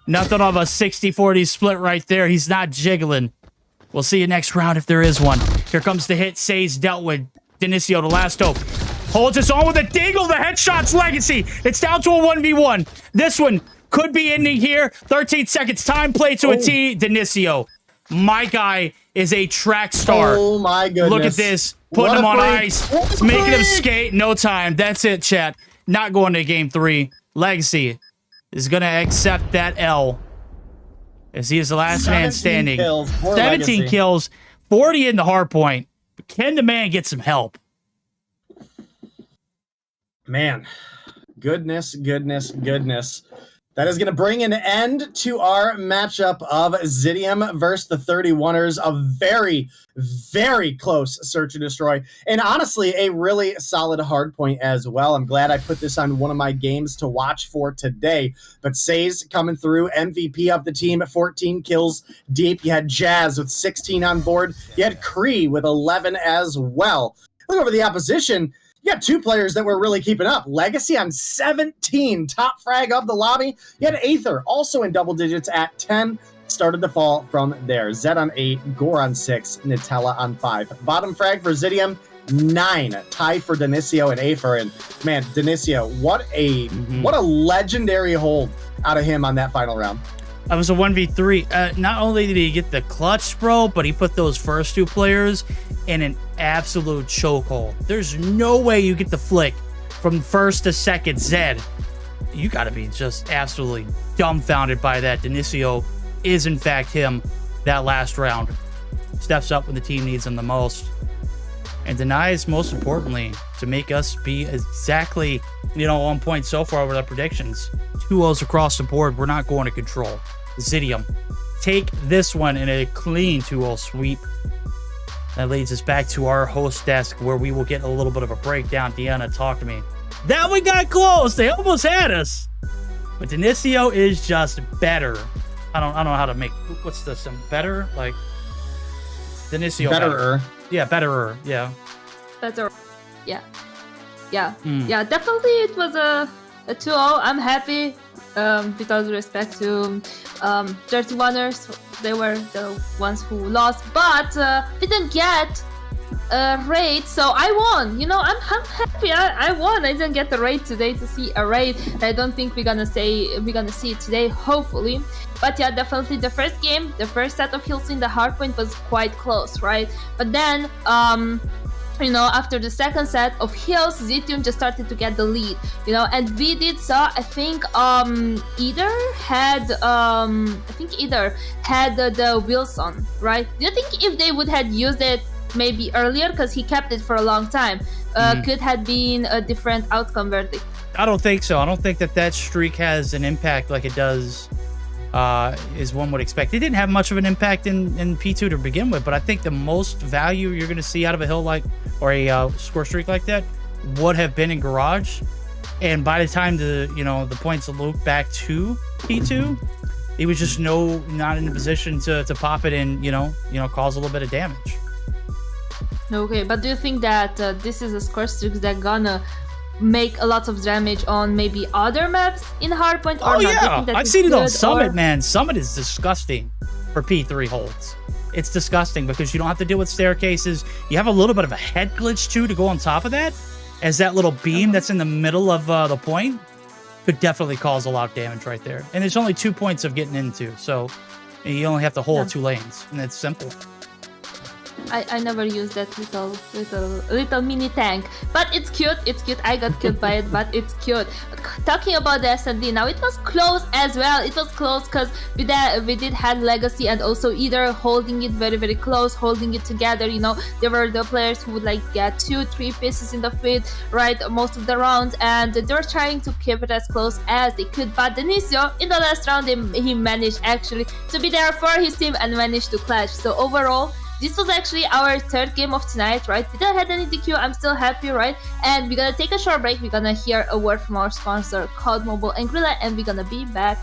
Nothing of a 60-40 split right there. He's not jiggling. We'll see you next round if there is one. Here comes the hit. Say's dealt with. Dinicio, the last hope. Holds us on with a dingle. The headshot's legacy. It's down to a 1v1. This one could be ending here. 13 seconds. Time play to a T. Dinicio. My guy is a track star. Oh my goodness. Look at this. Putting him on ice. Making him skate. No time. That's it, chat. Not going to game 3. Legacy is going to accept that L. As he is the last man standing. 17 kills. 40 in the hardpoint. Can the man get some help? Man, goodness. That is going to bring an end to our matchup of Zidium versus the 31ers. A very, very close search and destroy. And honestly, a really solid hard point as well. I'm glad I put this on one of my games to watch for today. But Say's coming through, MVP of the team at 14 kills deep. You had Jazz with 16 on board. You had Cree with 11 as well. Look over the opposition. You got 2 players that were really keeping up. Legacy on 17, top frag of the lobby. You had Aether also in double digits at 10. Started to fall from there. Zed on 8, Gore on 6, Nutella on 5. Bottom frag for Zidium, 9. Tie for Dinicio and Aether. And man, Dinicio, what a legendary hold out of him on that final round. That was a 1v3. Not only did he get the clutch, bro, but he put those first 2 players in an absolute chokehold. There's no way you get the flick from first to second Zed. You got to be just absolutely dumbfounded by that. Dinicio is, in fact, him that last round. Steps up when the team needs him the most. And denies, most importantly, to make us be exactly, on point so far with our predictions. 2-0s across the board. We're not going to control. Zidium, take this one in a clean 2-0 sweep. That leads us back to our host desk where we will get a little bit of a breakdown. Deanna, talk to me. That one got close. They almost had us. But Dinicio is just better. I don't know how to make, what's this? Better? Like, Dinicio. Betterer. Yeah, betterer. Yeah. Better. Yeah. Yeah. Yeah, definitely it was a 2-0. I'm happy because respect to 31ers. They were the ones who lost, but we didn't get a raid, so I won. I'm happy. I won. I didn't get the raid today to see a raid. I don't think we're gonna see it today, hopefully. But yeah, definitely the first game, the first set of kills in the hardpoint was quite close, right? But then after the second set of hills, Zidium just started to get the lead, and we did saw, I think, either had the Wilson, right? Do you think if they would have used it maybe earlier, because he kept it for a long time, could have been a different outcome verdict? I don't think so. I don't think that streak has an impact like it does, as one would expect. It didn't have much of an impact in P2 to begin with, but I think the most value you're going to see out of a hill or a score streak like that would have been in Garage. And by the time the points loop back to P2, he was just not in a position to pop it and cause a little bit of damage. Okay, but do you think that this is a score streak that gonna make a lot of damage on maybe other maps in hardpoint or not? Yeah, I've seen it on Summit, man. Summit is disgusting for P3 holds. It's disgusting because you don't have to deal with staircases. You have a little bit of a head glitch too to go on top of that, as that little beam that's in the middle of the point could definitely cause a lot of damage right there. And there's only 2 points of getting into, so you only have to hold 2 lanes, and it's simple. I never used that little mini tank, but it's cute. I got killed by it, but it's cute. Talking about the S&D now, it was close as well. It was close because we did have Legacy and also either holding it very, very close, holding it together. There were the players who would get 2-3 pieces in the feet, right, most of the rounds, and they were trying to keep it as close as they could. But Dinicio, in the last round, he managed actually to be there for his team and managed to clutch. So overall, this was actually our third game of tonight, right? We didn't have any DQ. I'm still happy, right? And we're gonna take a short break. We're gonna hear a word from our sponsor, COD Mobile and Grilla, and we're gonna be back.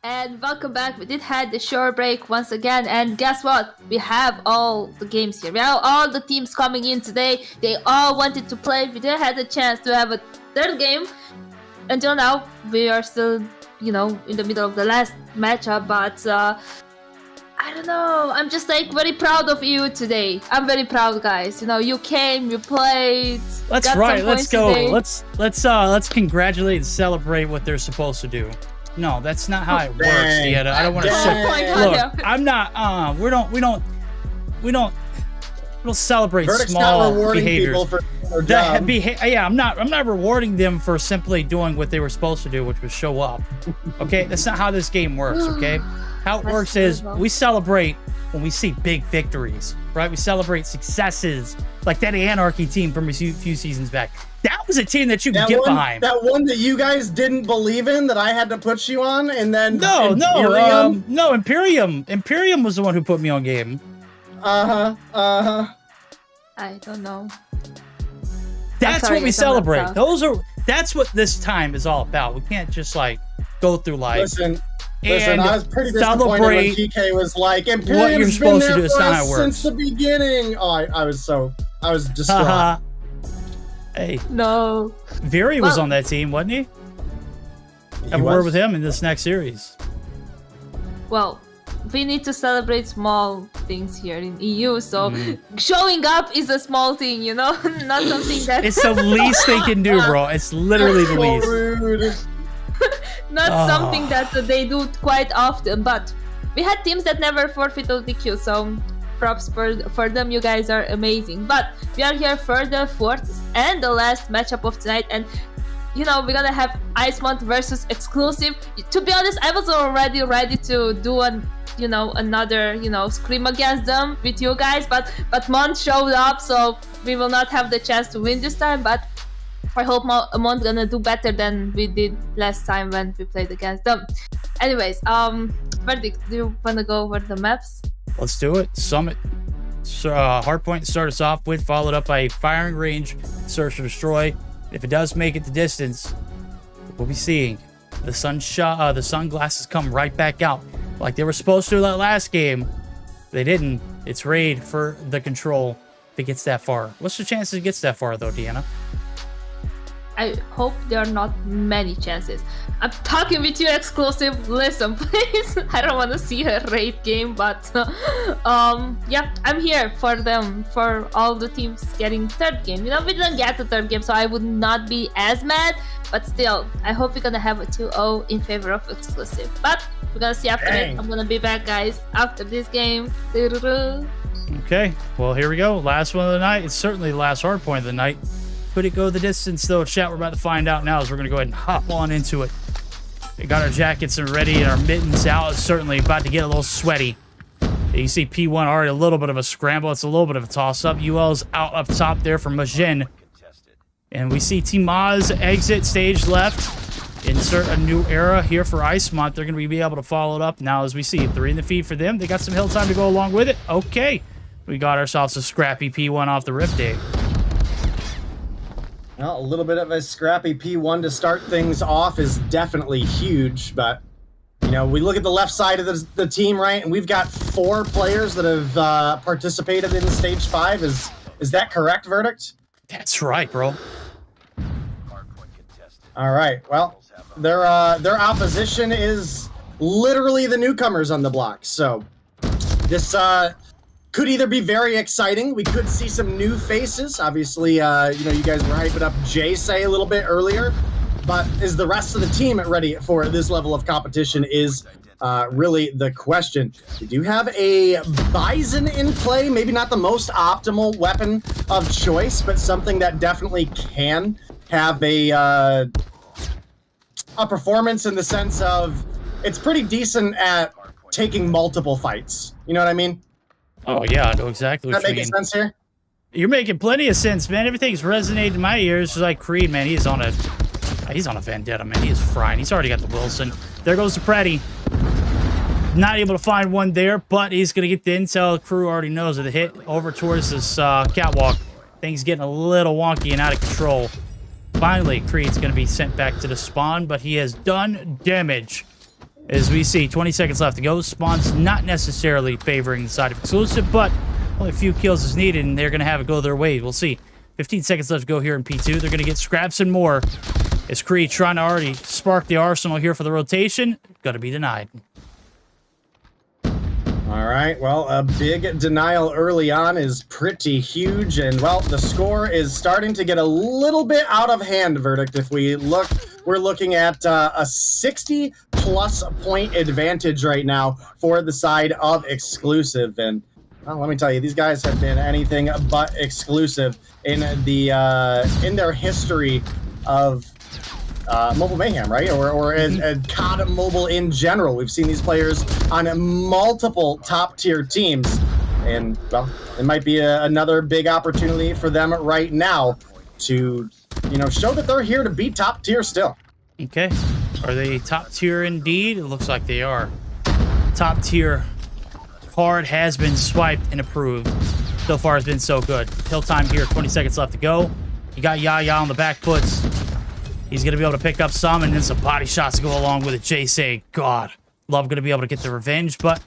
And welcome back. We did had the short break once again, and guess what? We have all the games here. We have all the teams coming in today. They all wanted to play. We didn't have the chance to have a third game. Until now, we are still, you know, in the middle of the last matchup, but I don't know. I'm just like very proud of you today. I'm very proud, guys. You know, you came, you played. That's right. Let's go. Today. Let's congratulate and celebrate what they're supposed to do. No, that's not how it works, Dieta. I don't want to say. Look, I'm not. We don't celebrate Verdict's small not rewarding behaviors. people for their job. Yeah, I'm not rewarding them for simply doing what they were supposed to do, which was show up. Okay, that's not how this game works. Okay, how it works is we celebrate when we see big victories, right? We celebrate successes, like that Anarchy team from a few seasons back. That was a team that you could get behind. That one that you guys didn't believe in, that I had to put you on, and then no, Imperium. Imperium was the one who put me on game. I don't know. That's what we celebrate. That's what this time is all about. We can't just like go through life. Listen, I was pretty disappointed when TK was like, Imperium's been there for us since the beginning. Oh, I was distraught. Hey. No. Viri was on that team, wasn't he? Have a word with him in this next series. Well, we need to celebrate small things here in EU, so showing up is a small thing, you know? Not something that... It's the least they can do, bro. It's literally the least. Rude. Not something that they do quite often, but we had teams that never forfeited the queue, so props for them. You guys are amazing. But we are here for the fourth and the last matchup of tonight, and you know, we're gonna have Icemont versus Exclusive. To be honest, I was already ready to do another scrim against them with you guys, but Mont showed up, so we will not have the chance to win this time, but I hope Mont gonna do better than we did last time when we played against them. Anyways, Verdict, do you wanna go over the maps? Let's do it. Summit. Hardpoint to start us off with, followed up by a firing range, search and destroy. If it does make it the distance, we'll be seeing the sunglasses come right back out like they were supposed to that last game. They didn't. It's raid for the control if it gets that far. What's the chances it gets that far though, Deanna? I hope there are not many chances. I'm talking with you, Exclusive. Listen, please. I don't want to see a raid game, but yeah, I'm here for them, for all the teams getting third game. You know, we didn't get the third game, so I would not be as mad, but still, I hope we're gonna have a 2-0 in favor of Exclusive. But we're gonna see after it. I'm gonna be back, guys, after this game. Okay, well, here we go. Last one of the night. It's certainly the last hard point of the night. Could it go the distance, though? Chat, we're about to find out now as we're going to go ahead and hop on into it. We got our jackets and ready and our mittens out. It's certainly about to get a little sweaty. You see P1 already a little bit of a scramble. It's a little bit of a toss-up. UL's out up top there for Majin. And we see Team Oz exit stage left. Insert a new era here for Icemont. They're going to be able to follow it up now as we see 3 in the feed for them. They got some hill time to go along with it. Okay. We got ourselves a scrappy P1 off the rip day. Well, a little bit of a scrappy P1 to start things off is definitely huge, but, you know, we look at the left side of the team, right, and we've got 4 players that have participated in Stage 5. Is that correct, Verdict? That's right, bro. All right, well, their opposition is literally the newcomers on the block, so this could either be very exciting. We could see some new faces. Obviously, you know, you guys were hyping up Say a little bit earlier, but is the rest of the team ready for this level of competition is really the question. We do have a Bison in play, maybe not the most optimal weapon of choice, but something that definitely can have a performance in the sense of it's pretty decent at taking multiple fights. You know what I mean? Oh, yeah, I know exactly what you mean. That making sense here? You're making plenty of sense, man. Everything's resonating in my ears. It's like Creed, man. He's on a vendetta, man. He is frying. He's already got the Wilson. There goes the Pretty. Not able to find one there, but he's going to get the intel. The crew already knows of the hit over towards this catwalk. Things getting a little wonky and out of control. Finally, Creed's going to be sent back to the spawn, but he has done damage. As we see, 20 seconds left to go. Spawn's not necessarily favoring the side of exclusive, but only a few kills is needed, and they're going to have it go their way. We'll see. 15 seconds left to go here in P2. They're going to get scraps and more. As Creed trying to already spark the arsenal here for the rotation. Got to be denied. All right, well, a big denial early on is pretty huge, and, well, the score is starting to get a little bit out of hand, Verdict. If we look, we're looking at a 60-plus point advantage right now for the side of exclusive, and, well, let me tell you, these guys have been anything but exclusive in their history of Mobile Mayhem, right? Or as COD Mobile in general. We've seen these players on multiple top-tier teams. And, well, it might be another big opportunity for them right now to, you know, show that they're here to be top-tier still. Okay. Are they top-tier indeed? It looks like they are. Top-tier card has been swiped and approved. So far, it's been so good. Kill time here, 20 seconds left to go. You got Yaya on the back foots. He's going to be able to pick up some, and then some body shots to go along with it. Jay say, God, love going to be able to get the revenge, but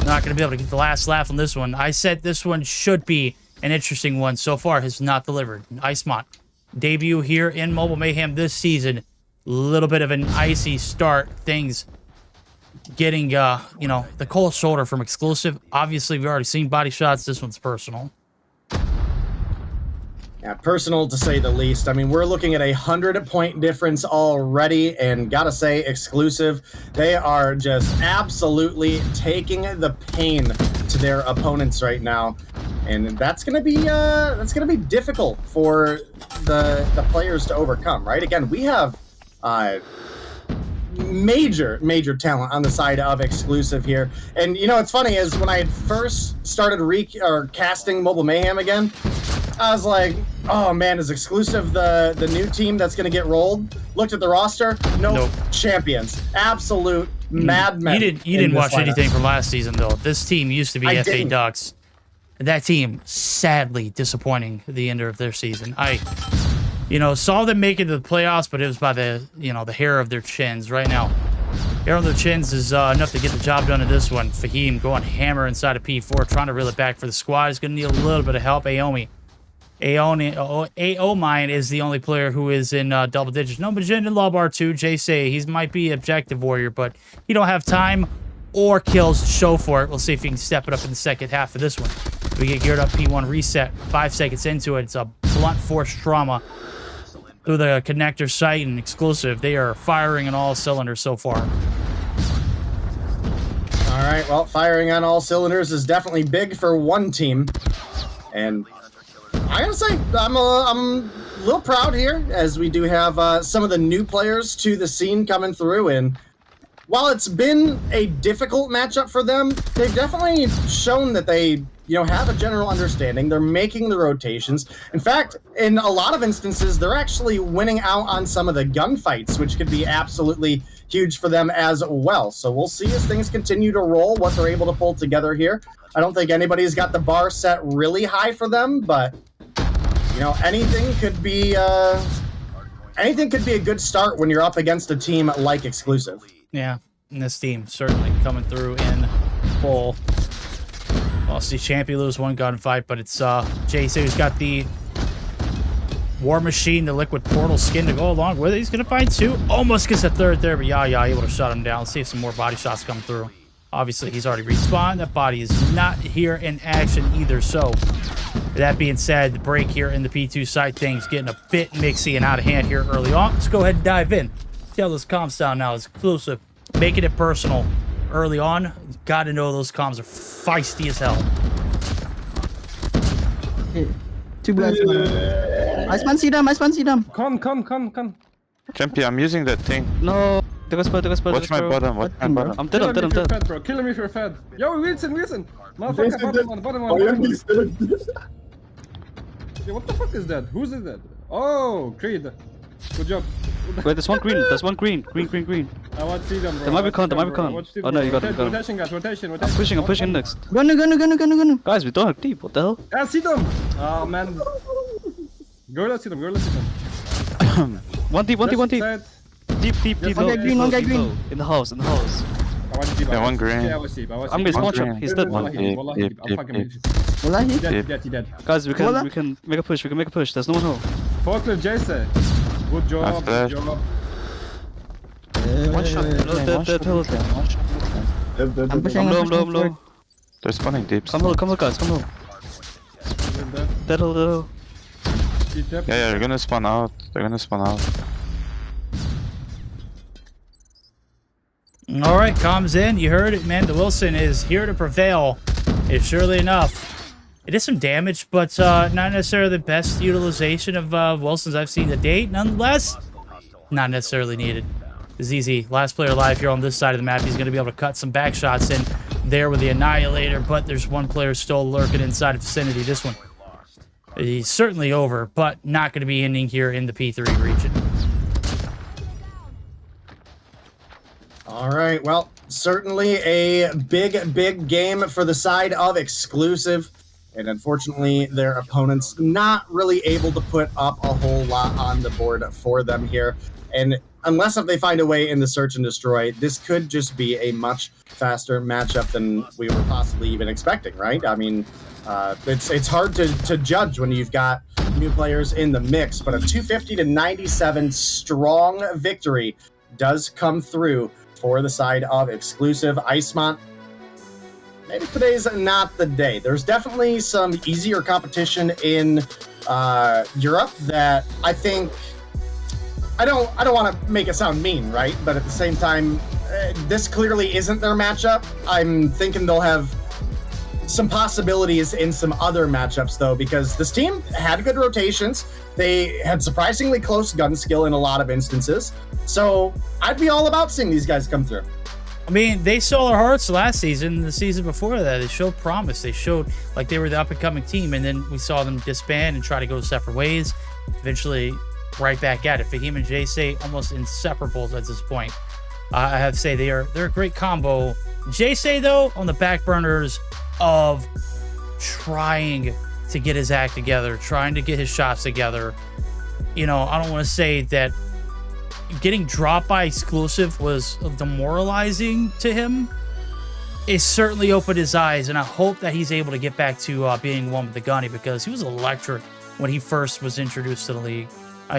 not going to be able to get the last laugh on this one. I said this one should be an interesting one. So far, has not delivered. Icemont, debut here in Mobile Mayhem this season. A little bit of an icy start. Things getting, you know, the cold shoulder from exclusive. Obviously, we've already seen body shots. This one's personal. Yeah, personal to say the least. I mean, we're looking at a 100-point difference already, and gotta say, exclusive, they are just absolutely taking the pain to their opponents right now, and that's gonna be difficult for the players to overcome, right? Again, we have major talent on the side of exclusive here, and you know what's funny is when I had first started casting Mobile Mayhem again, I was like, oh man, is exclusive the new team that's going to get rolled? Looked at the roster, nope. Champions, absolute madmen. You didn't watch anything from last season though. This team used to be FA Ducks. That team sadly disappointing at the end of their season. I saw them make it to the playoffs, but it was by the hair of their chins. Right now, hair on their chins is enough to get the job done in this one. Fahim going hammer inside of P4, trying to reel it back for the squad. Is going to need a little bit of help. Aomine is the only player who is in double digits. No Majin and Lobar too. Jay say he might be objective warrior, but he don't have time or kills to show for it. We'll see if he can step it up in the second half of this one. We get geared up. P1 reset. 5 seconds into it. It's a blunt force trauma through the connector site and exclusive. They are firing on all cylinders so far. All right. Well, firing on all cylinders is definitely big for one team, and I gotta say, I'm a little proud here, as we do have some of the new players to the scene coming through, and while it's been a difficult matchup for them, they've definitely shown that they, have a general understanding. They're making the rotations. In fact, in a lot of instances, they're actually winning out on some of the gunfights, which could be absolutely huge for them as well. So we'll see as things continue to roll, what they're able to pull together here. I don't think anybody's got the bar set really high for them, but anything could be a good start when you're up against a team like exclusive. Yeah, and this team certainly coming through in full. Well, see, Champion lose one gunfight, but it's JC who's got the War Machine, the Liquid Portal skin to go along with it. He's gonna find two, almost gets a third there, but yeah, able to shut him down. Let's see if some more body shots come through. Obviously, he's already respawned. That body is not here in action either. So, that being said, the break here in the P2 side, things getting a bit mixy and out of hand here early on. Let's go ahead and dive in. See how those comms sound now. It's exclusive. Making it personal early on. Got to know those comms are feisty as hell. Two blacks. Icemont Zidium. Come. Champion, I'm using that thing. No. Watch my bottom. I'm dead. Fed, bro. Kill him if you're fed. Yo, Wilson. Motherfucker, bottom one. Yeah, what the fuck is that? Who's is that? Oh, Creed. Good job. Wait, there's one green. Green. I want to see them, bro. There might be con. Oh no, you got it. Rotation, guys. Rotation. I'm pushing next. Gun. Guys, we don't have deep. What the hell? Yeah, see them. Oh, man. Go, let's see them. 1 deep. Set. deep. Yes, One guy green, one guy green. In the house. Yeah, one green. Yeah, I was deep. I'm gonna small trap. He's dead. Wallahi, Deep. I'm fucking with you. Wallahi. He dead. Guys, we Voila. can make a push. There's no one home. Forklift Jason. Good job. After. Good job. One shot. Dead. I'm pushing. I'm low. They're spawning deep. Come low, guys. Come low. Dead. Yeah, they're gonna spawn out. All right, comes in. You heard it, man. The Wilson is here to prevail. It's surely enough. It is some damage, but not necessarily the best utilization of Wilson's I've seen to date. Nonetheless, not necessarily needed. ZZ, last player alive here on this side of the map. He's going to be able to cut some back shots in there with the Annihilator, but there's one player still lurking inside of vicinity. This one, he's certainly over, but not going to be ending here in the P3 region. All right, well, certainly a big game for the side of Exclusive. And unfortunately, their opponents not really able to put up a whole lot on the board for them here. And unless if they find a way in the Search and Destroy, this could just be a much faster matchup than we were possibly even expecting, right? I mean, it's hard to judge when you've got new players in the mix, but a 250 to 97 strong victory does come through for the side of Exclusive. Icemont, maybe today's not the day. There's definitely some easier competition in Europe that I think, I don't want to make it sound mean, right? But at the same time, this clearly isn't their matchup. I'm thinking they'll have some possibilities in some other matchups, though, because this team had good rotations. They had surprisingly close gun skill in a lot of instances. So I'd be all about seeing these guys come through. I mean, they stole our hearts last season. The season before that, they showed promise. They showed like they were the up-and-coming team, and then we saw them disband and try to go separate ways. Eventually, right back at it. Fahim and Jace almost inseparables at this point. I have to say they're a great combo. Jace, though, on the back burners of trying to get his act together, trying to get his shots together. You know, I don't want to say that getting dropped by Exclusive was demoralizing to him. It certainly opened his eyes, and I hope that he's able to get back to being one with the gunny, because he was electric when he first was introduced to the league.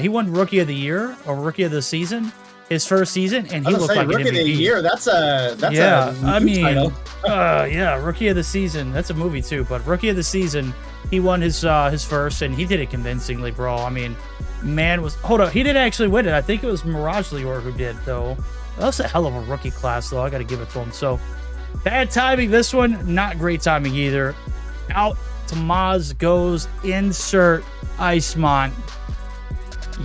He won Rookie of the Year or Rookie of the Season his first season, and he looked like Rookie an MVP. of the Year. That's a title. Yeah, Rookie of the Season. That's a movie too, but Rookie of the Season, he won his first, and he did it convincingly, bro. I mean, man was hold up. He didn't actually win it. I think it was Mirage Lior who did, though. That was a hell of a rookie class, though. I got to give it to him. So bad timing. This one, not great timing either. Out to Maz goes. Insert Icemont.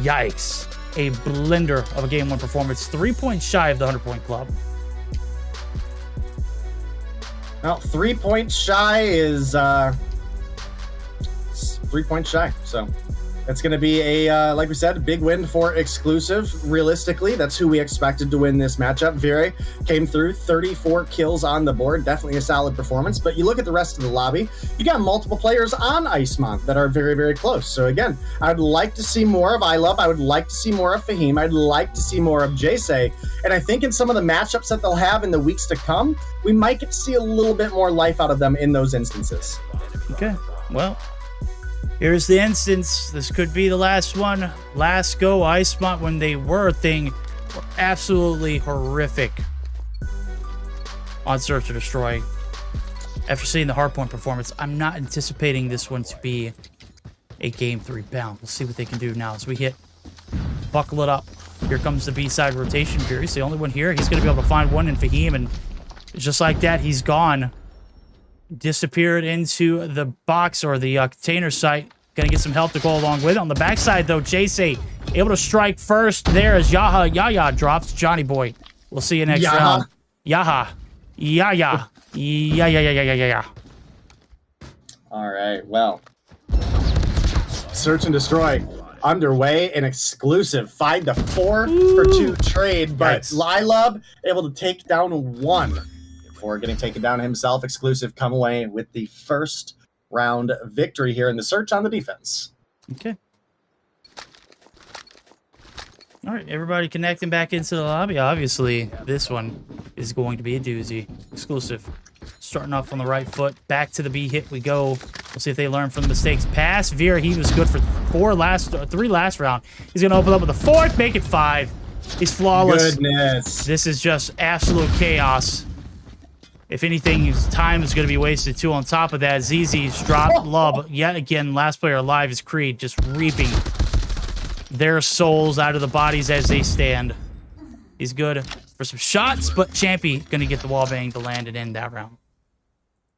Yikes. A blender of a game one performance. 3 points shy of the 100-point club. Well, 3 points shy is 3 points shy. So that's going to be a, like we said, a big win for Exclusive. Realistically, that's who we expected to win this matchup. Vire came through, 34 kills on the board. Definitely a solid performance. But you look at the rest of the lobby, you got multiple players on Icemont that are very, very close. So again, I'd like to see more of iLove. I would like to see more of Fahim. I'd like to see more of Jace. And I think in some of the matchups that they'll have in the weeks to come, we might get to see a little bit more life out of them in those instances. Okay, well, here's the instance. This could be the last one. Last go Icemont, when they were a thing, were absolutely horrific on Search or Destroy. After seeing the hardpoint performance, I'm not anticipating this one to be a game 3 bound. We'll see what they can do now as we hit. Buckle it up. Here comes the B-side rotation. Fury's the only one here. He's going to be able to find one in Fahim, and just like that, he's gone. Disappeared into the box or the container site. Gonna get some help to go along with it. On the backside, though, Jace able to strike first there as Yaya drops Johnny Boy. We'll see you next round. Yaya. All right, well. Search and Destroy underway, and Exclusive find the 4-for-2 trade, but Lilub able to take down one. Before getting taken down himself, Exclusive come away with the first round victory here in the Search on the defense. Okay. All right, everybody connecting back into the lobby. Obviously, this one is going to be a doozy. Exclusive. Starting off on the right foot. Back to the B hit we go. We'll see if they learn from the mistakes. Pass. Veer, he was good for three last round. He's going to open up with a fourth, make it 5. He's flawless. Goodness. This is just absolute chaos. If anything, his time is going to be wasted too. On top of that, ZZ's dropped Lub. Yet again, last player alive is Creed, just reaping their souls out of the bodies as they stand. He's good for some shots, but Champy going to get the wall bang to land and end that round.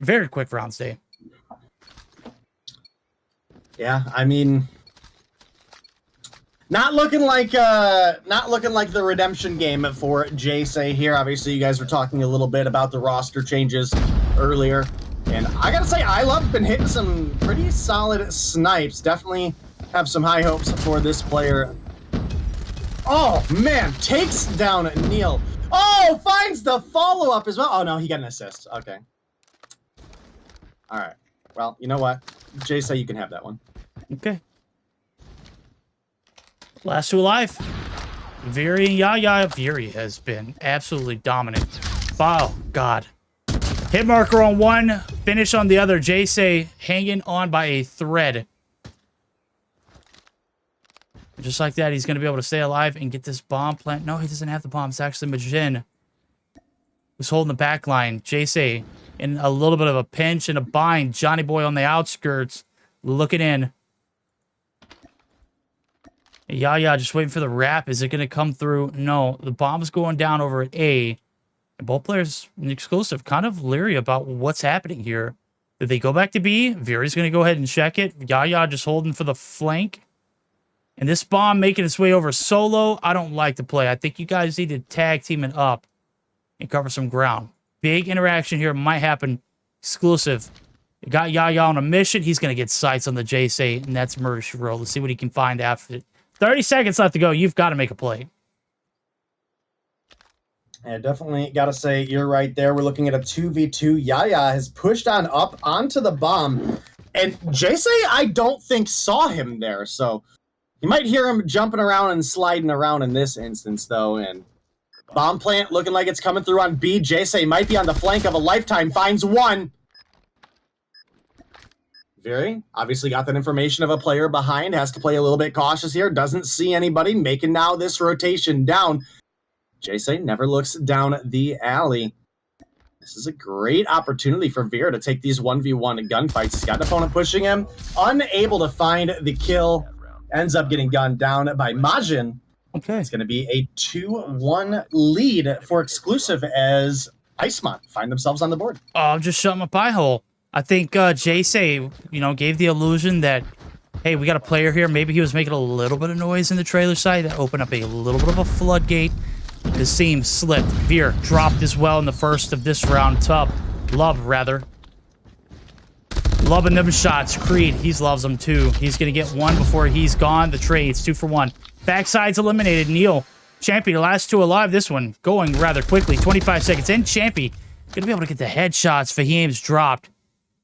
Very quick round stay. Yeah, I mean, not looking like the redemption game for Jace here. Obviously, you guys were talking a little bit about the roster changes earlier, and I gotta say, I love been hitting some pretty solid snipes. Definitely have some high hopes for this player. Oh man, takes down Neil. Oh, finds the follow up as well. Oh no, he got an assist. Okay. All right. Well, you know what, Jace, you can have that one. Okay. Last two alive. Veery, Yaya. Veery has been absolutely dominant. Oh, God. Hit marker on one, finish on the other. Jace hanging on by a thread. Just like that, he's going to be able to stay alive and get this bomb plant. No, he doesn't have the bomb. It's actually Majin who's holding the back line. Jace in a little bit of a pinch and a bind. Johnny Boy on the outskirts looking in. Yaya just waiting for the wrap. Is it going to come through? No. The bomb's going down over at A. And both players in exclusive kind of leery about what's happening here. Did they go back to B? Veery's going to go ahead and check it. Yaya just holding for the flank. And this bomb making its way over solo. I don't like the play. I think you guys need to tag team it up and cover some ground. Big interaction here might happen. Exclusive. You got Yaya on a mission. He's going to get sights on the Jace, and that's Murder She Wrote. Let's see what he can find after it. 30 seconds left to go. You've got to make a play. Yeah, definitely got to say you're right there. We're looking at a 2v2. Yaya has pushed on up onto the bomb. And Jace, I don't think saw him there. So you might hear him jumping around and sliding around in this instance, though. And bomb plant looking like it's coming through on B. Jace might be on the flank of a lifetime. Finds one. Veery obviously got that information of a player behind. Has to play a little bit cautious here. Doesn't see anybody. Making now this rotation down. Jace never looks down the alley. This is a great opportunity for Veer to take these 1v1 gunfights. He's got an opponent pushing him. Unable to find the kill. Ends up getting gunned down by Majin. Okay. It's going to be a 2-1 lead for exclusive as Icemont find themselves on the board. Oh, I'm just shutting my pie hole. I think Jace, gave the illusion that, hey, we got a player here. Maybe he was making a little bit of noise in the trailer side. That opened up a little bit of a floodgate. The seam slipped. Veer dropped as well in the first of this round. Love, rather. Loving them shots. Creed, he loves them too. He's going to get one before he's gone. The trade's 2 for 1. Backside's eliminated. Neil, Champy, the last two alive. This one going rather quickly. 25 seconds in. Champy going to be able to get the headshots. Fahim's dropped.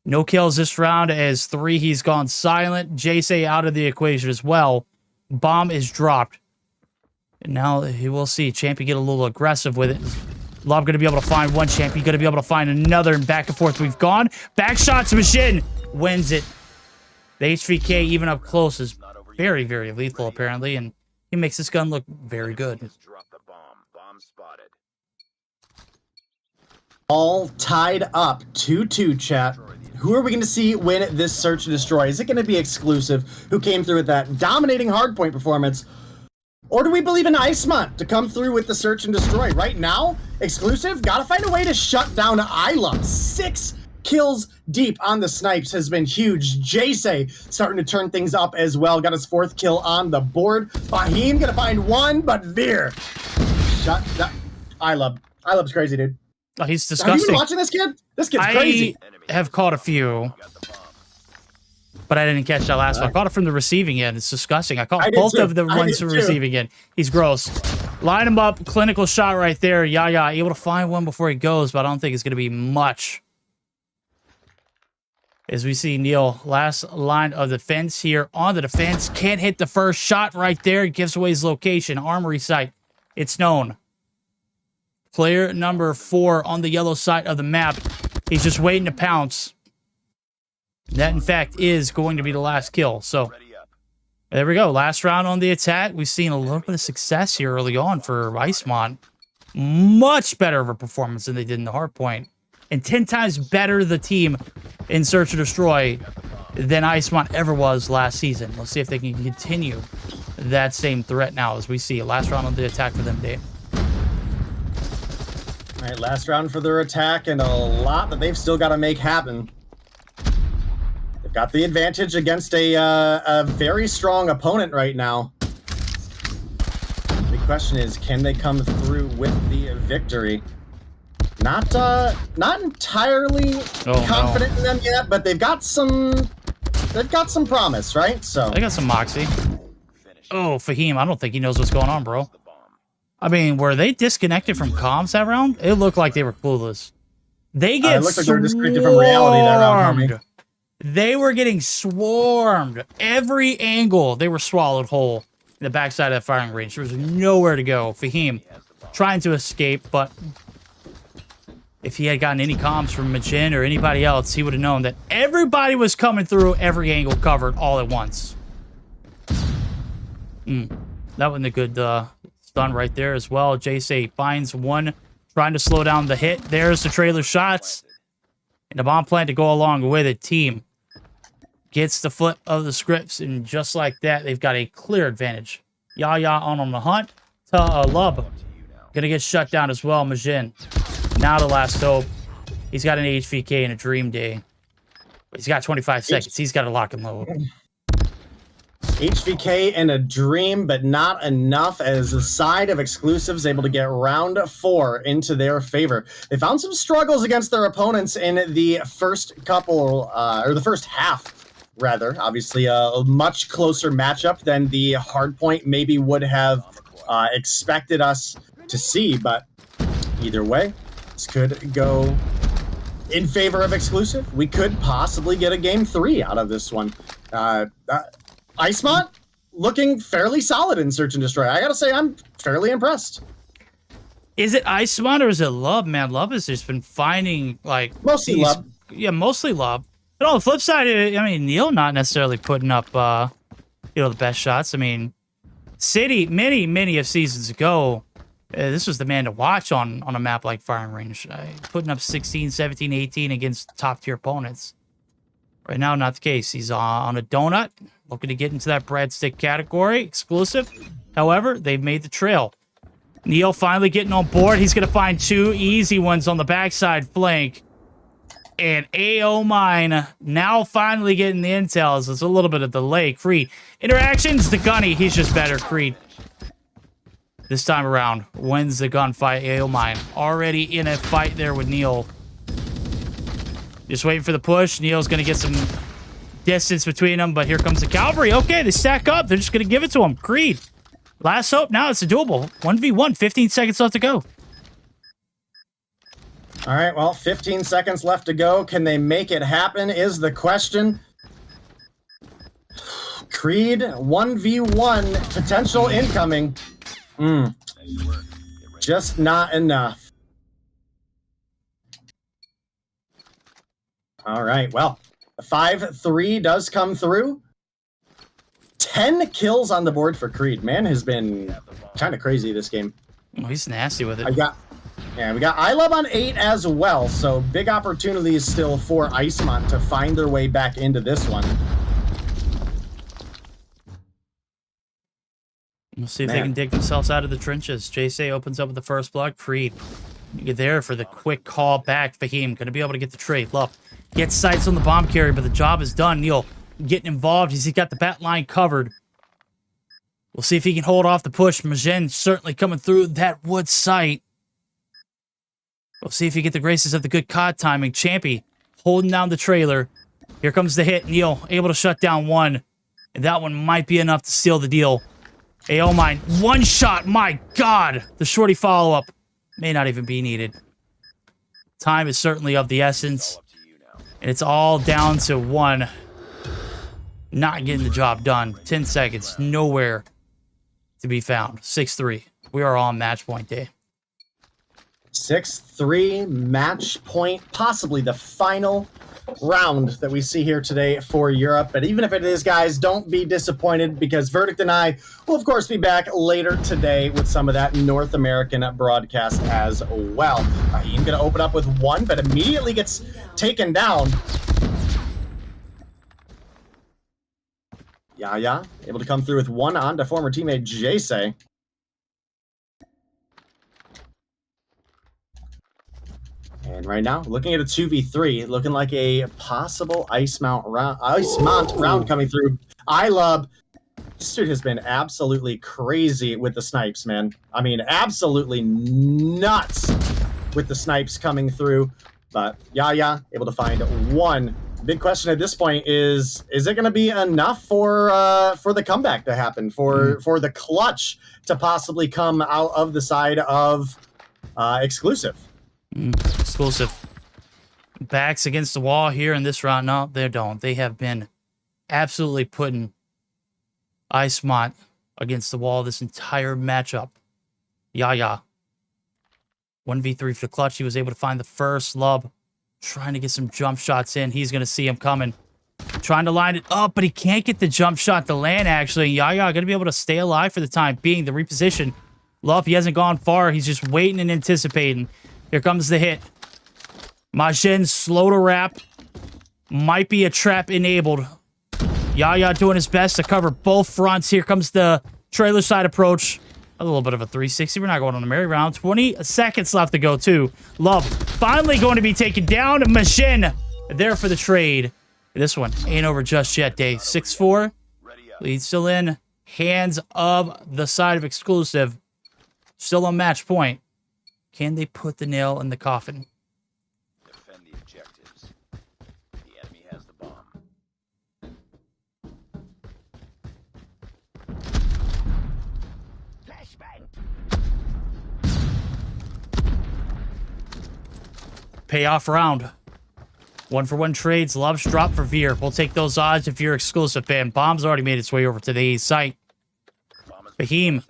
No kills this round as 3. He's gone silent. Jace out of the equation as well. Bomb is dropped. And now he will see Champy get a little aggressive with it. Lob going to be able to find one. Champy going to be able to find another. And back and forth we've gone. Back shots. Machine wins it. The HVK even up close is very, very lethal apparently. And he makes this gun look very good. All tied up 2-2, chat. Who are we going to see win this search and destroy? Is it going to be exclusive, who came through with that dominating hardpoint performance? Or do we believe in Icemont to come through with the search and destroy? Right now, exclusive, got to find a way to shut down Isla. 6 kills deep on the snipes has been huge. Jace starting to turn things up as well. Got his 4th kill on the board. Fahim going to find one, but Veer shut down. Ilub's crazy, dude. Oh, he's disgusting. Have you been watching this kid? This kid's crazy. I have caught a few, but I didn't catch that last one. I caught it from the receiving end. It's disgusting. I caught both of the ones from the receiving end. He's gross. Line him up. Clinical shot right there. Yaya able to find one before he goes, but I don't think it's going to be much. As we see Neil, last line of defense here on the defense. Can't hit the first shot right there. Gives away his location. Armory site. It's known. Player number 4 on the yellow side of the map. He's just waiting to pounce. That, in fact, is going to be the last kill. So, there we go. Last round on the attack. We've seen a little bit of success here early on for Icemont. Much better of a performance than they did in the hardpoint. And 10 times better the team in Search and Destroy than Icemont ever was last season. Let's see if they can continue that same threat now as we see. Last round on the attack for them, Dave. All right, last round for their attack, and a lot that they've still got to make happen. They've got the advantage against a very strong opponent right now. The question is, can they come through with the victory? Not entirely confident in them yet, but they've got some promise, right? So they got some moxie. Oh, Fahim, I don't think he knows what's going on, bro. I mean, were they disconnected from comms that round? It looked like they were clueless. They get it looked like they were just in a different reality that round, homie. They were getting swarmed. Every angle, they were swallowed whole in the backside of that firing range. There was nowhere to go. Fahim trying to escape, but if he had gotten any comms from Majin or anybody else, he would have known that everybody was coming through, every angle covered all at once. That wasn't a good stun right there as well. J-Say finds one, trying to slow down the hit. There's the trailer shots. And the bomb plant to go along with it. Team gets the flip of the scripts, and just like that, they've got a clear advantage. Yaya on the hunt. Lub gonna get shut down as well. Majin, now the last hope. He's got an HVK and a dream day. He's got 25 seconds. He's got to lock and load. HVK and a dream, but not enough, as the side of exclusives able to get round 4 into their favor. They found some struggles against their opponents in the first couple, or the first half, rather. Obviously, a much closer matchup than the hardpoint maybe would have expected us to see, but either way, this could go in favor of exclusive. We could possibly get a game 3 out of this one. Icemont looking fairly solid in Search and Destroy. I gotta say, I'm fairly impressed. Is it Icemont or is it Lub? Man, Lub has just been finding, like... Mostly Lub. Yeah, mostly Lub. But on the flip side, I mean, Neil not necessarily putting up, the best shots. I mean, City, many of seasons ago, this was the man to watch on a map like Firing Range. Putting up 16, 17, 18 against top-tier opponents. Right now, not the case. He's on a donut, looking to get into that breadstick category. Exclusive. However, they've made the trail. Neil finally getting on board. He's going to find 2 easy ones on the backside flank. And AO Mine now finally getting the intel. It's a little bit of delay. Creed. Interactions, the gunny. He's just better. Creed. This time around, wins the gunfight. AO Mine already in a fight there with Neil. Just waiting for the push. Neil's going to get some distance between them, but here comes the cavalry. Okay, they stack up. They're just going to give it to him. Creed. Last hope. Now it's a doable. 1v1. 15 seconds left to go. All right, well, 15 seconds left to go. Can they make it happen is the question. Creed, 1v1. Potential incoming. Just not enough. All right, well, the 5-3 does come through. 10 kills on the board for Creed. Man has been kind of crazy this game. Oh, he's nasty with it. we got iLub on 8 as well, so big opportunities still for Icemont to find their way back into this one. We'll see if they can dig themselves out of the trenches. J-Say opens up with the first blood. Creed, you're there for the quick call back. Fahim going to be able to get the trade. Love gets sights on the bomb carrier, but the job is done. Neil getting involved. He's got the bat line covered. We'll see if he can hold off the push. Majin certainly coming through that wood site. We'll see if he get the graces of the good COD timing. Champy holding down the trailer. Here comes the hit. Neil able to shut down one. And that one might be enough to seal the deal. AO Mine, one shot. My God. The shorty follow-up may not even be needed. Time is certainly of the essence. And it's all down to one. Not getting the job done. 10 seconds. Nowhere to be found. 6-3. We are on match point day. 6-3 match point. Possibly the final round that we see here today for Europe. But even if it is, guys, don't be disappointed because Verdict and I will, of course, be back later today with some of that North American broadcast as well. He's going to open up with one, but immediately gets taken down. Yaya able to come through with one on to former teammate Jayce. And right now, looking at a 2v3, looking like a possible Icemont round coming through. iLub, this dude has been absolutely crazy with the snipes, man. I mean, absolutely nuts with the snipes coming through. But Yaya able to find one. Big question at this point is it going to be enough for the comeback to happen, for the clutch to possibly come out of the side of Exclusive? Exclusive. Backs against the wall here in this round. No, they don't. They have been absolutely putting Icemont against the wall this entire matchup. Yaya. 1v3 for the clutch. He was able to find the first lub. Trying to get some jump shots in. He's going to see him coming. Trying to line it up, but he can't get the jump shot to land, actually. Yaya going to be able to stay alive for the time being. The reposition. Love, he hasn't gone far. He's just waiting and anticipating. Here comes the hit. Majin slow to wrap. Might be a trap enabled. Yaya doing his best to cover both fronts. Here comes the trailer side approach. A little bit of a 360. We're not going on a merry round. 20 seconds left to go, too. Love finally going to be taken down. Majin there for the trade. This one ain't over just yet, Day. 6-4. Lead still in hands of the side of Exclusive. Still on match point. Can they put the nail in the coffin? Defend the objectives. The enemy has the bomb. Payoff round. 1-for-1 trades. Love's drop for Veer. We'll take those odds if you're Exclusive fan. Bomb's already made its way over to the A site. Fahim.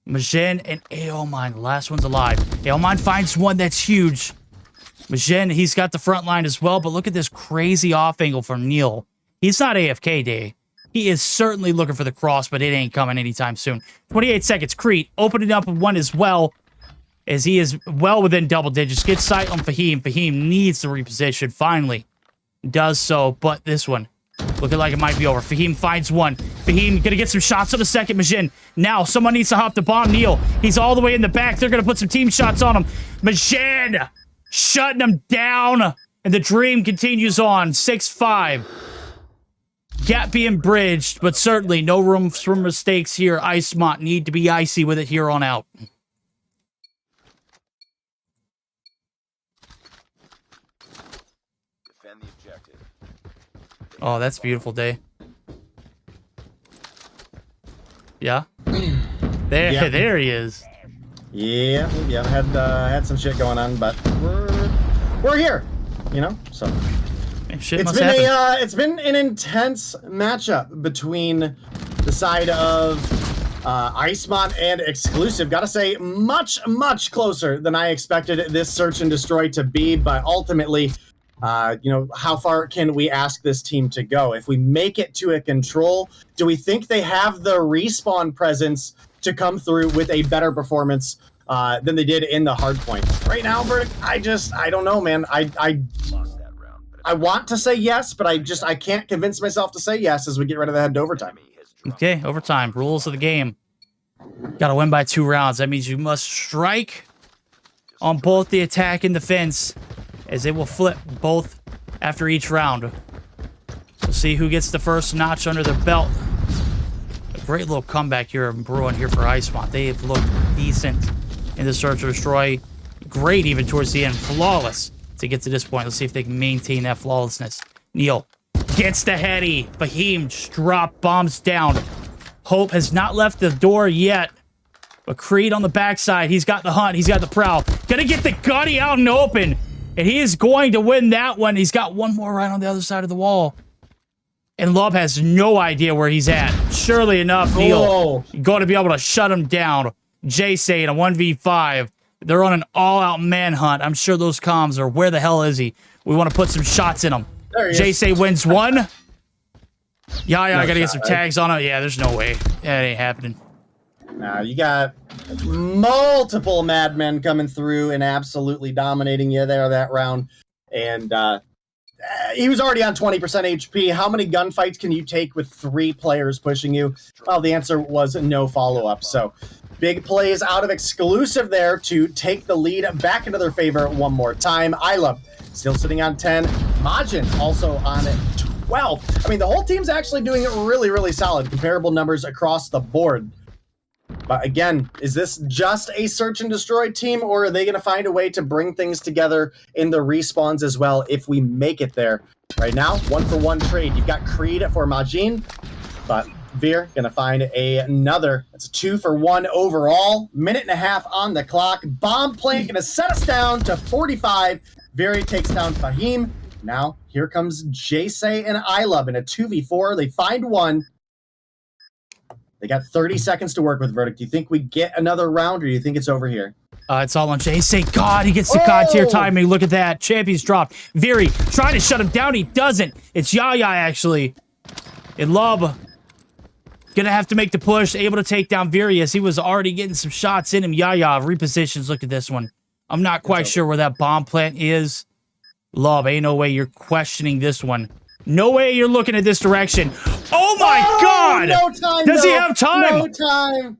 Majin and Aomine. Last one's alive. Aomine finds one that's huge. Majin, he's got the front line as well, but look at this crazy off angle from Neil. He's not AFK Day. He is certainly looking for the cross, but it ain't coming anytime soon. 28 seconds. Crete opening up with one as well, as he is well within double digits. Gets sight on Fahim. Fahim needs to reposition. Finally does so, but this one looking like it might be over. Fahim finds one. Fahim gonna get some shots on the second. Majin. Now someone needs to hop the bomb. Neil. He's all the way in the back. They're gonna put some team shots on him. Majin shutting him down. And the dream continues on. 6-5. Gap being bridged, but certainly no room for mistakes here. Icemont need to be icy with it here on out. Defend the objective. Oh, that's beautiful, Day. Yeah. There he is. Yeah, had some shit going on, but we're here, you know. So it's been an intense matchup between the side of Icemont and Exclusive. Gotta say, much closer than I expected this search and destroy to be, but ultimately, you know, how far can we ask this team to go? If we make it to a control, do we think they have the respawn presence to come through with a better performance than they did in the hardpoint? Right now, Verdict, I don't know, man. I want to say yes, but I can't convince myself to say yes as we get ready to head to overtime. Okay, overtime. Rules of the game. Gotta win by 2 rounds. That means you must strike on both the attack and defense, as they will flip both after each round. We'll see who gets the first notch under their belt. A great little comeback here in brewing here for Icemont. They have looked decent in the search or destroy. Great even towards the end. Flawless to get to this point. Let's see if they can maintain that flawlessness. Neil gets the heady. Fahim just drop bombs down. Hope has not left the door yet. But Creed on the backside. He's got the hunt. He's got the prowl. Gonna get the Gutty out in the open. And he is going to win that one. He's got one more right on the other side of the wall. And Love has no idea where he's at. Surely enough, Neil going to be able to shut him down. J-Say in a 1v5. They're on an all-out manhunt. I'm sure those comms are, where the hell is he? We want to put some shots in him. J-Say wins one. Yeah, I gotta get some tags on him. Yeah, there's no way. That ain't happening. Nah, you got multiple madmen coming through and absolutely dominating you there that round. And he was already on 20% HP. How many gunfights can you take with 3 players pushing you? Well, the answer was no follow-up. So big plays out of Exclusive there to take the lead back into their favor one more time. Isla still sitting on 10. Majin also on 12. I mean, the whole team's actually doing it really, really solid. Comparable numbers across the board. But again, is this just a search and destroy team, or are they going to find a way to bring things together in the respawns as well if we make it there? Right now, 1-for-1 trade. You've got Creed for Majin, but Veer going to find another. It's a 2-for-1 overall. Minute and a half on the clock. Bomb plant going to set us down to 45. Veer takes down Fahim. Now, here comes J-Say and Ilub in a 2v4. They find one. They got 30 seconds to work with, Verdict. Do you think we get another round, or do you think it's over here? It's all on J-Say. God, he gets the God tier timing. Look at that. Champions dropped. Veer trying to shut him down. He doesn't. It's Yaya, actually. And Lub gonna have to make the push. Able to take down Veer as he was already getting some shots in him. Yaya repositions. Look at this one. I'm not quite sure where that bomb plant is. Love, ain't no way you're questioning this one. No way you're looking at this direction. Oh my God! No time. Does he have time? No time.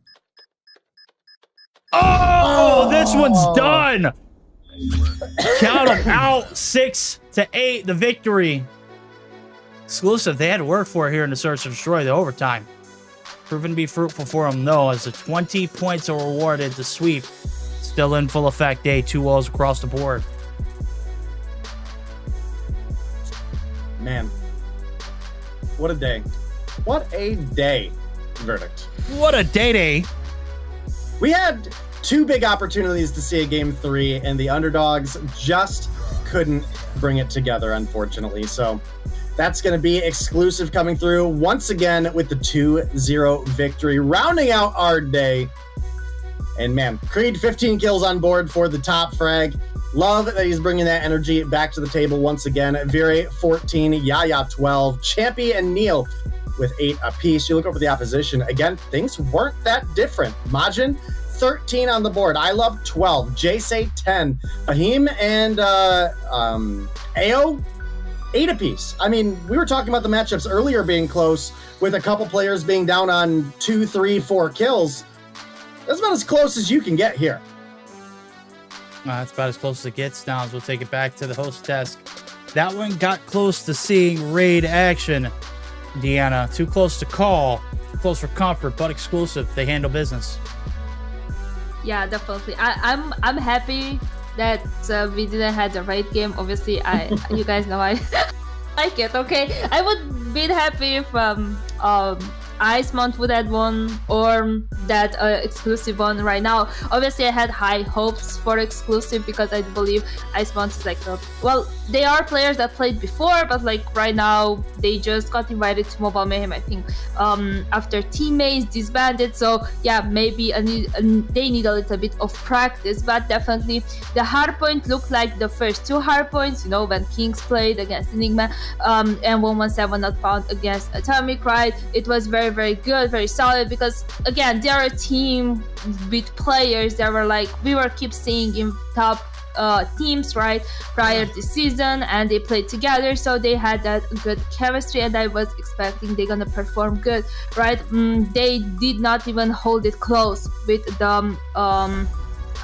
Oh, this one's done. Count them out. 6-8, the victory. Exclusive, they had to work for it here in the Search and Destroy, the overtime. Proven to be fruitful for them, though, as the 20 points are rewarded. The sweep still in full effect. Day 2 walls across the board. Man, what a day. What a day, Verdict. What a day. We had 2 big opportunities to see a game 3, and the underdogs just couldn't bring it together, unfortunately. So that's going to be Exclusive coming through once again with the 2-0 victory, rounding out our day. And man, Creed 15 kills on board for the top frag. Love that he's bringing that energy back to the table once again. Veer 14, Yaya 12, Champy and Neil with 8 apiece. You look over the opposition. Again, things weren't that different. Majin, 13 on the board. I love 12. J-Say, 10. Fahim and AO, 8 apiece. I mean, we were talking about the matchups earlier being close, with a couple players being down on 2, 3, 4 kills. That's about as close as you can get here. That's about as close as it gets now, as we'll take it back to the host desk. That one got close to seeing raid action, Deanna. Too close to call, too close for comfort, but Exclusive, they handle business. Yeah, definitely. I'm happy that we didn't have the raid game. Obviously, you guys know I like it. Okay, I would be happy if Icemont would have won, or that Exclusive one right now. Obviously, I had high hopes for Exclusive because I believe Icemont is like well, they are players that played before, but like right now they just got invited to Mobile Mayhem, I think, after teammates disbanded. So yeah, maybe they need a little bit of practice, but definitely the hardpoint looked like the first 2 hardpoints, you know, when Kings played against Enigma, and 117 not found against Atomic, right? It was very, very good, very solid, because again, they are a team with players that were like, we were keep seeing in top teams, right, prior this season, and they played together, so they had that good chemistry, and I was expecting they're gonna perform good, right? They did not even hold it close with the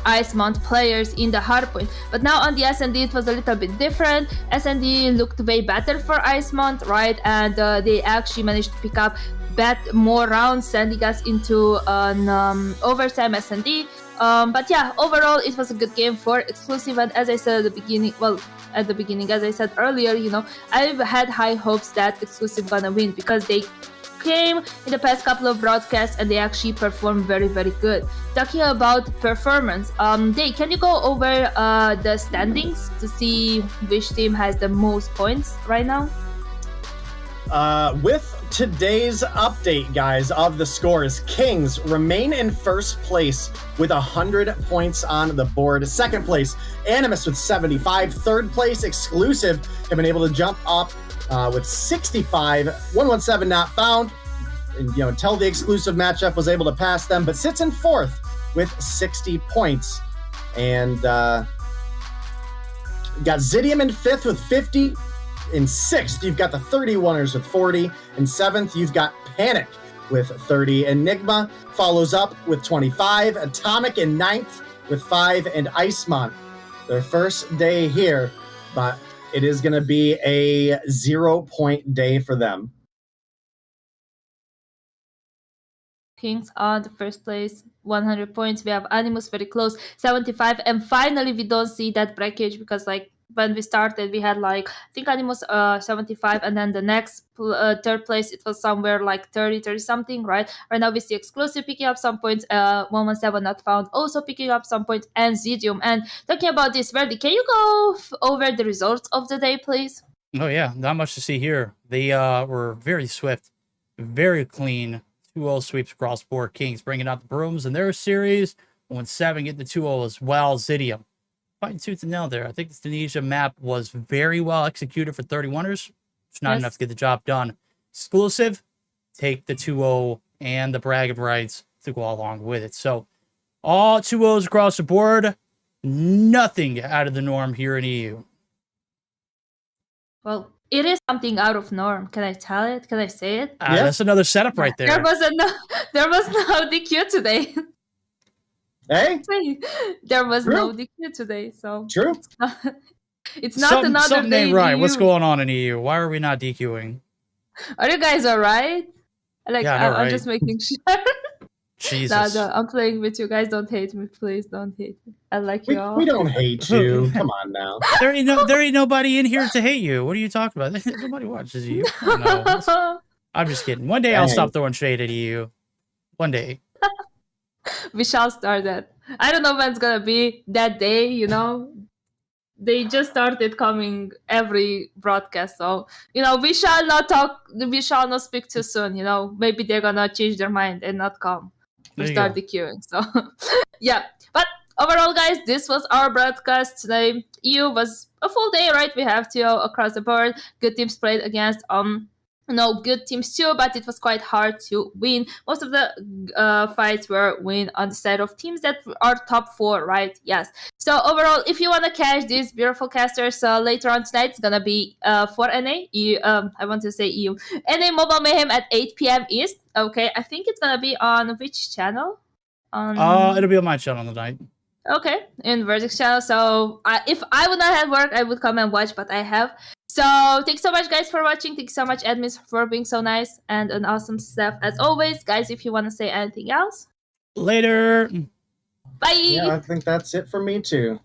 Icemont players in the hardpoint. But now on the S&D it was a little bit different. S&D looked way better for Icemont, right? And they actually managed to pick up more rounds, sending us into an overtime S&D. But yeah, overall it was a good game for Exclusive, and as I said at the beginning, as I said earlier, you know, I've had high hopes that Exclusive gonna win, because they came in the past couple of broadcasts and they actually performed very, very good. Talking about performance, Dave, can you go over the standings to see which team has the most points right now? With today's update, guys, of the scores, Kings remain in first place with 100 points on the board. Second place, Animus with 75. Third place, Exclusive have been able to jump up with 65. 117 not found. And, until the Exclusive matchup was able to pass them, but sits in fourth with 60 points. And got Zidium in fifth with 50. In sixth, you've got the 31ers with 40. In seventh, you've got Panic with 30. Enigma follows up with 25. Atomic in ninth with 5. And Icemont, their first day here, but it is going to be a 0-point day for them. Kings on the first place, 100 points. We have Animus very close, 75. And finally, we don't see that breakage because, when we started, we had I think Animus 75, and then the next third place, it was somewhere 30 something, right? Right now we see Exclusive picking up some points, 117 not found also picking up some points, and Zidium. And talking about this, Verdi, can you go over the results of the day, please? Oh yeah, not much to see here. They were very swift, very clean. 2-0 sweeps across board. Kings bringing out the brooms in their series. 1-7 getting the 2-0 as well. Zidium fighting tooth and nail there. I think the Tunisia map was very well executed for 31ers. It's not enough to get the job done. Exclusive, take the 2-0 and the bragging rights to go along with it. So all 2-0s across the board. Nothing out of the norm here in EU. Well, it is something out of norm. Can I tell it? Can I say it? That's another setup right there. There was no DQ today. Hey? There was no DQ today, so true. It's not another something day. Ain't right. What's going on in EU? Why are we not DQing? Are you guys alright? Yeah, I'm just making sure. Jesus. No, I'm playing with you guys. Don't hate me, please. Don't hate me. I like you all. We don't hate you. Come on now. There ain't nobody in here to hate you. What are you talking about? Nobody watches you. No. I'm just kidding. One day I'll stop throwing shade at you. One day. We shall start that. I don't know when it's gonna be that day, They just started coming every broadcast, so we shall not talk. We shall not speak too soon. Maybe they're gonna change their mind and not come. We start the queuing. So yeah, but overall, guys, this was our broadcast today. EU was a full day, right? We have 2-0 across the board. Good teams played against good teams too, but it was quite hard to win. Most of the fights were win on the side of teams that are top 4, right? Yes. So overall, if you want to catch these beautiful casters later on tonight, it's gonna be for NA. I want to say EU. NA Mobile Mayhem at 8 p.m. East. Okay, I think it's gonna be on which channel? It'll be on my channel tonight. Okay, in Vertex channel. So if I would not have work, I would come and watch, but I have. So thanks so much, guys, for watching. Thanks so much, admins, for being so nice and an awesome staff as always. Guys, if you want to say anything else. Later. Bye. Yeah, I think that's it for me too.